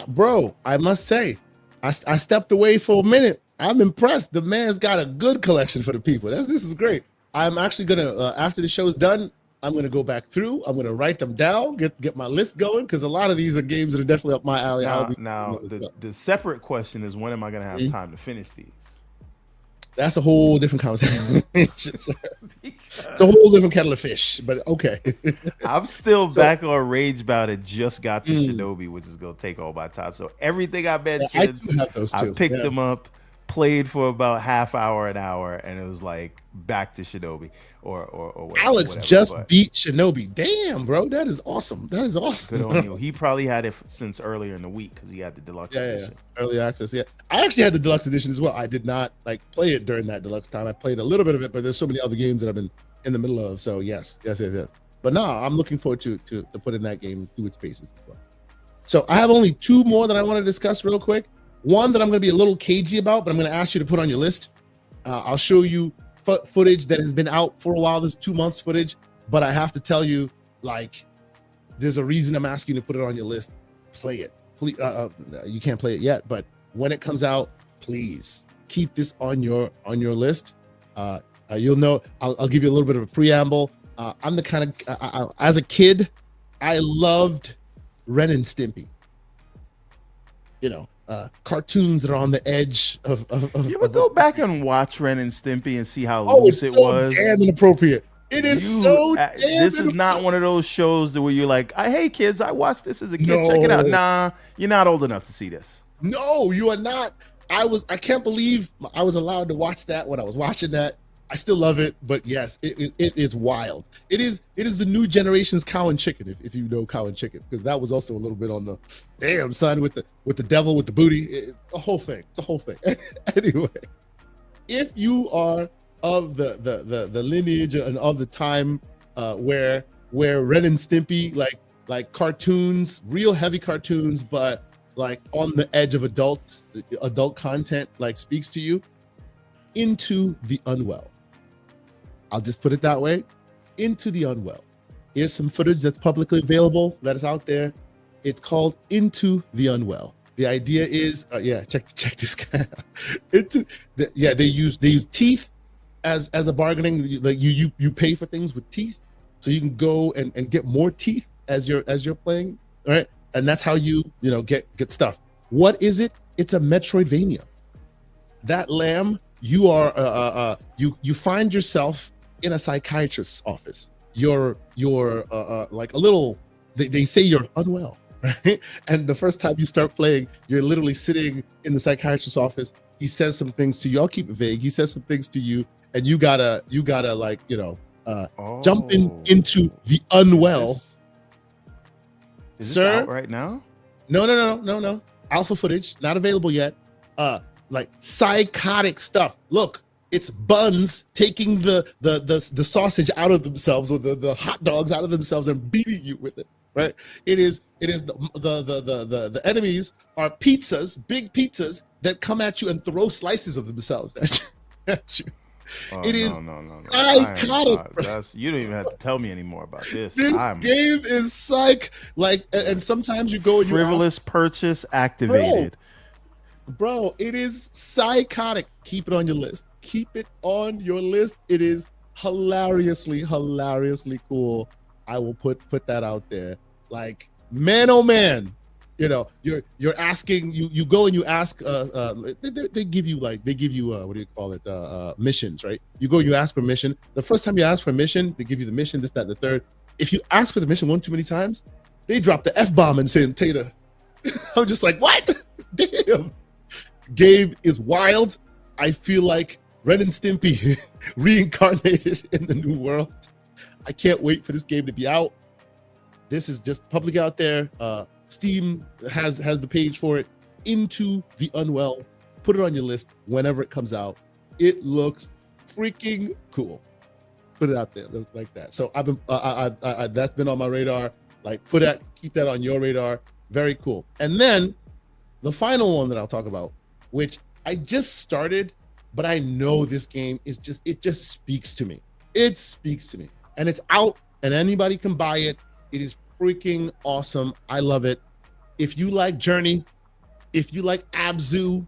S1: Bro, I must say, I stepped away for a minute. I'm impressed. The man's got a good collection for the people. This is great. I'm actually gonna after the show's done, I'm gonna go back through. I'm gonna write them down, get my list going, because a lot of these are games that are definitely up my alley.
S2: Now the separate question is, when am I gonna have time to finish these?
S1: That's a whole different conversation. It's a whole different kettle of fish, but okay.
S2: I'm still back on Rage Bout. It just got to Shinobi, which is going to take all my time. So everything I mentioned,
S1: I do have those too.
S2: I picked them up, played for about half hour, an hour, and it was like back to Shinobi or whatever.
S1: Alex just beat Shinobi. Damn, bro, that is awesome. That is awesome.
S2: Good on you. He probably had it since earlier in the week because he had the deluxe edition.
S1: Early access. Yeah, I actually had the deluxe edition as well. I did not like play it during that deluxe time. I played a little bit of it, but there's so many other games that I've been in the middle of. So yes. But no, I'm looking forward to putting that game through its paces as well. So I have only two more that I want to discuss real quick. One that I'm going to be a little cagey about, but I'm going to ask you to put on your list. I'll show you footage that has been out for a while. This 2 months footage, but I have to tell you, like, there's a reason I'm asking you to put it on your list. Play it. Please, you can't play it yet, but when it comes out, please keep this on your list. You'll know. I'll give you a little bit of a preamble. I'm the kind of as a kid, I loved Ren and Stimpy. You know, cartoons that are on the edge of
S2: you ever go back and watch Ren and Stimpy and see how
S1: it's
S2: loose it
S1: so
S2: was?
S1: Damn inappropriate. It is so damn
S2: this is not one of those shows where you're like, hey kids, I watched this as a kid. Check it out. Nah, you're not old enough to see this.
S1: No, you are not. I can't believe I was allowed to watch that when I was watching that. I still love it, but yes, it is wild. It is the new generation's Cow and Chicken, if you know Cow and Chicken, because that was also a little bit on the damn son with the devil with the booty. The whole thing. It's a whole thing. Anyway, if you are of the lineage and of the time where Ren and Stimpy like cartoons, real heavy cartoons, but like on the edge of adult content, like speaks to you, Into the Unwell. I'll just put it that way. Into the Unwell. Here's some footage that's publicly available that is out there. It's called Into the Unwell. The idea is, check this guy out. They use teeth as a bargaining. Like you pay for things with teeth, so you can go and get more teeth as you're playing, all right? And that's how you get stuff. What is it? It's a Metroidvania. That lamb, you are you find yourself in a psychiatrist's office. You're like a little. They say you're unwell, right? And the first time you start playing, you're literally sitting in the psychiatrist's office. He says some things to you. I'll keep it vague. He says some things to you, and you gotta like jump into the unwell.
S2: Is this
S1: Sir,
S2: out right now?
S1: No. Alpha footage, not available yet. Like psychotic stuff. Look, it's buns taking the sausage out of themselves, or the hot dogs out of themselves, and beating you with it. Right? It is the enemies are pizzas, big pizzas that come at you and throw slices of themselves at you.
S2: Oh,
S1: it is
S2: no.
S1: psychotic.
S2: You don't even have to tell me anymore about this.
S1: This game is psych. Like, and sometimes you go and
S2: frivolous purchase activated.
S1: Bro, it is psychotic. Keep it on your list. Keep it on your list. It is hilariously cool. I will put that out there. Like, man, oh man. You're asking, you go and you ask, they give you what do you call it? Missions, right? You go, you ask for mission. The first time you ask for a mission, they give you the mission, this, that, and the third. If you ask for the mission one too many times, they drop the F-bomb and say, Tater. I'm just like, what? Damn. Game is wild. I feel like Ren and Stimpy reincarnated in the new world. I can't wait for this game to be out. This is just public out there. Steam has the page for it. into the Unwell. Put it on your list whenever it comes out. It looks freaking cool. Put it out there like that. So I've been that's been on my radar. Like keep that on your radar. Very cool. And then the final one that I'll talk about, which I just started, but I know this game is it just speaks to me. It speaks to me. And it's out and anybody can buy it. It is freaking awesome. I love it. If you like Journey, if you like Abzu,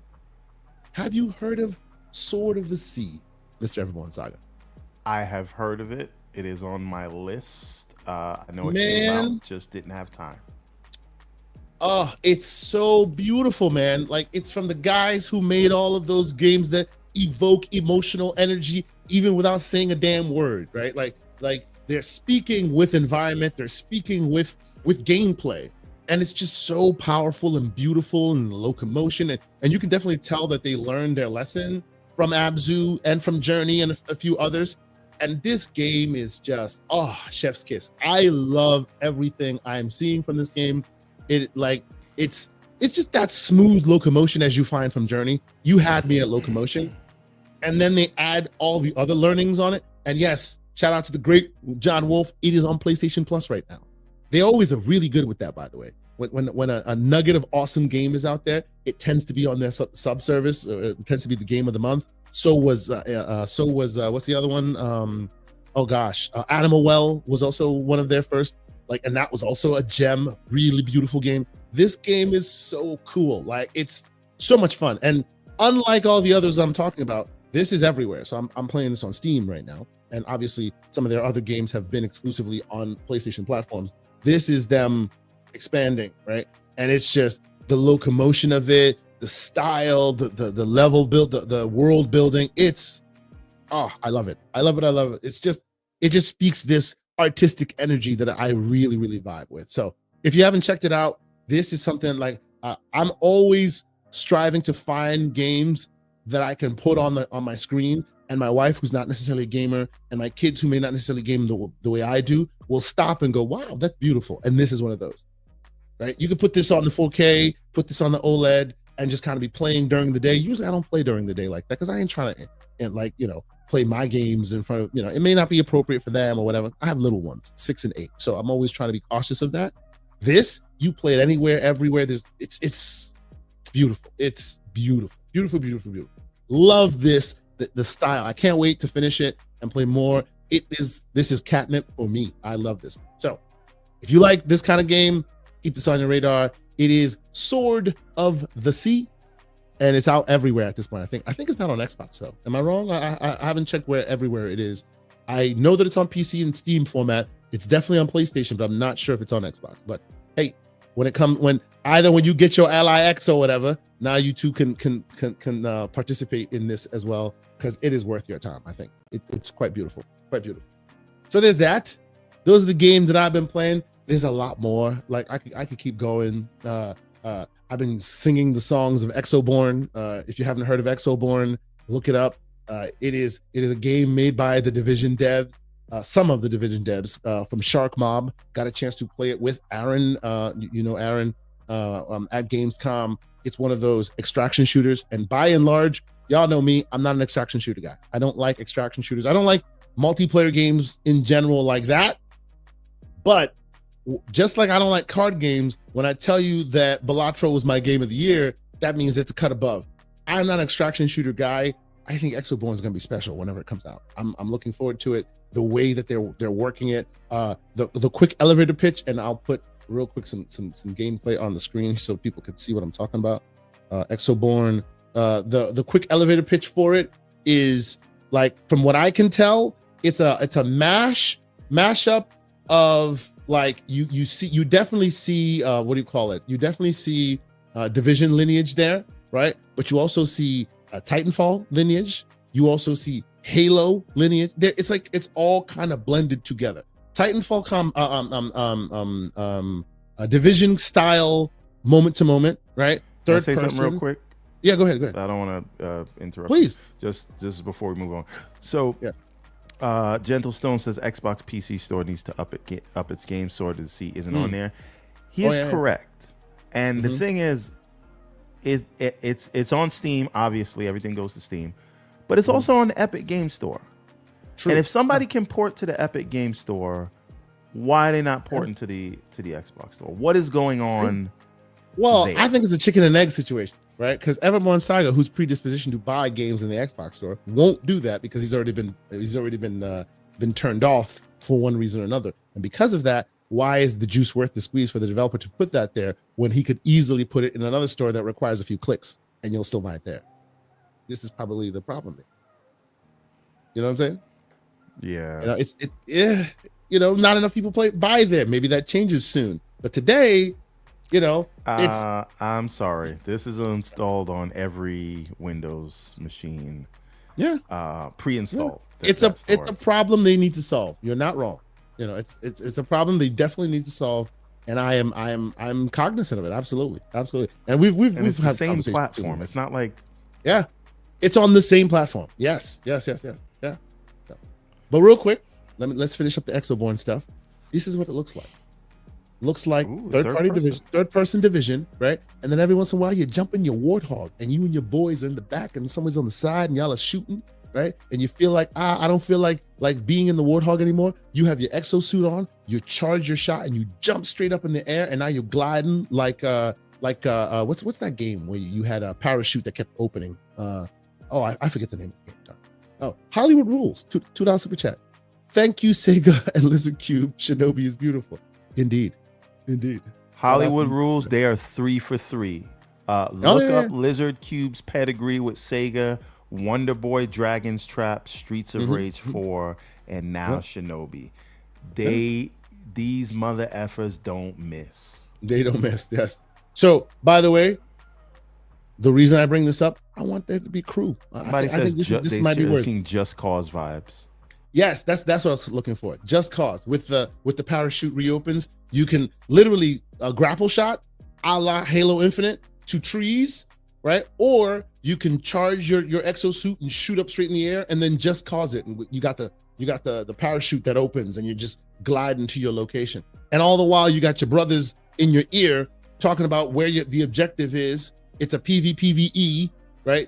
S1: have you heard of Sword of the Sea, Mr. Everborn Saga?
S2: I have heard of it. It is on my list. I know it came out, just didn't have time.
S1: Oh, it's so beautiful, man. Like, it's from the guys who made all of those games that evoke emotional energy, even without saying a damn word, right? Like they're speaking with environment, they're speaking with gameplay. And it's just so powerful and beautiful and locomotion. And you can definitely tell that they learned their lesson from Abzu and from Journey and a few others. And this game is just, chef's kiss. I love everything I'm seeing from this game. It's just that smooth locomotion as you find from Journey. You had me at locomotion. And then they add all the other learnings on it. And yes, shout out to the great John Wolf. It is on PlayStation Plus right now. They always are really good with that, by the way. When a nugget of awesome game is out there, it tends to be on their sub-service. It tends to be the game of the month. So was what's the other one? Animal Well was also one of their first. And that was also a gem, really beautiful game. This game is so cool. Like, it's so much fun. And unlike all the others I'm talking about, this is everywhere. So I'm playing this on Steam right now. And obviously some of their other games have been exclusively on PlayStation platforms. This is them expanding, right? And it's just the locomotion of it, the style, the level build, the world building. I love it. I love it. It just speaks this artistic energy that I really, really vibe with. So if you haven't checked it out, this is something like I'm always striving to find games that I can put on my screen, and my wife, who's not necessarily a gamer, and my kids who may not necessarily game the way I do, will stop and go, wow, that's beautiful. And this is one of those, right? You can put this on the 4K, put this on the OLED, and just kind of be playing during the day. Usually I don't play during the day like that because I ain't trying to play my games in front of, it may not be appropriate for them or whatever. I have little ones, 6 and 8. So I'm always trying to be cautious of that. This, you play it anywhere, everywhere. It's beautiful. It's beautiful. Beautiful, beautiful, beautiful. Love this, the style. I can't wait to finish it and play more. This is catnip for me. I love this. So if you like this kind of game, keep this on your radar. It is Sword of the Sea, and it's out everywhere at this point. I think it's not on Xbox though. Am I wrong? I haven't checked where everywhere it is. I know that it's on PC and Steam format. It's definitely on PlayStation, but I'm not sure if it's on Xbox. But hey, when you get your Ally X or whatever, now you too can participate in this as well, because it is worth your time. I think it's quite beautiful, quite beautiful. So there's that. Those are the games that I've been playing. There's a lot more. Like I could keep going. I've been singing the songs of Exoborn. If you haven't heard of Exoborn, look it up. It is a game made by the Division devs. Some of the Division devs from Shark Mob. Got a chance to play it with Aaron. Aaron at Gamescom. It's one of those extraction shooters, and by and large, y'all know me, I'm not an extraction shooter guy. I don't like extraction shooters. I don't like multiplayer games in general like that. But just like I don't like card games, when I tell you that Balatro was my game of the year, that means it's a cut above. I'm not an extraction shooter guy. I think Exoborn is going to be special whenever it comes out. I'm looking forward to it. The way that they're working it, the quick elevator pitch, and I'll put real quick some gameplay on the screen so people can see what I'm talking about. Exoborn, the quick elevator pitch for it is, like, from what I can tell, it's a mashup of, like, you definitely see what do you call it? You definitely see Division lineage there, right? But you also see Titanfall lineage. You also see Halo lineage. It's all kind of blended together. Titanfall Division style, moment to moment, right?
S2: Can I say something real quick?
S1: Yeah, go ahead.
S2: I don't want to interrupt.
S1: Please.
S2: Just before we move on. So,
S1: yeah.
S2: Gentle Stone says Xbox PC store needs to up its game. Sword of the Sea isn't on there. He is correct. And the thing is, it's on Steam. Obviously, everything goes to Steam, but it's also on the Epic Game Store.
S1: True.
S2: And if somebody can port to the Epic Game Store, why are they not porting to the Xbox Store? What is going on?
S1: Well,
S2: there?
S1: I think it's a chicken and egg situation, right? Because Everborn Saga, who's predispositioned to buy games in the Xbox Store, won't do that because he's already been turned off for one reason or another. And because of that, why is the juice worth the squeeze for the developer to put that there when he could easily put it in another store that requires a few clicks and you'll still buy it there? This is probably the problem there. You know what I'm saying?
S2: Yeah.
S1: Not enough people buy there. Maybe that changes soon. But today, it's
S2: I'm sorry. This is installed on every Windows machine.
S1: Yeah.
S2: Pre-installed.
S1: Yeah. It's a problem they need to solve. You're not wrong. It's a problem they definitely need to solve, and I'm cognizant of it. Absolutely. And we've
S2: it's the
S1: had
S2: same platform. It's not like
S1: it's on the same platform. Yes. Yeah. But real quick, let's finish up the Exoborn stuff. This is what it looks like. Looks like third person division, right? And then every once in a while you jump in your Warthog and you and your boys are in the back and someone's on the side and y'all are shooting, right? And you feel like, I don't feel like being in the Warthog anymore. You have your exosuit on, you charge your shot and you jump straight up in the air and now you're gliding like what's that game where you had a parachute that kept opening? I forget the name of the game. Oh, Hollywood Rules, $2 super chat. Thank you, Sega and Lizard Cube. Shinobi is beautiful. Indeed.
S2: Hollywood Rules, they are 3 for 3. Look up Lizard Cube's pedigree with Sega, Wonder Boy, Dragon's Trap, Streets of Rage 4, and now Shinobi. These mother effers don't miss.
S1: They don't miss, yes. So, by the way, the reason I bring this up, I want there to be crew.
S2: Somebody says this might be worth seeing Just Cause vibes.
S1: Yes, that's what I was looking for. Just Cause with the parachute reopens, you can literally grapple shot a la Halo Infinite to trees, right? Or you can charge your exosuit and shoot up straight in the air, and then Just Cause it, and you got the parachute that opens, and you just glide into your location. And all the while, you got your brothers in your ear talking about where the objective is. It's a PvPvE, right?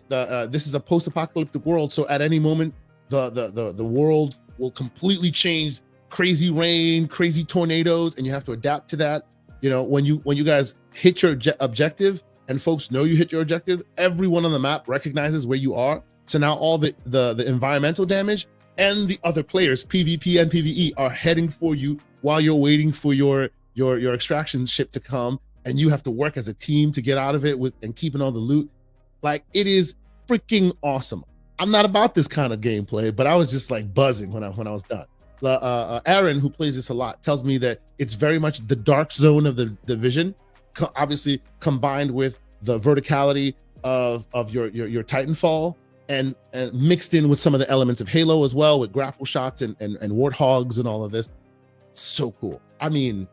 S1: This is a post-apocalyptic world, so at any moment, the world will completely change. Crazy rain, crazy tornadoes, and you have to adapt to that. When you guys hit your objective, and folks know you hit your objective, everyone on the map recognizes where you are. So now all the environmental damage and the other players, PvP and PvE, are heading for you while you're waiting for your extraction ship to come, and you have to work as a team to get out of it and keeping all the loot. Like, it is freaking awesome. I'm not about this kind of gameplay, but I was just like buzzing when I was done. Aaron, who plays this a lot, tells me that it's very much the dark zone of the division, obviously combined with the verticality of your Titanfall, and mixed in with some of the elements of Halo as well, with grapple shots and warthogs and all of this. So cool. I mean,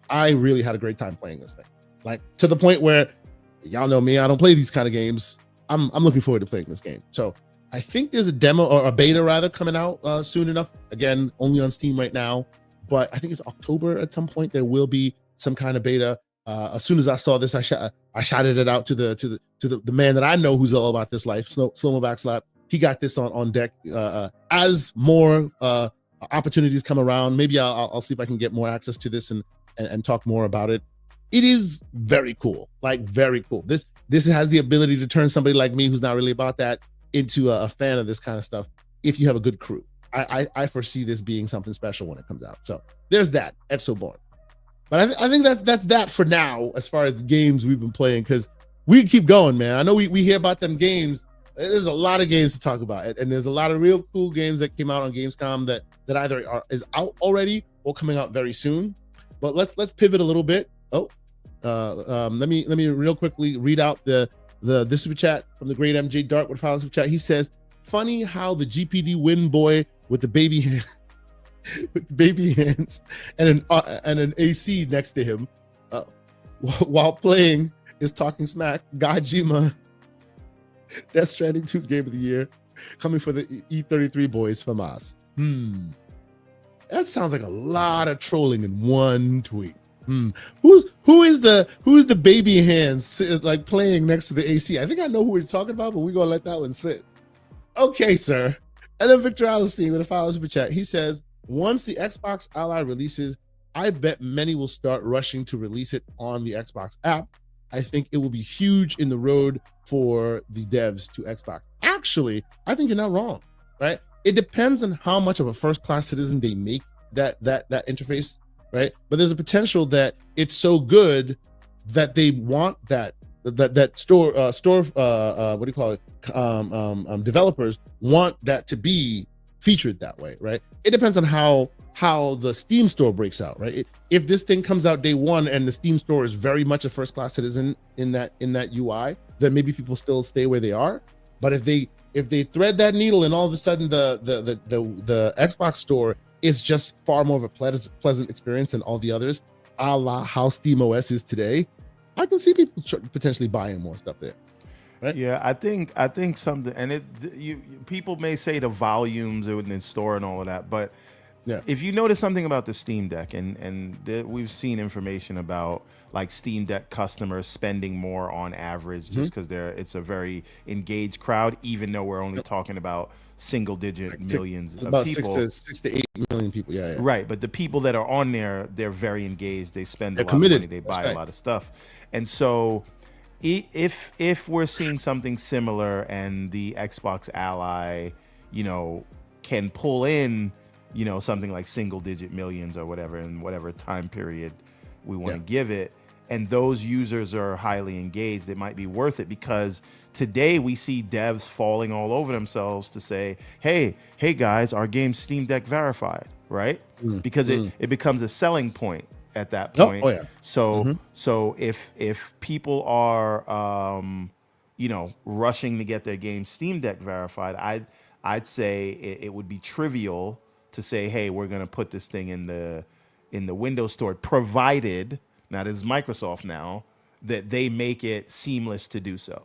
S1: I really had a great time playing this thing. Like, to the point where, y'all know me, I don't play these kind of games. I'm looking forward to playing this game. So I think there's a demo, or a beta rather, coming out soon enough. Again, only on Steam right now, but I think it's October at some point. There will be some kind of beta. As soon as I saw this, I shouted it out to the man that I know who's all about this life, Slow-mo Backslap. He got this on deck. As more opportunities come around, maybe I'll see if I can get more access to this and talk more about it. It is very cool, like very cool. This has the ability to turn somebody like me, who's not really about that, into a fan of this kind of stuff. If you have a good crew, I foresee this being something special when it comes out. So there's that, Exoborn. But I think that's that for now, as far as the games we've been playing, because we keep going, man. I know we hear about them games. There's a lot of games to talk about, and there's a lot of real cool games that came out on Gamescom that either is out already or coming out very soon. But let's pivot a little bit. Let me real quickly read out the super chat from the great MJ Dark with a super chat. He says, "Funny how the GPD win boy with the baby hands and an AC next to him while playing is talking smack. Gajima, Death Stranding 2's game of the year, coming for the E33 boys from us." That sounds like a lot of trolling in one tweet. Who is the baby hands like playing next to the AC? I think I know who we're talking about, but we're gonna let that one sit. Okay, sir. And then Victor Allenstein with a follow super chat. He says, once the Xbox Ally releases, I bet many will start rushing to release it on the Xbox app. I think it will be huge in the road for the devs to Xbox. Actually, I think you're not wrong, right? It depends on how much of a first-class citizen they make that interface, right? But there's a potential that it's so good that they want that developers want that to be featured that way, right? It depends on how the Steam store breaks out, right? If this thing comes out day one and the Steam store is very much a first-class citizen in that UI, then maybe people still stay where they are. But if they thread that needle and all of a sudden the Xbox store is just far more of a pleasant experience than all the others, a la how Steam OS is today, I can see people potentially buying more stuff there. Right?
S2: Yeah, I think something, and people may say the volumes in the store and all of that, but
S1: yeah,
S2: if you notice something about the Steam Deck, and we've seen information about like Steam Deck customers spending more on average just because it's a very engaged crowd, even though we're only talking about single digit
S1: like
S2: millions of
S1: about
S2: people.
S1: 6 to 8 million people. Yeah.
S2: Right, but the people that are on there, they're very engaged. They spend a lot
S1: committed.
S2: of money. They buy a lot of stuff, and so if we're seeing something similar and the Xbox Ally, can pull in, something like single digit millions or whatever in whatever time period we want to give it, and those users are highly engaged, it might be worth it, because today we see devs falling all over themselves to say, hey guys, our game's Steam Deck verified, right? Because it becomes a selling point at that point. So if people are rushing to get their game Steam Deck verified, I'd say it would be trivial to say, hey, we're going to put this thing in the Windows Store, provided, now this is Microsoft now, that they make it seamless to do so.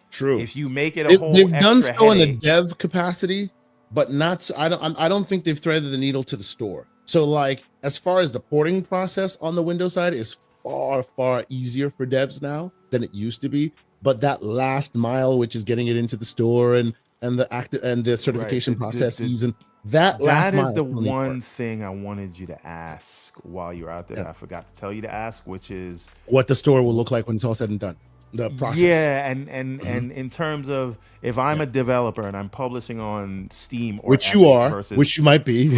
S1: True.
S2: If you make it a
S1: they've done so
S2: headache,
S1: in the dev capacity, but not so, I don't think they've threaded the needle to the store. So like as far as the porting process on the Windows side is far easier for devs now than it used to be. But that last mile, which is getting it into the store and the certification processes and that last mile.
S2: That is the one thing I wanted you to ask while you're out there. I forgot to tell you to ask, which is
S1: what the store will look like when it's all said and done. The process.
S2: Yeah, and in terms of if I'm a developer and I'm publishing on Steam, or
S1: which
S2: Epic
S1: you are,
S2: versus,
S1: which you might be,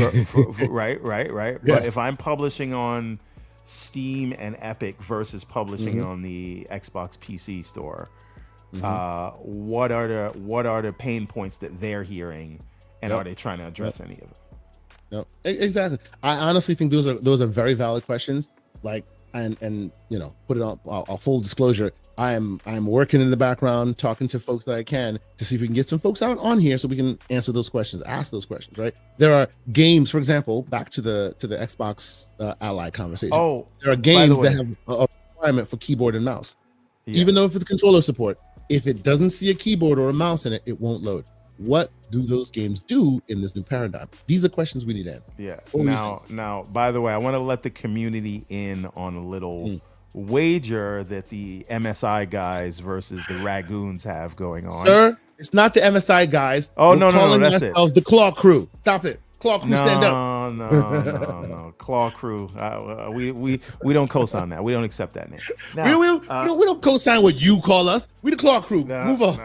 S2: right. Yeah. But if I'm publishing on Steam and Epic versus publishing on the Xbox PC store, what are the pain points that they're hearing, and are they trying to address any of it?
S1: No, exactly. I honestly think those are very valid questions. Like, and put it on a full disclosure. I'm working in the background, talking to folks that I can to see if we can get some folks out on here so we can answer those questions, ask those questions. Right? There are games, for example, back to the Xbox Ally conversation.
S2: Oh,
S1: there are games that have a requirement for keyboard and mouse, even though for the controller support, if it doesn't see a keyboard or a mouse in it, it won't load. What do those games do in this new paradigm? These are questions we need to answer.
S2: Yeah. Now, by the way, I want to let the community in on a little wager that the MSI guys versus the Ragoons have going on.
S1: Sir, it's not the MSI guys.
S2: Oh, no,
S1: that's
S2: it.
S1: The Claw Crew. Stop it. Claw Crew, stand up.
S2: No. Claw Crew. We don't co-sign that. We don't accept that name. Now,
S1: we don't co-sign what you call us. We the Claw Crew. Move on.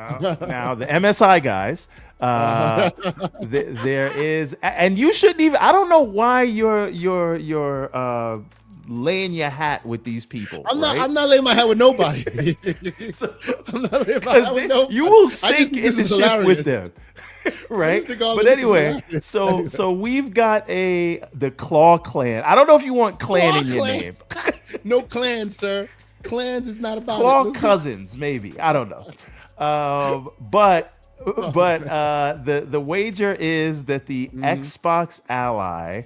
S2: Now, the MSI guys, there is, and you shouldn't even, I don't know why you're laying your hat with these people.
S1: I'm not laying my hat with nobody. I'm not laying my hat with nobody.
S2: You will sink in the ship with them. Right? But anyway, so we've got the Claw Clan. I don't know if you want clan in your name.
S1: No clan, sir. Clans is not about
S2: Claw Cousins, maybe. I don't know. But the wager is that the Xbox Ally,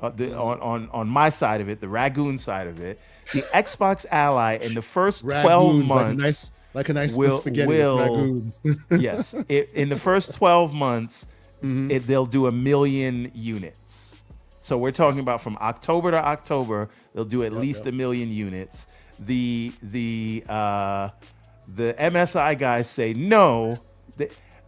S2: on my side of it, the Ragoon side of it, the Xbox Ally in the first 12 months,
S1: like a nice spaghetti Ragoons.
S2: Yes, in the first 12 months, they'll do 1 million units. So we're talking about from October to October, they'll do at least 1 million units. The MSI guys say no,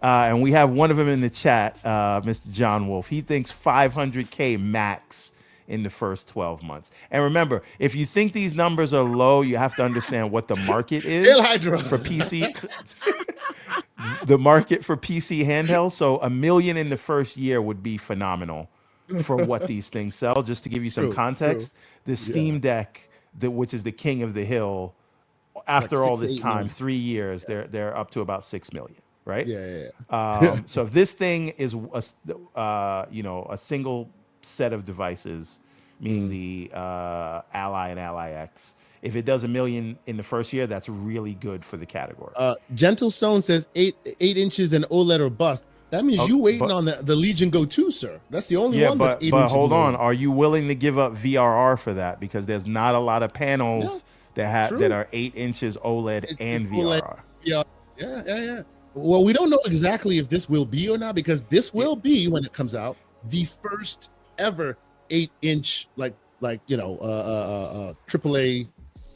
S2: and we have one of them in the chat, Mr. John Wolf. He thinks 500K max in the first 12 months. And remember, if you think these numbers are low, you have to understand what the market is for PC. The market for PC handhelds. So 1 million in the first year would be phenomenal for what these things sell. Just to give you some context, the Steam Deck, which is the king of the hill, after all this time, 3 years, they're up to about 6 million, right? So if this thing is a single set of devices, meaning the Ally and Ally X, if it does 1 million in the first year, that's really good for the category.
S1: Gentle Stone says 8 inches and OLED or bust. That means you waiting on the Legion Go 2, sir. That's the only one that's 8 inches.
S2: But hold on, are you willing to give up VRR for that? Because there's not a lot of panels that are 8 inches OLED and VRR.
S1: Yeah. Well, we don't know exactly if this will be or not, because this will be, when it comes out, the first ever 8-inch AAA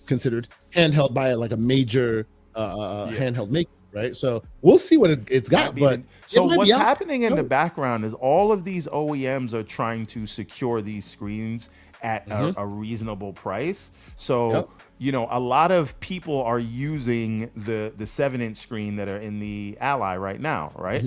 S1: considered handheld by like a major handheld maker, right? So we'll see what it's got. But
S2: so what's happening in the background is all of these OEMs are trying to secure these screens at a reasonable price. So a lot of people are using the 7-inch screen that are in the Ally right now, right?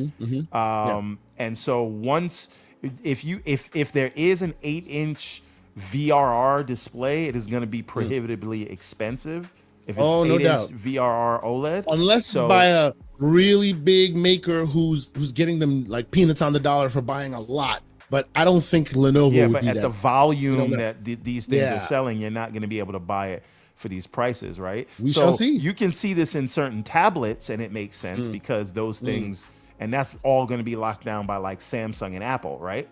S2: And so once if there is an 8-inch VRR display, it is going to be prohibitively expensive. If it's
S1: no doubt,
S2: VRR OLED,
S1: unless it's by a really big maker who's getting them like peanuts on the dollar for buying a lot. But I don't think Lenovo would
S2: but
S1: be
S2: at
S1: that.
S2: The volume that these things are selling, you're not going to be able to buy it for these prices, right?
S1: We shall see.
S2: You can see this in certain tablets, and it makes sense because those things, and that's all going to be locked down by like Samsung and Apple, right?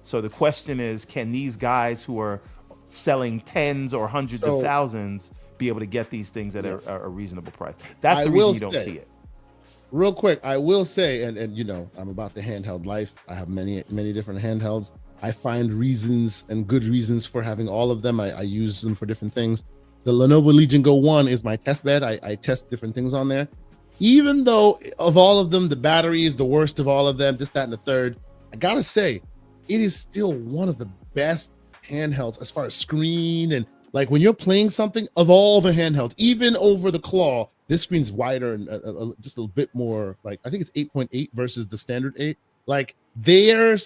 S2: So the question is, can these guys who are selling tens or hundreds of thousands be able to get these things at a reasonable price? That's the reason you don't see it.
S1: Real quick, I will say, and I'm about the handheld life. I have many different handhelds. I find reasons and good reasons for having all of them. I use them for different things. The Lenovo Legion Go 1 is my test bed. I test different things on there. Even though of all of them, the battery is the worst of all of them, this, that, and the third, I gotta say, it is still one of the best handhelds as far as screen and like when you're playing something, of all the handhelds, even over the Claw, this screen's wider and just a little bit more, like I think it's 8.8 versus the standard 8. Like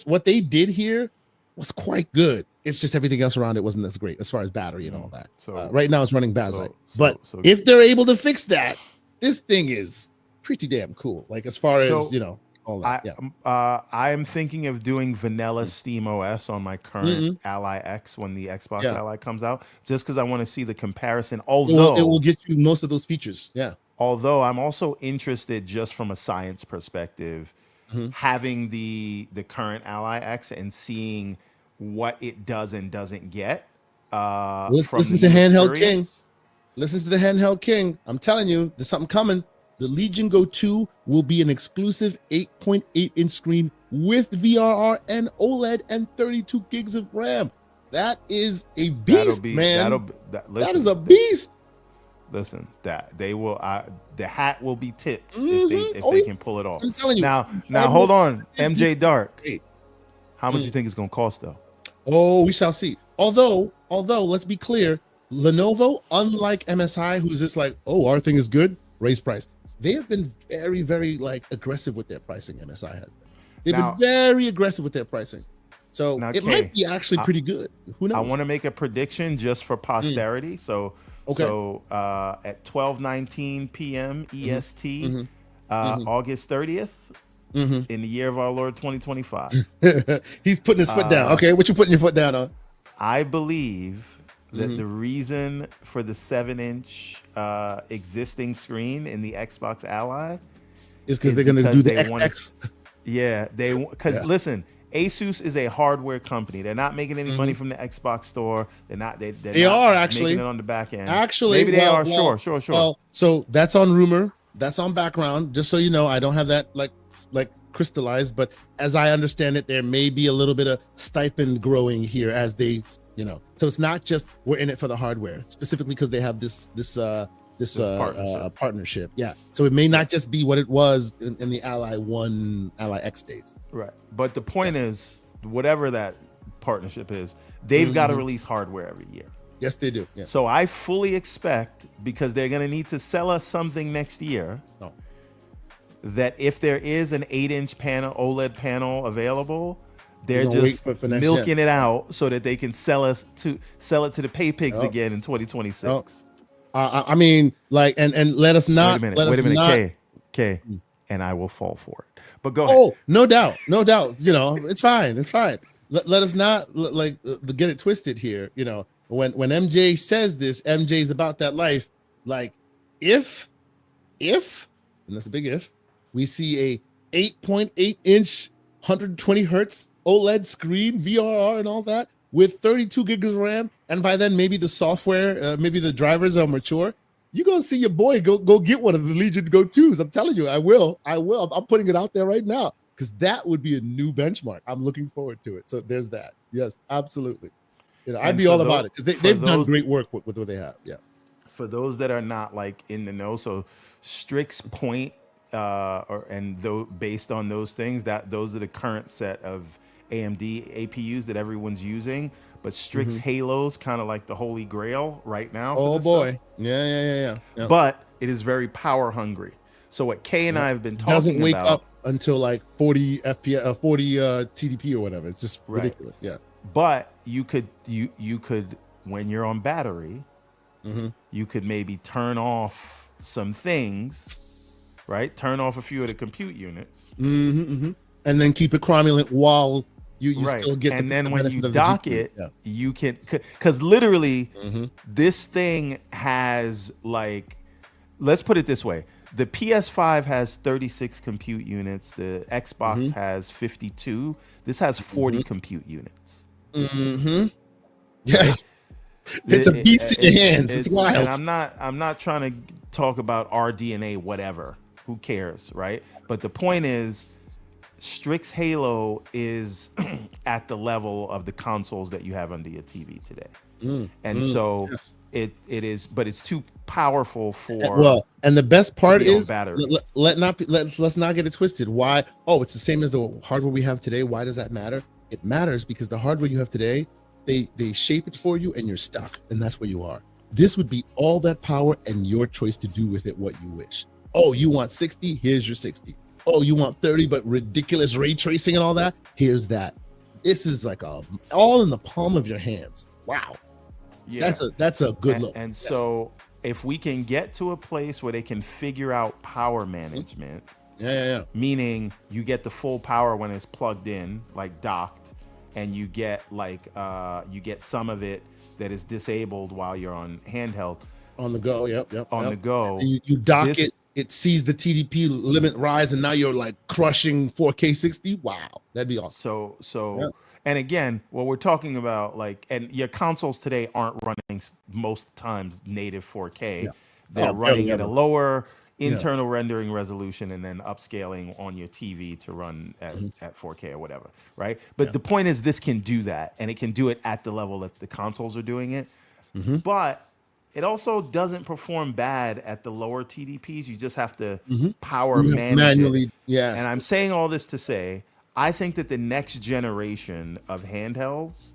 S1: what they did here was quite good. It's just everything else around it wasn't as great as far as battery and all that. So right now it's running Bazite. But if they're able to fix that, this thing is pretty damn cool. Like as far as all that.
S2: I am thinking of doing vanilla Steam OS on my current Ally X when the Xbox Ally comes out, just because I want to see the comparison. Although
S1: it will get you most of those features.
S2: Although I'm also interested, just from a science perspective, having the current Ally X and seeing what it does and doesn't get.
S1: Listen to Handheld King. Listen to the Handheld King. I'm telling you, there's something coming. The Legion Go 2 will be an exclusive 8.8-inch screen with VRR and OLED and 32 gigs of RAM. That is a beast, man. That is a beast.
S2: Listen, that they will. The hat will be tipped if they can pull it off.
S1: I'm telling you.
S2: Now hold on, MJ Dark. How much you think it's gonna cost though?
S1: Oh, we shall see. Although, let's be clear, Lenovo, unlike MSI, who's just like, oh, our thing is good, raise price. They have been very, very aggressive with their pricing. MSI has been. They've been very aggressive with their pricing. So it might be actually pretty good. Who knows?
S2: I want to make a prediction just for posterity. So at 12:19 p.m. EST, August 30th, in the year of our Lord 2025.
S1: He's putting his foot down. Okay, what you putting your foot down on?
S2: I believe that the reason for the 7-inch existing screen in the Xbox Ally
S1: is because they're going to do the XX.
S2: Listen, Asus is a hardware company. They're not making any money from the Xbox store. They're not making it on the back end.
S1: Actually,
S2: maybe they are. Sure.
S1: Well, so that's on rumor. That's on background. Just so you know, I don't have that like crystallized, but as I understand it, there may be a little bit of stipend growing here as they, so it's not just we're in it for the hardware, specifically because they have this partnership. Yeah. So it may not just be what it was in the Ally 1, Ally X days.
S2: Right. But the point is, whatever that partnership is, they've got to release hardware every year.
S1: Yes, they do. Yeah.
S2: So I fully expect, because they're going to need to sell us something next year, that if there is an 8-inch panel, OLED panel available, they're just milking it out so that they can sell it to the pay pigs again in 2026.
S1: I mean, like, and let us not.
S2: Wait a minute, K, and I will fall for it. But go ahead.
S1: Oh, no doubt. It's fine. Let us not get it twisted here. When MJ says this, MJ's about that life. Like, if, and that's a big if, we see a 8.8-inch, 120 hertz OLED screen, VRR, and all that, with 32 gigs of RAM, and by then maybe the software, maybe the drivers are mature, you're gonna see your boy go get one of the Legion Go 2s. I'm telling you, I will. I'm putting it out there right now, because that would be a new benchmark. I'm looking forward to it. So there's that. Yes, absolutely. I'd be all about it, because they've done great work with what they have. Yeah.
S2: For those that are not like in the know, so Strix Point, based on those things, those are the current set of AMD APUs that everyone's using. But Strix Halo's kind of like the holy grail right now.
S1: Oh boy, stuff. Yeah.
S2: But it is very power hungry. So what Kay and I have been talking about,
S1: doesn't wake up until like 40 FPS, 40 TDP or whatever. It's just ridiculous. Yeah.
S2: But you could when you're on battery, you could maybe turn off some things, right? Turn off a few of the compute units,
S1: and then keep it cromulent while you still get.
S2: And then when you dock it, you can, because literally this thing has, like, let's put it this way: the PS5 has 36 compute units, the Xbox has 52. This has 40 compute units.
S1: Yeah. It's a beast in your hands. It's wild.
S2: And I'm not trying to talk about RDNA, whatever. Who cares, right? But the point is, Strix Halo is at the level of the consoles that you have under your TV today. It is, but it's too powerful for.
S1: And the best part is,
S2: battery.
S1: Let's not get it twisted. Why? Oh, it's the same as the hardware we have today. Why does that matter? It matters because the hardware you have today, they shape it for you and you're stuck, and that's where you are. This would be all that power and your choice to do with it what you wish. Oh, you want 60? Here's your 60. Oh, you want 30 but ridiculous ray tracing and all that? Here's that. This is like all in the palm of your hands. Wow. Yeah. That's a good look.
S2: And so if we can get to a place where they can figure out power management, meaning you get the full power when it's plugged in, like docked, and you get some of it that is disabled while you're on handheld.
S1: On the go,
S2: the go.
S1: You dock it sees the TDP limit rise, and now you're like crushing 4K 60. Wow, that'd be awesome.
S2: And again, what we're talking about, and your consoles today aren't running most times native 4K. Yeah. They're running at a lower internal rendering resolution and then upscaling on your TV to run at 4K or whatever, right? But the point is, this can do that, and it can do it at the level that the consoles are doing it. But it also doesn't perform bad at the lower TDPs. You just have to power manually.
S1: Yes.
S2: And I'm saying all this to say, I think that the next generation of handhelds,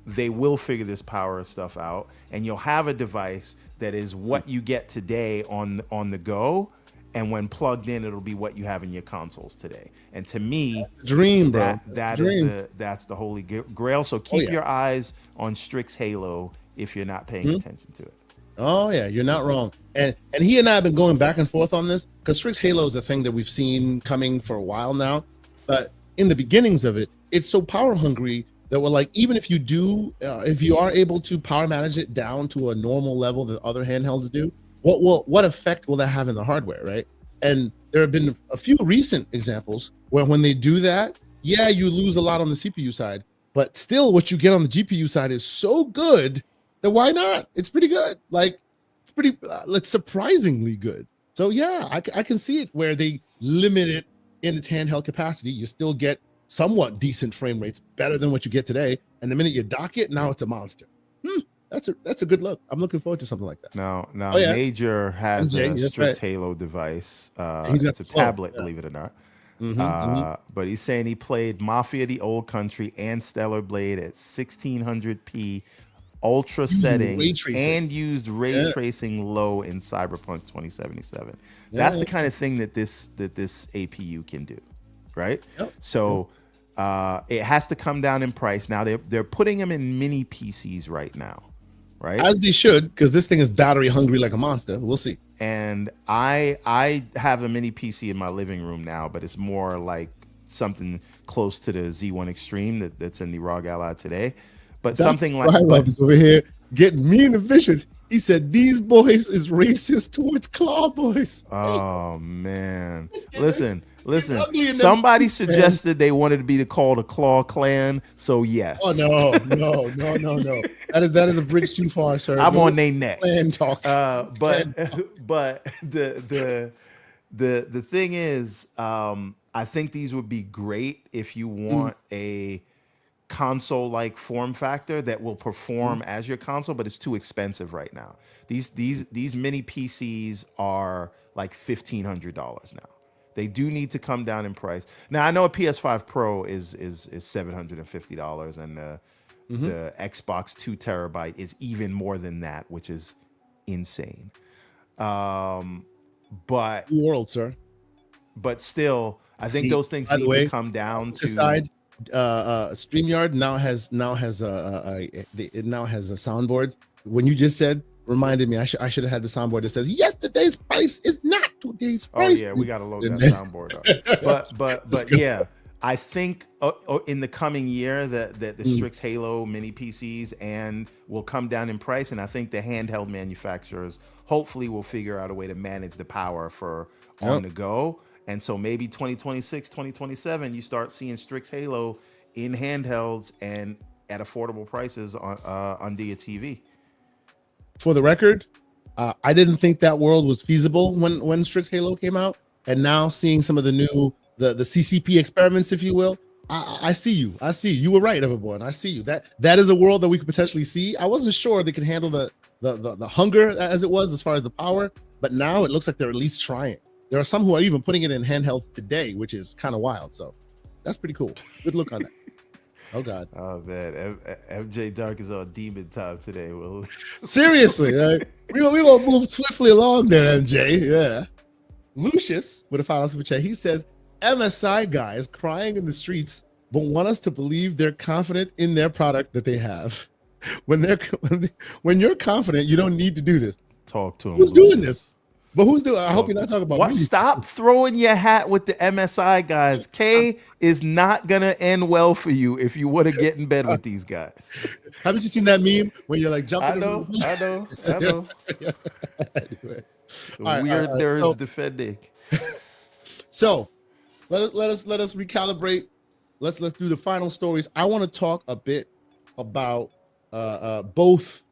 S2: they will figure this power stuff out, and you'll have a device that is what you get today on the go, and when plugged in, it'll be what you have in your consoles today. And to me,
S1: that's the dream, bro.
S2: That's the holy grail. So keep your eyes on Strix Halo if you're not paying attention to it.
S1: Oh yeah, you're not wrong. And he and I have been going back and forth on this, because Strix Halo is a thing that we've seen coming for a while now. But in the beginnings of it, it's so power hungry that we're like, even if you are able to power manage it down to a normal level that other handhelds do, what effect will that have in the hardware, right? And there have been a few recent examples where when they do that, you lose a lot on the CPU side, but still what you get on the GPU side is so good that why not? It's pretty good. Like, it's surprisingly good. So I can see it where they limit it in its handheld capacity, you still get somewhat decent frame rates, better than what you get today. And the minute you dock it, now it's a monster. That's a good look. I'm looking forward to something like that.
S2: Now,
S1: Oh, yeah.
S2: Major has
S1: MJ,
S2: a
S1: that's
S2: Strix
S1: right.
S2: Halo device.
S1: He's got
S2: It's a
S1: the flow,
S2: tablet,
S1: yeah.
S2: believe it or not.
S1: Mm-hmm.
S2: But he's saying he played Mafia: The Old Country and Stellar Blade at 1600p ultra
S1: Using
S2: settings
S1: ray tracing.
S2: and used ray
S1: Yeah.
S2: tracing low in Cyberpunk 2077.
S1: Yeah,
S2: That's
S1: yeah.
S2: the kind of thing that this APU can do, right?
S1: Yep.
S2: So it has to come down in price. Now they're putting them in mini PCs right now, right?
S1: As they should, because this thing is battery hungry like a monster. We'll see.
S2: And I have a mini PC in my living room now, but it's more like something close to the Z1 Extreme that's in the ROG Ally today. But something like
S1: Rob is over here getting mean and vicious. He said these boys is racist towards Claw Boys.
S2: oh man. Listen.
S1: ugly in them
S2: Somebody
S1: streets, man.
S2: suggested they wanted to be called a Claw Clan, so yes.
S1: Oh no. That is a bridge too far, sir.
S2: I'm
S1: No
S2: on their neck.
S1: plan talk.
S2: But the thing is, I think these would be great if you want a console-like form factor that will perform as your console, but it's too expensive right now. These mini PCs are like $1,500 now. They do need to come down in price. Now I know a PS5 Pro is $750, and the Xbox 2 terabyte is even more than that, which is insane. But
S1: New world, sir.
S2: still, I think
S1: See,
S2: those things
S1: by the
S2: need
S1: way,
S2: to come down to
S1: Aside, StreamYard now has it now has a soundboard. When you just said, reminded me, I should have had the soundboard that says yesterday's price is not today's price.
S2: Oh yeah, we gotta load that soundboard up. But yeah, I think in the coming year that the Strix Halo mini PCs and will come down in price, and I think the handheld manufacturers hopefully will figure out a way to manage the power for on the go. And so maybe 2026, 2027, you start seeing Strix Halo in handhelds and at affordable prices under your TV.
S1: For the record, I didn't think that world was feasible when Strix Halo came out, and now seeing some of the new the CCP experiments, if you will, I see you. I see you. You were right, Everborn. I see you. That is a world that we could potentially see. I wasn't sure they could handle the hunger as it was as far as the power, but now it looks like they're at least trying. There are some who are even putting it in handhelds today, which is kind of wild. So that's pretty cool. Good look on that. Oh God.
S2: Oh man, MJ Dark is on demon time today. Well,
S1: seriously, we gonna move swiftly along there, MJ. Yeah. Lucius with a final super chat. He says MSI guys crying in the streets, but want us to believe they're confident in their product that they have. When you're confident, you don't need to do this.
S2: Talk to him.
S1: Who's doing this? But who's doing? I hope you're not talking about
S2: what?
S1: me.
S2: Stop throwing your hat with the MSI guys. K is not gonna end well for you if you want to get in bed with these guys.
S1: Haven't you seen that meme when you're like jumping?
S2: I know.
S1: Anyway.
S2: Weird nerds defending.
S1: So let us recalibrate. Let's do the final stories. I want to talk a bit about both,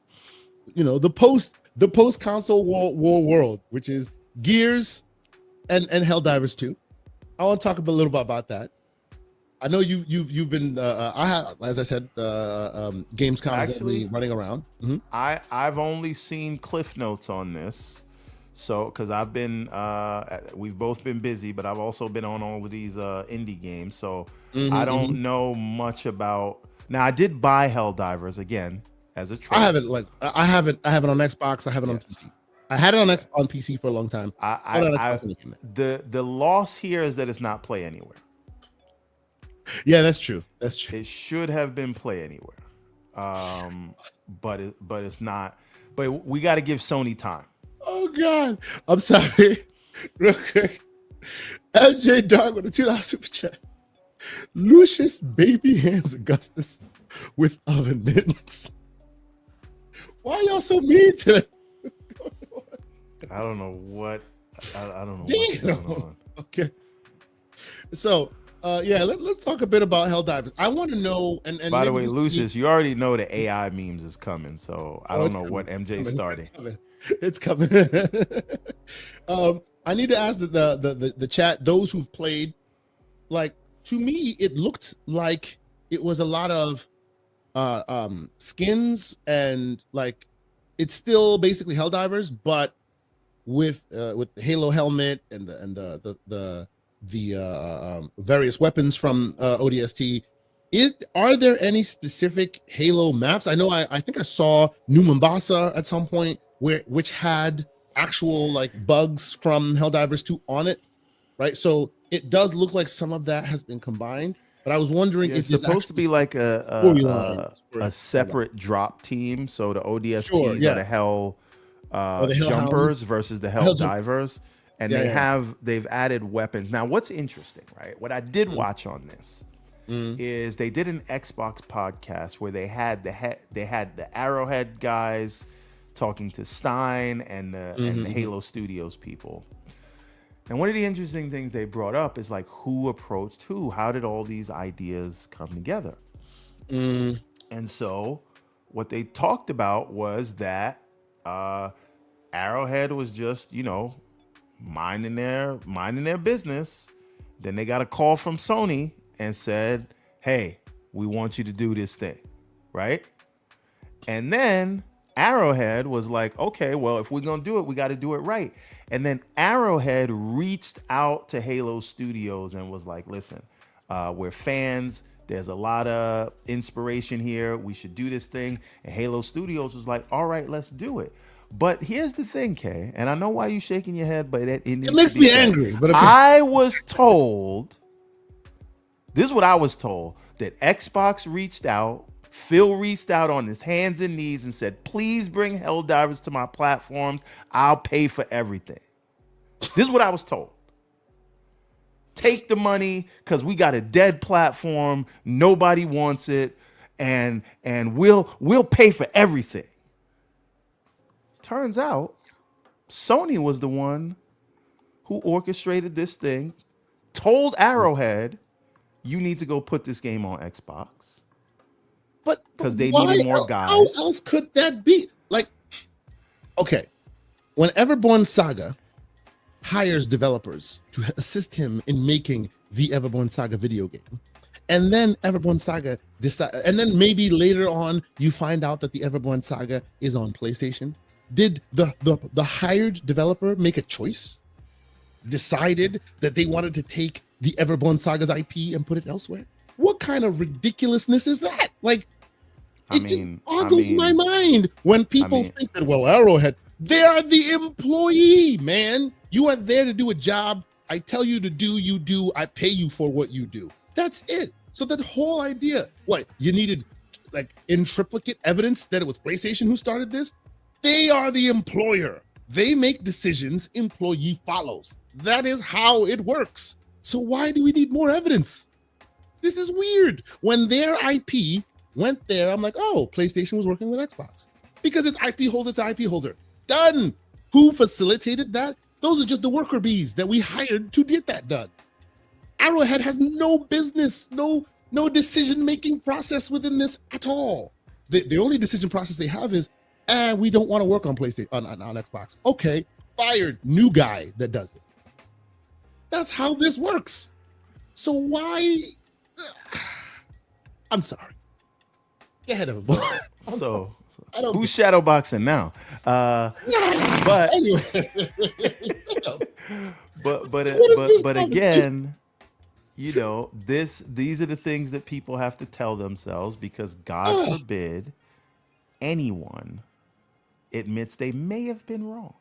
S1: the post console war world, which is Gears and Helldivers 2. I want to talk a little bit about that. I know you've been I have, as I said, Gamescom actually running around. Mm-hmm.
S2: I've only seen cliff notes on this, so because I've been we've both been busy, but I've also been on all of these indie games, so I don't know much about. Now I did buy Helldivers again as a trial.
S1: I have it on Xbox. I have it on PC. I had it on PC for a long time.
S2: The loss here is that it's not Play Anywhere.
S1: Yeah, that's true.
S2: It should have been Play Anywhere, but it's not. But we got to give Sony time.
S1: Oh God, I'm sorry. Real quick, MJ Dark with a $2 super chat. Lucius baby hands Augustus with oven mittens. Why y'all so mean today?
S2: I don't know what. I don't know what's going on.
S1: Okay. So, let's talk a bit about Helldivers. I want to know. And
S2: by the way, Lucius, you already know the AI memes is coming, so I don't know what MJ's starting.
S1: It's coming. I need to ask the chat, those who've played like to me, it looked like it was a lot of skins and like it's still basically Helldivers, but with the Halo helmet and the various weapons from ODST. Are there any specific Halo maps? I know I think I saw New Mombasa at some point which had actual like bugs from Helldivers 2 on it, right? So it does look like some of that has been combined, but I was wondering if
S2: It's
S1: there's
S2: supposed to be like
S1: storylines for
S2: a separate drop team. So the ODSTs
S1: Sure,
S2: are
S1: yeah.
S2: the Hell
S1: Or the
S2: jumpers versus the Hell
S1: Jump-
S2: divers, and
S1: Yeah,
S2: they've added weapons. Now, what's interesting, right? What I did watch on this is they did an Xbox podcast where they had the Arrowhead guys talking to Stein and the Halo Studios people. And one of the interesting things they brought up is like who approached who. How did all these ideas come together? And so what they talked about was that Arrowhead was just, minding their business. Then they got a call from Sony and said, "Hey, we want you to do this thing," right? And then Arrowhead was like, "Okay, well, if we're gonna do it, we got to do it right." And then Arrowhead reached out to Halo Studios and was like, "Listen, we're fans. There's a lot of inspiration here. We should do this thing." And Halo Studios was like, "All right, let's do it." But here's the thing, Kay, and I know why you're shaking your head, but it
S1: makes me angry. But okay.
S2: I was told, this is what I was told, that Xbox reached out, Phil reached out on his hands and knees and said, "Please bring Helldivers to my platforms. I'll pay for everything." This is what I was told. Take the money because we got a dead platform. Nobody wants it. And we'll pay for everything. Turns out Sony was the one who orchestrated this thing, told Arrowhead, "You need to go put this game on Xbox."
S1: But
S2: because they
S1: why
S2: needed more
S1: el-
S2: guys.
S1: How else could that be? Like, okay, when Everborn Saga hires developers to assist him in making the Everborn Saga video game, and then Everborn Saga decide, and then maybe later on you find out that the Everborn Saga is on PlayStation. Did the hired developer make a choice? Decided that they wanted to take the Everborn Saga's IP and put it elsewhere? What kind of ridiculousness is that? Like, it just boggles my mind when people think that, well, Arrowhead, they are the employee, man. You are there to do a job. I tell you to do, you do. I pay you for what you do. That's it. So that whole idea, what, you needed like in triplicate evidence that it was PlayStation who started this? They are the employer. They make decisions, employee follows. That is how it works. So why do we need more evidence? This is weird. When their IP went there, I'm like, oh, PlayStation was working with Xbox because it's IP holder to IP holder. Done. Who facilitated that? Those are just the worker bees that we hired to get that done. Arrowhead has no business, no decision-making process within this at all. The only decision process they have is, we don't want to work on PlayStation on Xbox. Okay, fired, new guy that does it. That's how this works. So why? I'm sorry. Get ahead of it.
S2: So who's shadowboxing now? But
S1: anyway,
S2: but again, these are the things that people have to tell themselves because God forbid anyone admits they may have been wrong.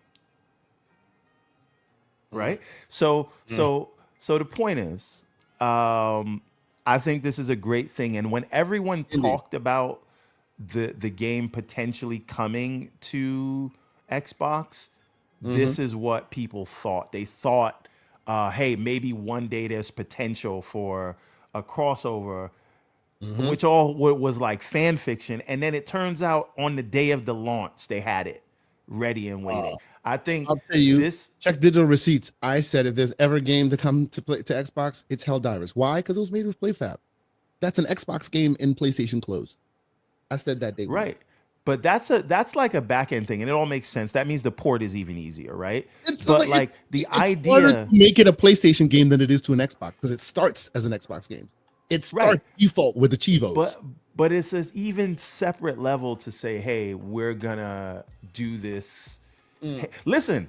S2: Right? So the point is, I think this is a great thing. And when everyone talked about the game potentially coming to Xbox, this is what people thought. They thought, hey, maybe one day there's potential for a crossover, which all was like fan fiction. And then it turns out on the day of the launch, they had it ready and waiting. I think
S1: I'll tell you, check digital receipts. I said if there's ever a game to come to Xbox, it's Helldivers. Why? Because it was made with PlayFab. That's an Xbox game in PlayStation closed. I said that day.
S2: Right. But that's like a back end thing, and it all makes sense. That means the port is even easier, right?
S1: It's
S2: But
S1: like
S2: the
S1: it's harder
S2: idea,
S1: to make it a PlayStation game than it is to an Xbox because it starts as an Xbox game. It starts default with the Chivos.
S2: but it's an even separate level to say, hey, we're gonna do this. Hey, listen,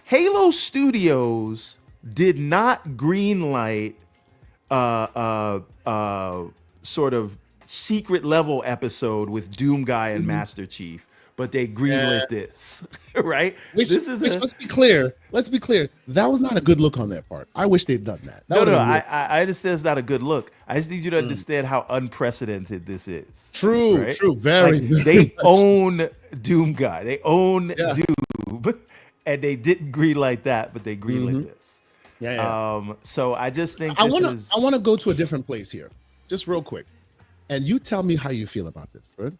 S2: Halo Studios did not greenlight sort of secret level episode with Doom Guy and Master Chief, but they greenlit this, right?
S1: Which let's be clear, that was not a good look on their part. I wish they'd done that.
S2: No, I understand it's not a good look. I just need you to understand how unprecedented this is.
S1: True,
S2: right?
S1: true, very.
S2: Like, they own Doom Guy, they own Doom, and they didn't greenlight that, but they greenlit this. So I just think I
S1: want to go to a different place here, just real quick, and you tell me how you feel about this, right?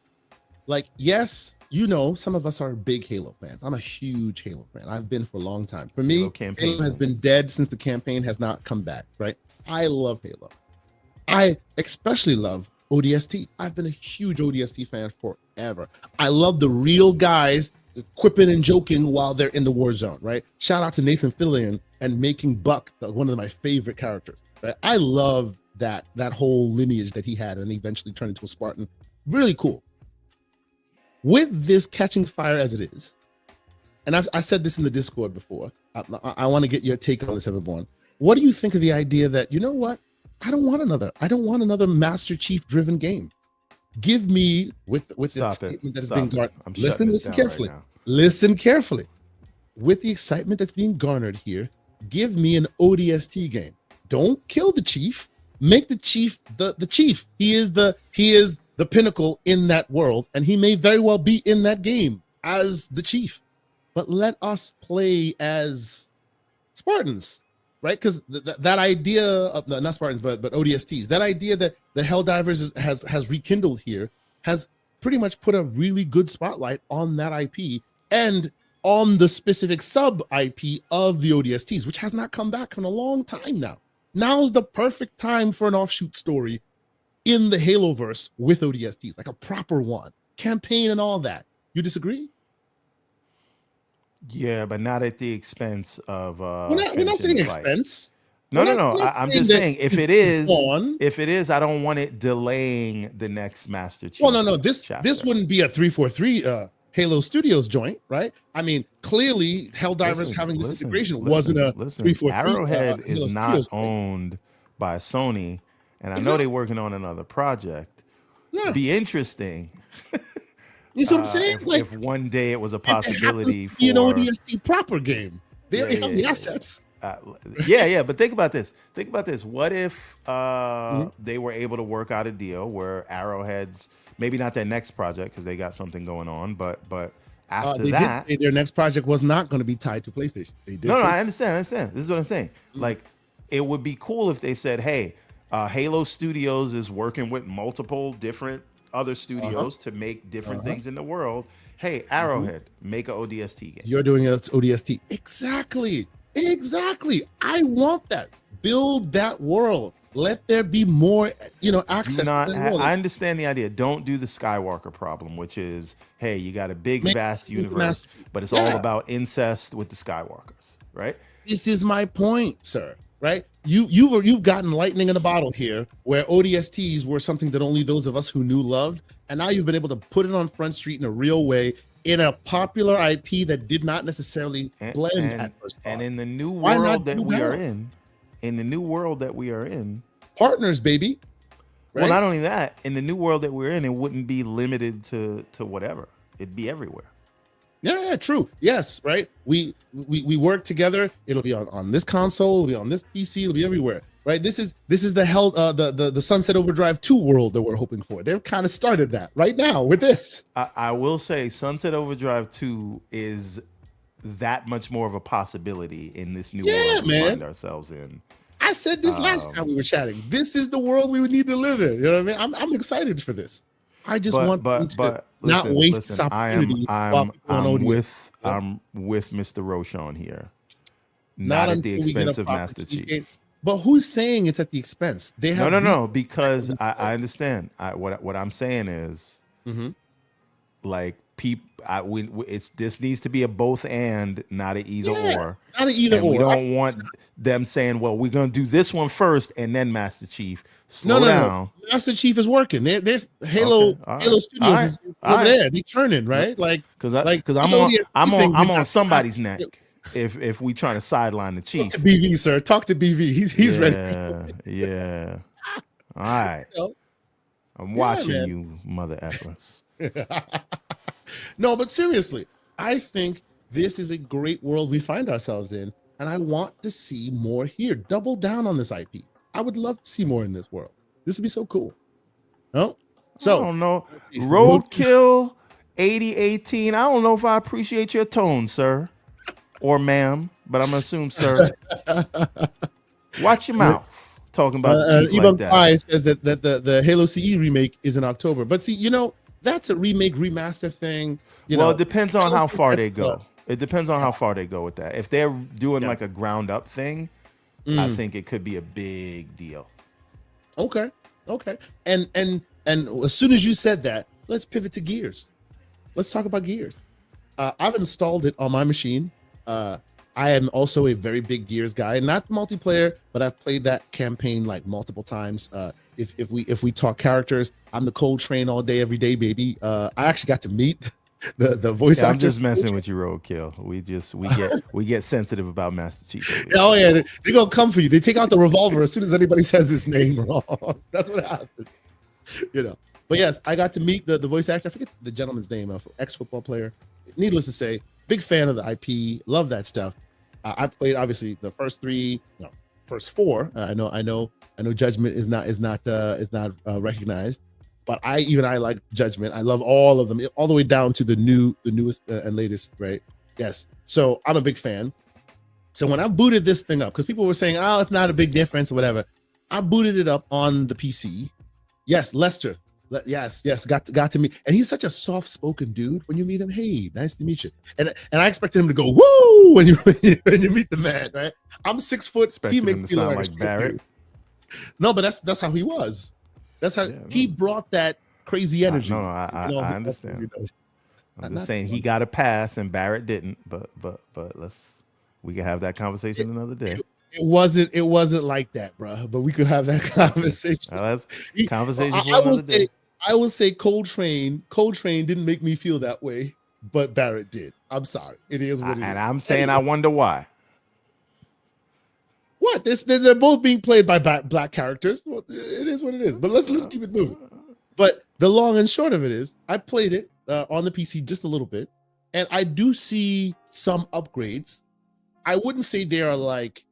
S1: Like, yes, you know, some of us are big Halo fans. I'm a huge Halo fan. I've been for a long time. For me, Halo has been dead since the campaign has not come back, right? I love Halo. I especially love ODST. I've been a huge ODST fan forever. I love the real guys quipping and joking while they're in the war zone, right? Shout out to Nathan Fillion and making Buck one of my favorite characters, right? I love that whole lineage that he had and eventually turned into a Spartan. Really cool. With this catching fire as it is, and I said this in the Discord before, I want to get your take on this, Everborn. What do you think of the idea that, you know what? I don't want another Master Chief driven game. Give me with the statement that is being garnered. Listen carefully. Listen carefully. With the excitement that's being garnered here, give me an ODST game. Don't kill the Chief. Make the Chief the Chief. He is the pinnacle in that world, and he may very well be in that game as the Chief. But let us play as Spartans, right? Because that idea of not Spartans, but ODSTs, that idea that the Helldivers has rekindled here has pretty much put a really good spotlight on that IP and on the specific sub IP of the ODSTs, which has not come back in a long time now. Now's the perfect time for an offshoot story in the Haloverse with ODSTs, like a proper one, campaign and all that. You disagree?
S2: Yeah, but not at the expense of
S1: we're not saying expense.
S2: No. I'm just saying if it is, I don't want it delaying the next Master Chief.
S1: Well, no. This wouldn't be a 343 Halo Studios joint, right? I mean, clearly Helldivers having this integration wasn't a 343.
S2: Arrowhead is not owned by Sony, and I know they're working on another project. Yeah. Be interesting.
S1: You see what I'm saying?
S2: If one day it was a possibility for
S1: an ODST proper game, they already have the assets.
S2: But think about this. What if they were able to work out a deal where Arrowhead's maybe not their next project because they got something going on, but after
S1: they
S2: that,
S1: did say their next project was not going to be tied to PlayStation. They did.
S2: No, I understand. This is what I'm saying. Like, it would be cool if they said, "Hey, Halo Studios is working with multiple different other studios to make different things in the world. Hey, Arrowhead, make an ODST game.
S1: You're doing an ODST. Exactly. I want that. Build that world. Let there be more, access.
S2: I understand the idea. Don't do the Skywalker problem, which is, hey, you got a big, vast universe, but it's all about incest with the Skywalkers, right?
S1: This is my point, sir. Right? You've gotten lightning in a bottle here, where ODSTs were something that only those of us who knew loved, and now you've been able to put it on Front Street in a real way, in a popular IP that did not necessarily blend at first thought.
S2: And in the new world that we are in,
S1: partners, baby.
S2: Right? Well, not only that, in the new world that we're in, it wouldn't be limited to whatever. It'd be everywhere.
S1: Yeah, true. Yes, right. We work together. It'll be on this console. It'll be on this PC. It'll be everywhere. Right. This is the Sunset Overdrive 2 world that we're hoping for. They've kind of started that right now with this.
S2: I will say Sunset Overdrive 2 is that much more of a possibility in this new world we find ourselves in.
S1: I said this last time we were chatting. This is the world we would need to live in. You know what I mean? I'm excited for this. I just want to not waste this opportunity.
S2: I'm with Mr. Roshan here. Not at the expense of Master Chief.
S1: But who's saying it's at the expense? They have
S2: no. Because I understand. What I'm saying is, Like this needs to be a both and, not an either or.
S1: Not an either or.
S2: We don't want them saying, "Well, we're gonna do this one first and then Master Chief." Slow
S1: no.
S2: down.
S1: Master Chief is working. There's Halo.
S2: Okay.
S1: Halo Studios is over there. They turning right.
S2: Because I'm on somebody's neck. If we trying to sideline the Chief.
S1: Talk to BV, sir. Talk to BV. He's ready.
S2: Yeah. All right. I'm watching you, mother effers.
S1: No, but seriously, I think this is a great world we find ourselves in, and I want to see more here. Double down on this IP. I would love to see more in this world. This would be so cool. No, so
S2: I don't know. Roadkill 8018. I don't know if I appreciate your tone, sir, or ma'am, but I'm gonna assume, sir. Watch your mouth. Talking about the Chief like that.
S1: Pie says that the Halo CE remake is in October, but see, that's a remake remaster thing.
S2: It depends on how far they go. It depends on how far they go with that. If they're doing like a ground up thing, I think it could be a big deal.
S1: Okay. And as soon as you said that, let's pivot to Gears. Let's talk about Gears. I've installed it on my machine. I am also a very big Gears guy, not multiplayer, but I've played that campaign like multiple times. If we talk characters, I'm the Cold Train all day, every day, baby. I actually got to meet the voice actor.
S2: I'm just messing with you, Roadkill. We get sensitive about Master Chief.
S1: Oh yeah, they're gonna come for you. They take out the revolver as soon as anybody says his name wrong. That's what happens. But yes, I got to meet the voice actor. I forget the gentleman's name, ex-football player. Needless to say, big fan of the IP. Love that stuff. I played obviously the first four. I know Judgment is not recognized, but I like Judgment. I love all of them, all the way down to the newest and latest. Right? Yes. So I'm a big fan. So when I booted this thing up, because people were saying, "Oh, it's not a big difference" or whatever, I booted it up on the PC. Yes, Lester. Yes, got to meet, and he's such a soft-spoken dude. When you meet him, hey, nice to meet you. And I expected him to go woo when you meet the man, right? I'm 6 foot. He makes me sound like Barrett. Dude. No, but that's how he was. That's how he brought that crazy energy.
S2: I understand. I'm just saying he got a pass and Barrett didn't. But we can have that conversation another day.
S1: It wasn't like that, bro. But we could have that conversation.
S2: That's conversation.
S1: I will say Cold Train didn't make me feel that way, but Barrett did. I'm sorry. It is what it is.
S2: And I'm saying I wonder why.
S1: What? They're both being played by black characters. Well, it is what it is. But let's keep it moving. But the long and short of it is, I played it on the PC just a little bit, and I do see some upgrades. I wouldn't say they are like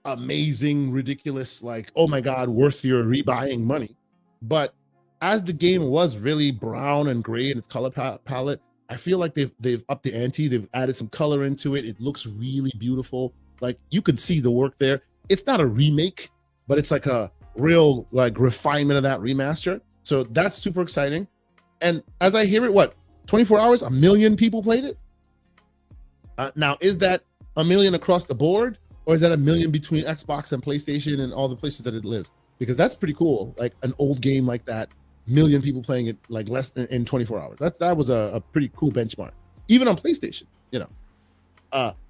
S1: amazing, ridiculous, like, oh my God, worth your rebuying money. But as the game was really brown and gray in its color palette, I feel like they've upped the ante. They've added some color into it. It looks really beautiful. Like, you can see the work there. It's not a remake, but it's like a real like refinement of that remaster. So that's super exciting. And as I hear it, 24 hours, 1 million people played it? Now, is that 1 million across the board? Or is that 1 million between Xbox and PlayStation and all the places that it lives? Because that's pretty cool. Like an old game like that, 1 million people playing it like less than in 24 hours. That was a pretty cool benchmark. Even on PlayStation,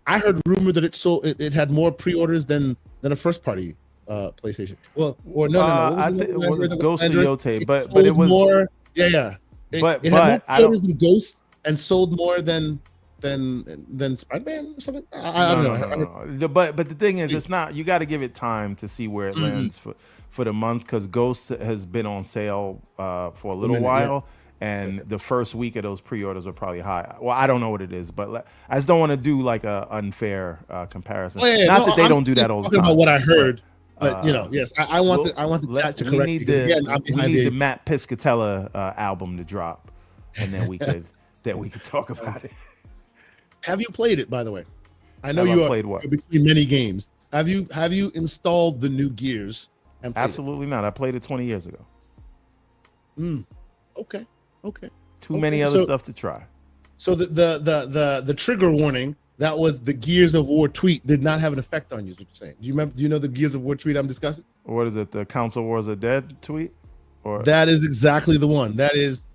S1: I heard rumor that it had more pre-orders than a first party PlayStation. Well, or no.
S2: I think it was Ghost of Yote, but it was
S1: more. Yeah. It had more pre-orders than Ghost and sold more than Spider-Man or something. I don't know.
S2: But the thing is, it's not. You got to give it time to see where it lands for the month, because Ghost has been on sale for a little while, and the first week of those pre-orders are probably high. Well, I don't know what it is, but I just don't want to do like a unfair comparison. Not that they don't do that all the time.
S1: Talking about what I heard. But yes, I want the chat to correct me, because again, I'm behind
S2: the Matt Piscatella album to drop, and then we could talk about it.
S1: Have you played it, by the way? I know you are between many games. Have you installed the new Gears?
S2: Absolutely not. I played it 20 years ago.
S1: Okay.
S2: Too many other stuff to try.
S1: So the trigger warning, that was the Gears of War tweet, did not have an effect on you, is what you're saying. Do you know the Gears of War tweet I'm discussing?
S2: Or what is it? The Council Wars are Dead tweet? Or
S1: that is exactly the one. That is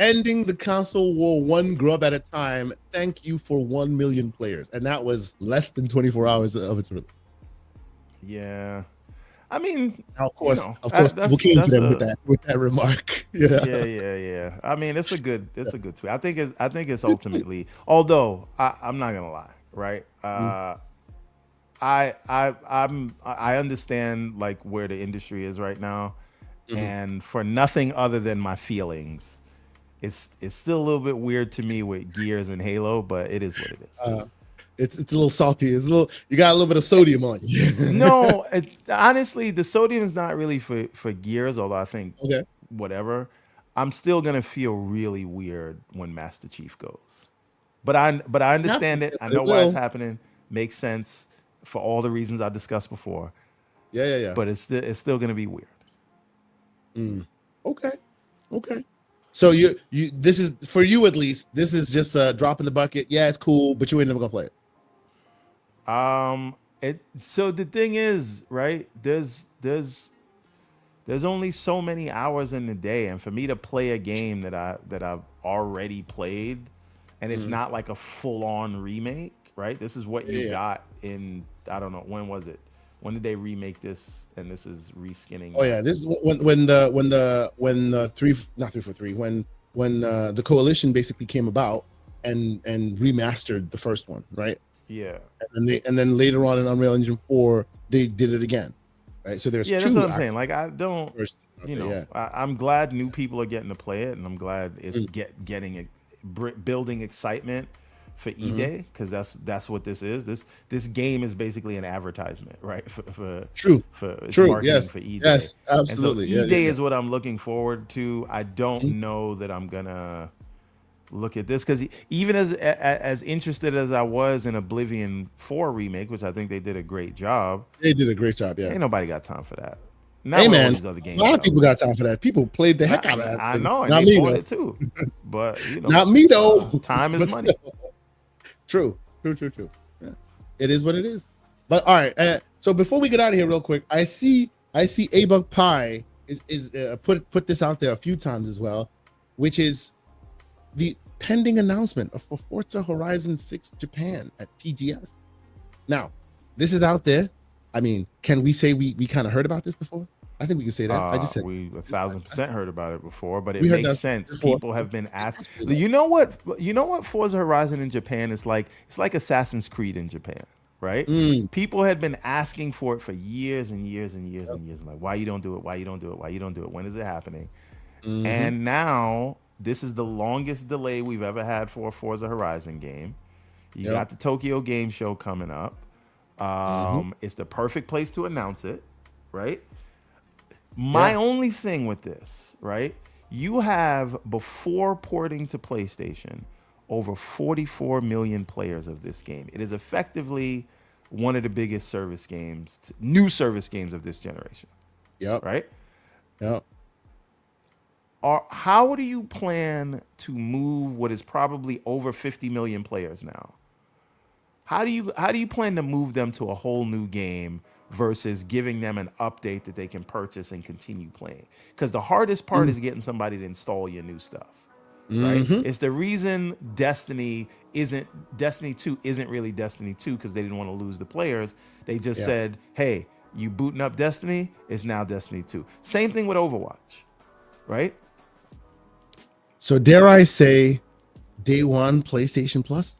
S1: ending the console war one grub at a time. Thank you for 1 million players. And that was less than 24 hours of its release.
S2: Yeah. I mean,
S1: Now,
S2: you
S1: of
S2: know,
S1: course, people came for
S2: that's
S1: them
S2: a
S1: with that remark. You know?
S2: yeah. I mean, it's a good tweet. I think it's ultimately, although I'm not gonna lie, right? I understand like where the industry is right now, and for nothing other than my feelings, it's still a little bit weird to me with Gears and Halo, but it is what it is.
S1: It's a little salty. It's a little. You got a little bit of sodium on you.
S2: No, honestly, the sodium is not really for Gears, although I think
S1: Okay.
S2: whatever. I'm still gonna feel really weird when Master Chief goes. But I understand it. I
S1: But it
S2: know why it's
S1: will.
S2: happening. Makes sense for all the reasons I discussed before.
S1: Yeah.
S2: But it's still gonna be weird.
S1: Okay. So you this is for you at least. This is just a drop in the bucket. Yeah, it's cool, but you ain't never gonna play it.
S2: So the thing is, right? There's only so many hours in the day, and for me to play a game that I've already played, and it's not like a full on remake, right? This is what you got in, I don't know, when was it? When did they remake this? And this is reskinning.
S1: Oh yeah, this is when the three not 343 when the coalition basically came about and remastered the first one, right?
S2: Yeah.
S1: And then later on in Unreal Engine 4 they did it again, right? So there's
S2: Yeah,
S1: two.
S2: that's what I'm saying. Like I don't,
S1: versions out there, yeah.
S2: I'm glad new people are getting to play it, and I'm glad it's building excitement for eDay, because that's what this is. This game is basically an advertisement, right? For
S1: True.
S2: it's
S1: True.
S2: marketing
S1: Yes.
S2: for eDay.
S1: Yes. Absolutely.
S2: And so eDay
S1: Yeah.
S2: is what I'm looking forward to. I don't know that I'm gonna look at this, because even as interested as I was in Oblivion 4 remake, which I think they did a great job,
S1: They did a great job. Yeah.
S2: ain't nobody got time for that. Not
S1: Hey
S2: with all
S1: man,
S2: these other
S1: a
S2: games.
S1: lot of
S2: though.
S1: people got time for that. People played the heck
S2: Not-
S1: out of that.
S2: I
S1: thing.
S2: know, and
S1: Not
S2: they
S1: me
S2: bought
S1: though.
S2: it too. But
S1: Not me though.
S2: time is
S1: But
S2: money.
S1: still. True. Yeah. It is what it is. But all right. So before we get out of here, real quick, I see A-Bug Pie is put this out there a few times as well, which is the pending announcement of Forza Horizon 6 Japan at TGS. Now, this is out there. I mean, can we say we kind of heard about this before? I think we can say that. I just said
S2: We 1,000% heard about it before, but it
S1: We heard
S2: makes
S1: that
S2: sense.
S1: before.
S2: People have been asked. You know what Forza Horizon in Japan is like? It's like Assassin's Creed in Japan, right? People had been asking for it for years and years and years and years. Like, why you don't do it? Why you don't do it? Why you don't do it? When is it happening? And now this is the longest delay we've ever had for a Forza Horizon game. You got the Tokyo Game Show coming up. It's the perfect place to announce it, right? My only thing with this, right? You have, before porting to PlayStation, over 44 million players of this game. It is effectively one of the biggest new service games of this generation.
S1: Yep.
S2: Right?
S1: Yep.
S2: How do you plan to move what is probably over 50 million players now? How do you plan to move them to a whole new game versus giving them an update that they can purchase and continue playing? Because the hardest part is getting somebody to install your new stuff. Right? It's the reason Destiny 2 isn't really Destiny 2, because they didn't want to lose the players. They just said, hey, you booting up Destiny, it's now Destiny 2. Same thing with Overwatch, right?
S1: So dare I say, day one PlayStation Plus?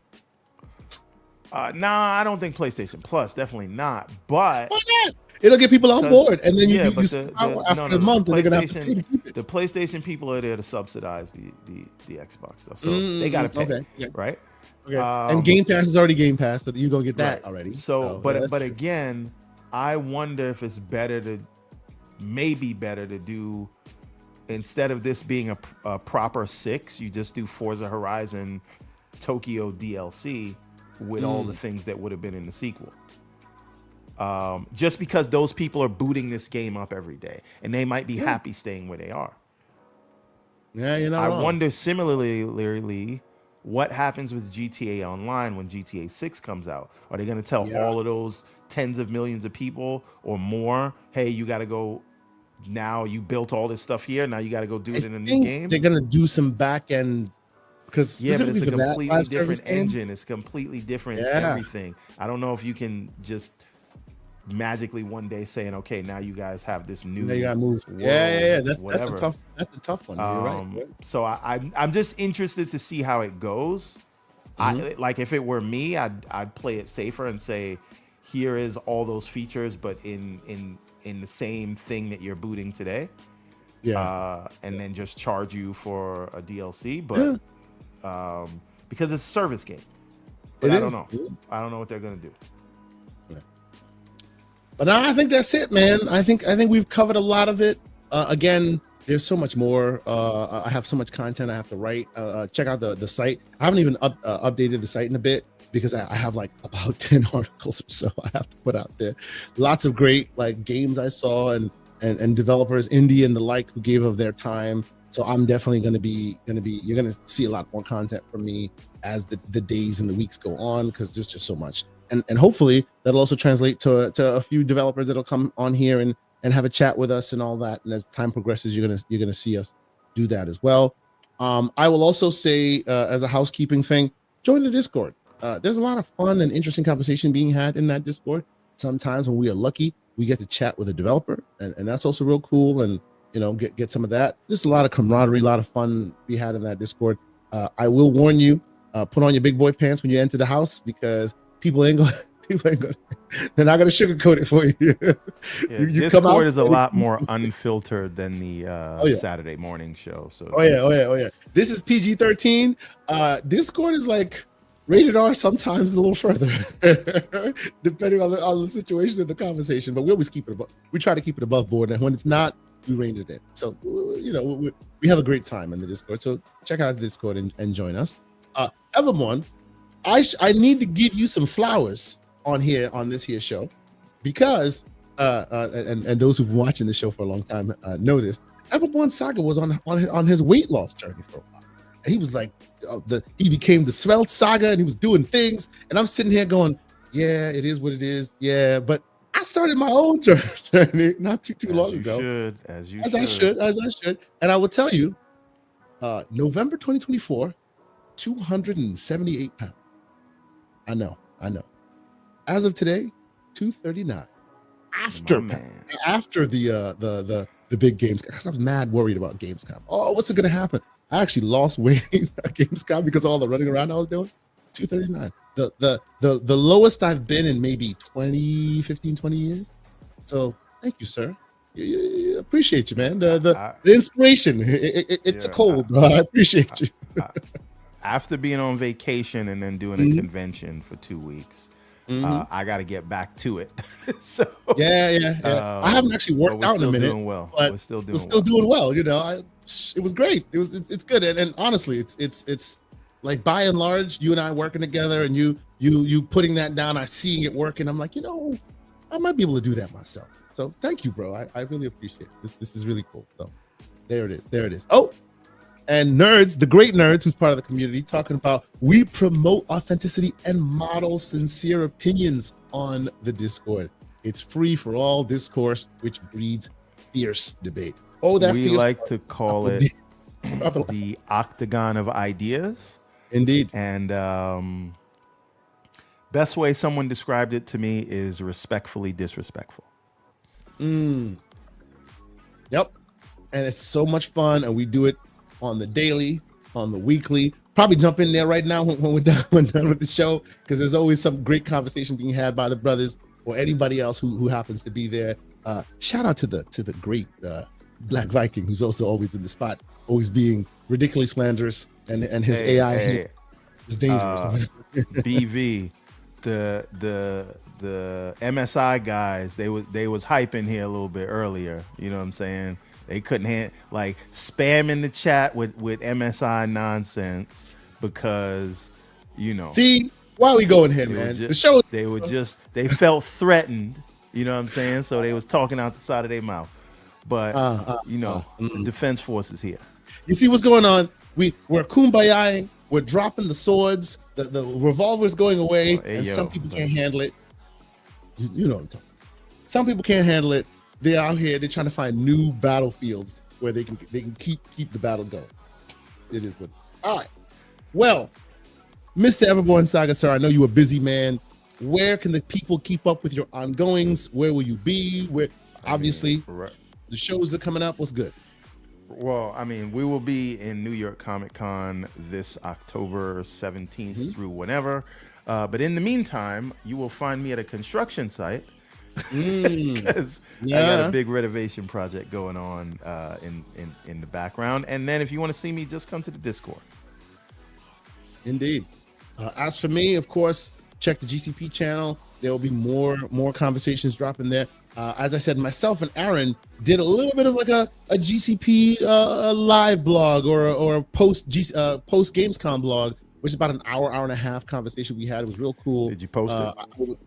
S2: Nah, I don't think PlayStation Plus, definitely not. But
S1: Why not? It'll get people on board, and then you
S2: but
S1: sit out after a month, and they're gonna have to pay to keep it.
S2: The PlayStation people are there to subsidize the Xbox stuff, so they got to pay, right?
S1: Okay. And Game Pass is already Game Pass, so you're gonna get that already.
S2: So, but again, I wonder if it's maybe better to do, instead of this being a proper 6, you just do Forza Horizon Tokyo DLC with all the things that would have been in the sequel. Just because those people are booting this game up every day, and they might be happy staying where they are.
S1: Yeah, you're not wrong.
S2: I wonder similarly what happens with GTA Online when GTA 6 comes out. Are they going to tell all of those tens of millions of people or more, hey, you got to go now you built all this stuff here. Now you got to go do it in a new
S1: think
S2: game.
S1: they're gonna do some back end because
S2: Yeah, but it's
S1: specifically
S2: a
S1: for that
S2: completely
S1: live service
S2: different
S1: game.
S2: engine. It's completely different
S1: Yeah.
S2: everything. I don't know if you can just magically one day saying, okay, now you guys have this new
S1: Now you gotta move.
S2: world,
S1: Yeah. That's
S2: whatever.
S1: that's a tough one. You're right.
S2: So I'm just interested to see how it goes. I like if it were me, I'd play it safer and say, here is all those features, but in the same thing that you're booting today.
S1: Yeah.
S2: And then just charge you for a DLC, but because it's a service game. But I don't know. I don't know what they're gonna do.
S1: But no, I think that's it, man. I think we've covered a lot of it. Again, there's so much more. I have so much content I have to write. Check out the site. I haven't even updated the site in a bit because I have like about 10 articles or so I have to put out there. Lots of great like games I saw and developers, indie and the like, who gave of their time. So I'm definitely going to be you're going to see a lot more content from me as the days and the weeks go on, because there's just so much. And hopefully that'll also translate to a few developers that'll come on here and have a chat with us and all that. And as time progresses, you're gonna see us do that as well. I will also say, as a housekeeping thing, join the Discord. There's a lot of fun and interesting conversation being had in that Discord. Sometimes when we are lucky, we get to chat with a developer, and that's also real cool. And get some of that. Just a lot of camaraderie, a lot of fun to be had in that Discord. I will warn you, put on your big boy pants when you enter the house, because people ain't gonna they're not gonna sugarcoat it for you.
S2: You Discord is a lot more unfiltered than the Saturday morning show. So
S1: oh yeah. This is PG-13. Discord is like rated R, sometimes a little further, depending on the situation of the conversation. But we always keep it above. We try to keep it above board, and when it's not, we rein it in. So we have a great time in the Discord. So check out the Discord and join us. Evermore, I need to give you some flowers on this here show, because and those who've been watching the show for a long time know this. Everborn Saga was on his weight loss journey for a while. And he was like, he became the Svelte Saga, and he was doing things. And I'm sitting here going, yeah, it is what it is. Yeah, but I started my own journey not too long ago. As I should. And I will tell you, November 2024, 278 pounds. I know. As of today, 239. After the big games, because I was mad worried about Gamescom. Oh, what's it gonna happen? I actually lost weight at Gamescom because of all the running around I was doing. 239. The lowest I've been in maybe 20 years. So thank you, sir. Appreciate you, man. The inspiration. It's a cold, bro. I appreciate you.
S2: After being on vacation and then doing a convention for 2 weeks, I got to get back to it. So
S1: I haven't actually worked out in a minute. But we're still doing well. It was great. It's good. And honestly, it's like, by and large, you and I working together, and you putting that down, I seeing it working. I'm like, I might be able to do that myself. So thank you, bro. I really appreciate it. This is really cool. So there it is. Oh, and Nerds, the great Nerds, who's part of the community, talking about, we promote authenticity and model sincere opinions on the Discord. It's free for all discourse, which breeds fierce debate. Oh, that
S2: we like to call it the octagon of ideas.
S1: Indeed.
S2: And best way someone described it to me is respectfully disrespectful.
S1: Yep. And it's so much fun, and we do it on the daily, on the weekly. Probably jump in there right now when we're done with the show, because there's always some great conversation being had by the brothers or anybody else who happens to be there. Shout out to the great Black Viking, who's also always in the spot, always being ridiculously slanderous, and his AI is dangerous.
S2: BV, the MSI guys, they was hyping here a little bit earlier. You know what I'm saying? They couldn't spamming the chat with MSI nonsense, because
S1: See, why are we going here, man? The show.
S2: They felt threatened. You know what I'm saying? So they was talking out the side of their mouth. But the defense force is here.
S1: You see what's going on? We're kumbayaing. We're dropping the swords. The revolver's going away, and some people can't handle it. You know what I'm talking about. Some people can't handle it. they're out here. They're trying to find new battlefields where they can keep the battle going. It is good. All right. Well, Mr. Everborn Saga, sir, I know you're a busy man. Where can the people keep up with your ongoings? Where will you be? Where obviously the shows are coming up. What's good?
S2: Well, I mean, we will be in New York Comic Con this October 17th through whenever. But in the meantime, you will find me at a construction site because I got a big renovation project going on in the background. And then if you want to see me, just come to the Discord.
S1: Indeed. As for me, of course, check the GCP channel. There will be more conversations dropping there. As I said, myself and Aaron did a little bit of like a GCP live blog or a post Gamescom blog, which is about an hour and a half conversation we had. It was real cool.
S2: Did you post it?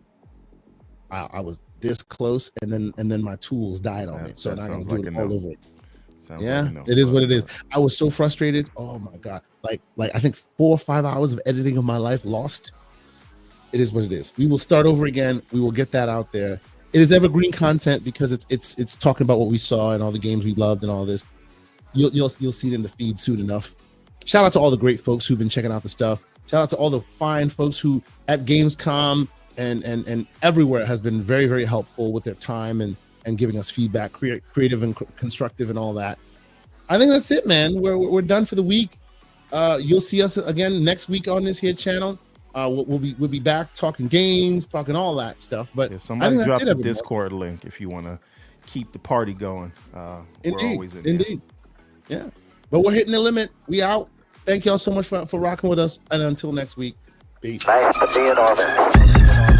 S1: I was this close, and then my tools died on me, so now I'm gonna do it all over. It is what it is. I was so frustrated. Oh my god! Like I think 4 or 5 hours of editing of my life lost. It is what it is. We will start over again. We will get that out there. It is evergreen content because it's talking about what we saw and all the games we loved and all this. You'll see it in the feed soon enough. Shout out to all the great folks who've been checking out the stuff. Shout out to all the fine folks who at Gamescom and everywhere has been very, very helpful with their time and giving us feedback, creative and constructive and all that. I think that's it, man. We're done for the week. You'll see us again next week on this here channel. We'll be back talking games, talking all that stuff. But
S2: somebody drop the Discord link if you want to keep the party going. We're always in there.
S1: Yeah. But we're hitting the limit. We out. Thank y'all so much for rocking with us. And until next week, peace.
S4: Nice to be in orbit.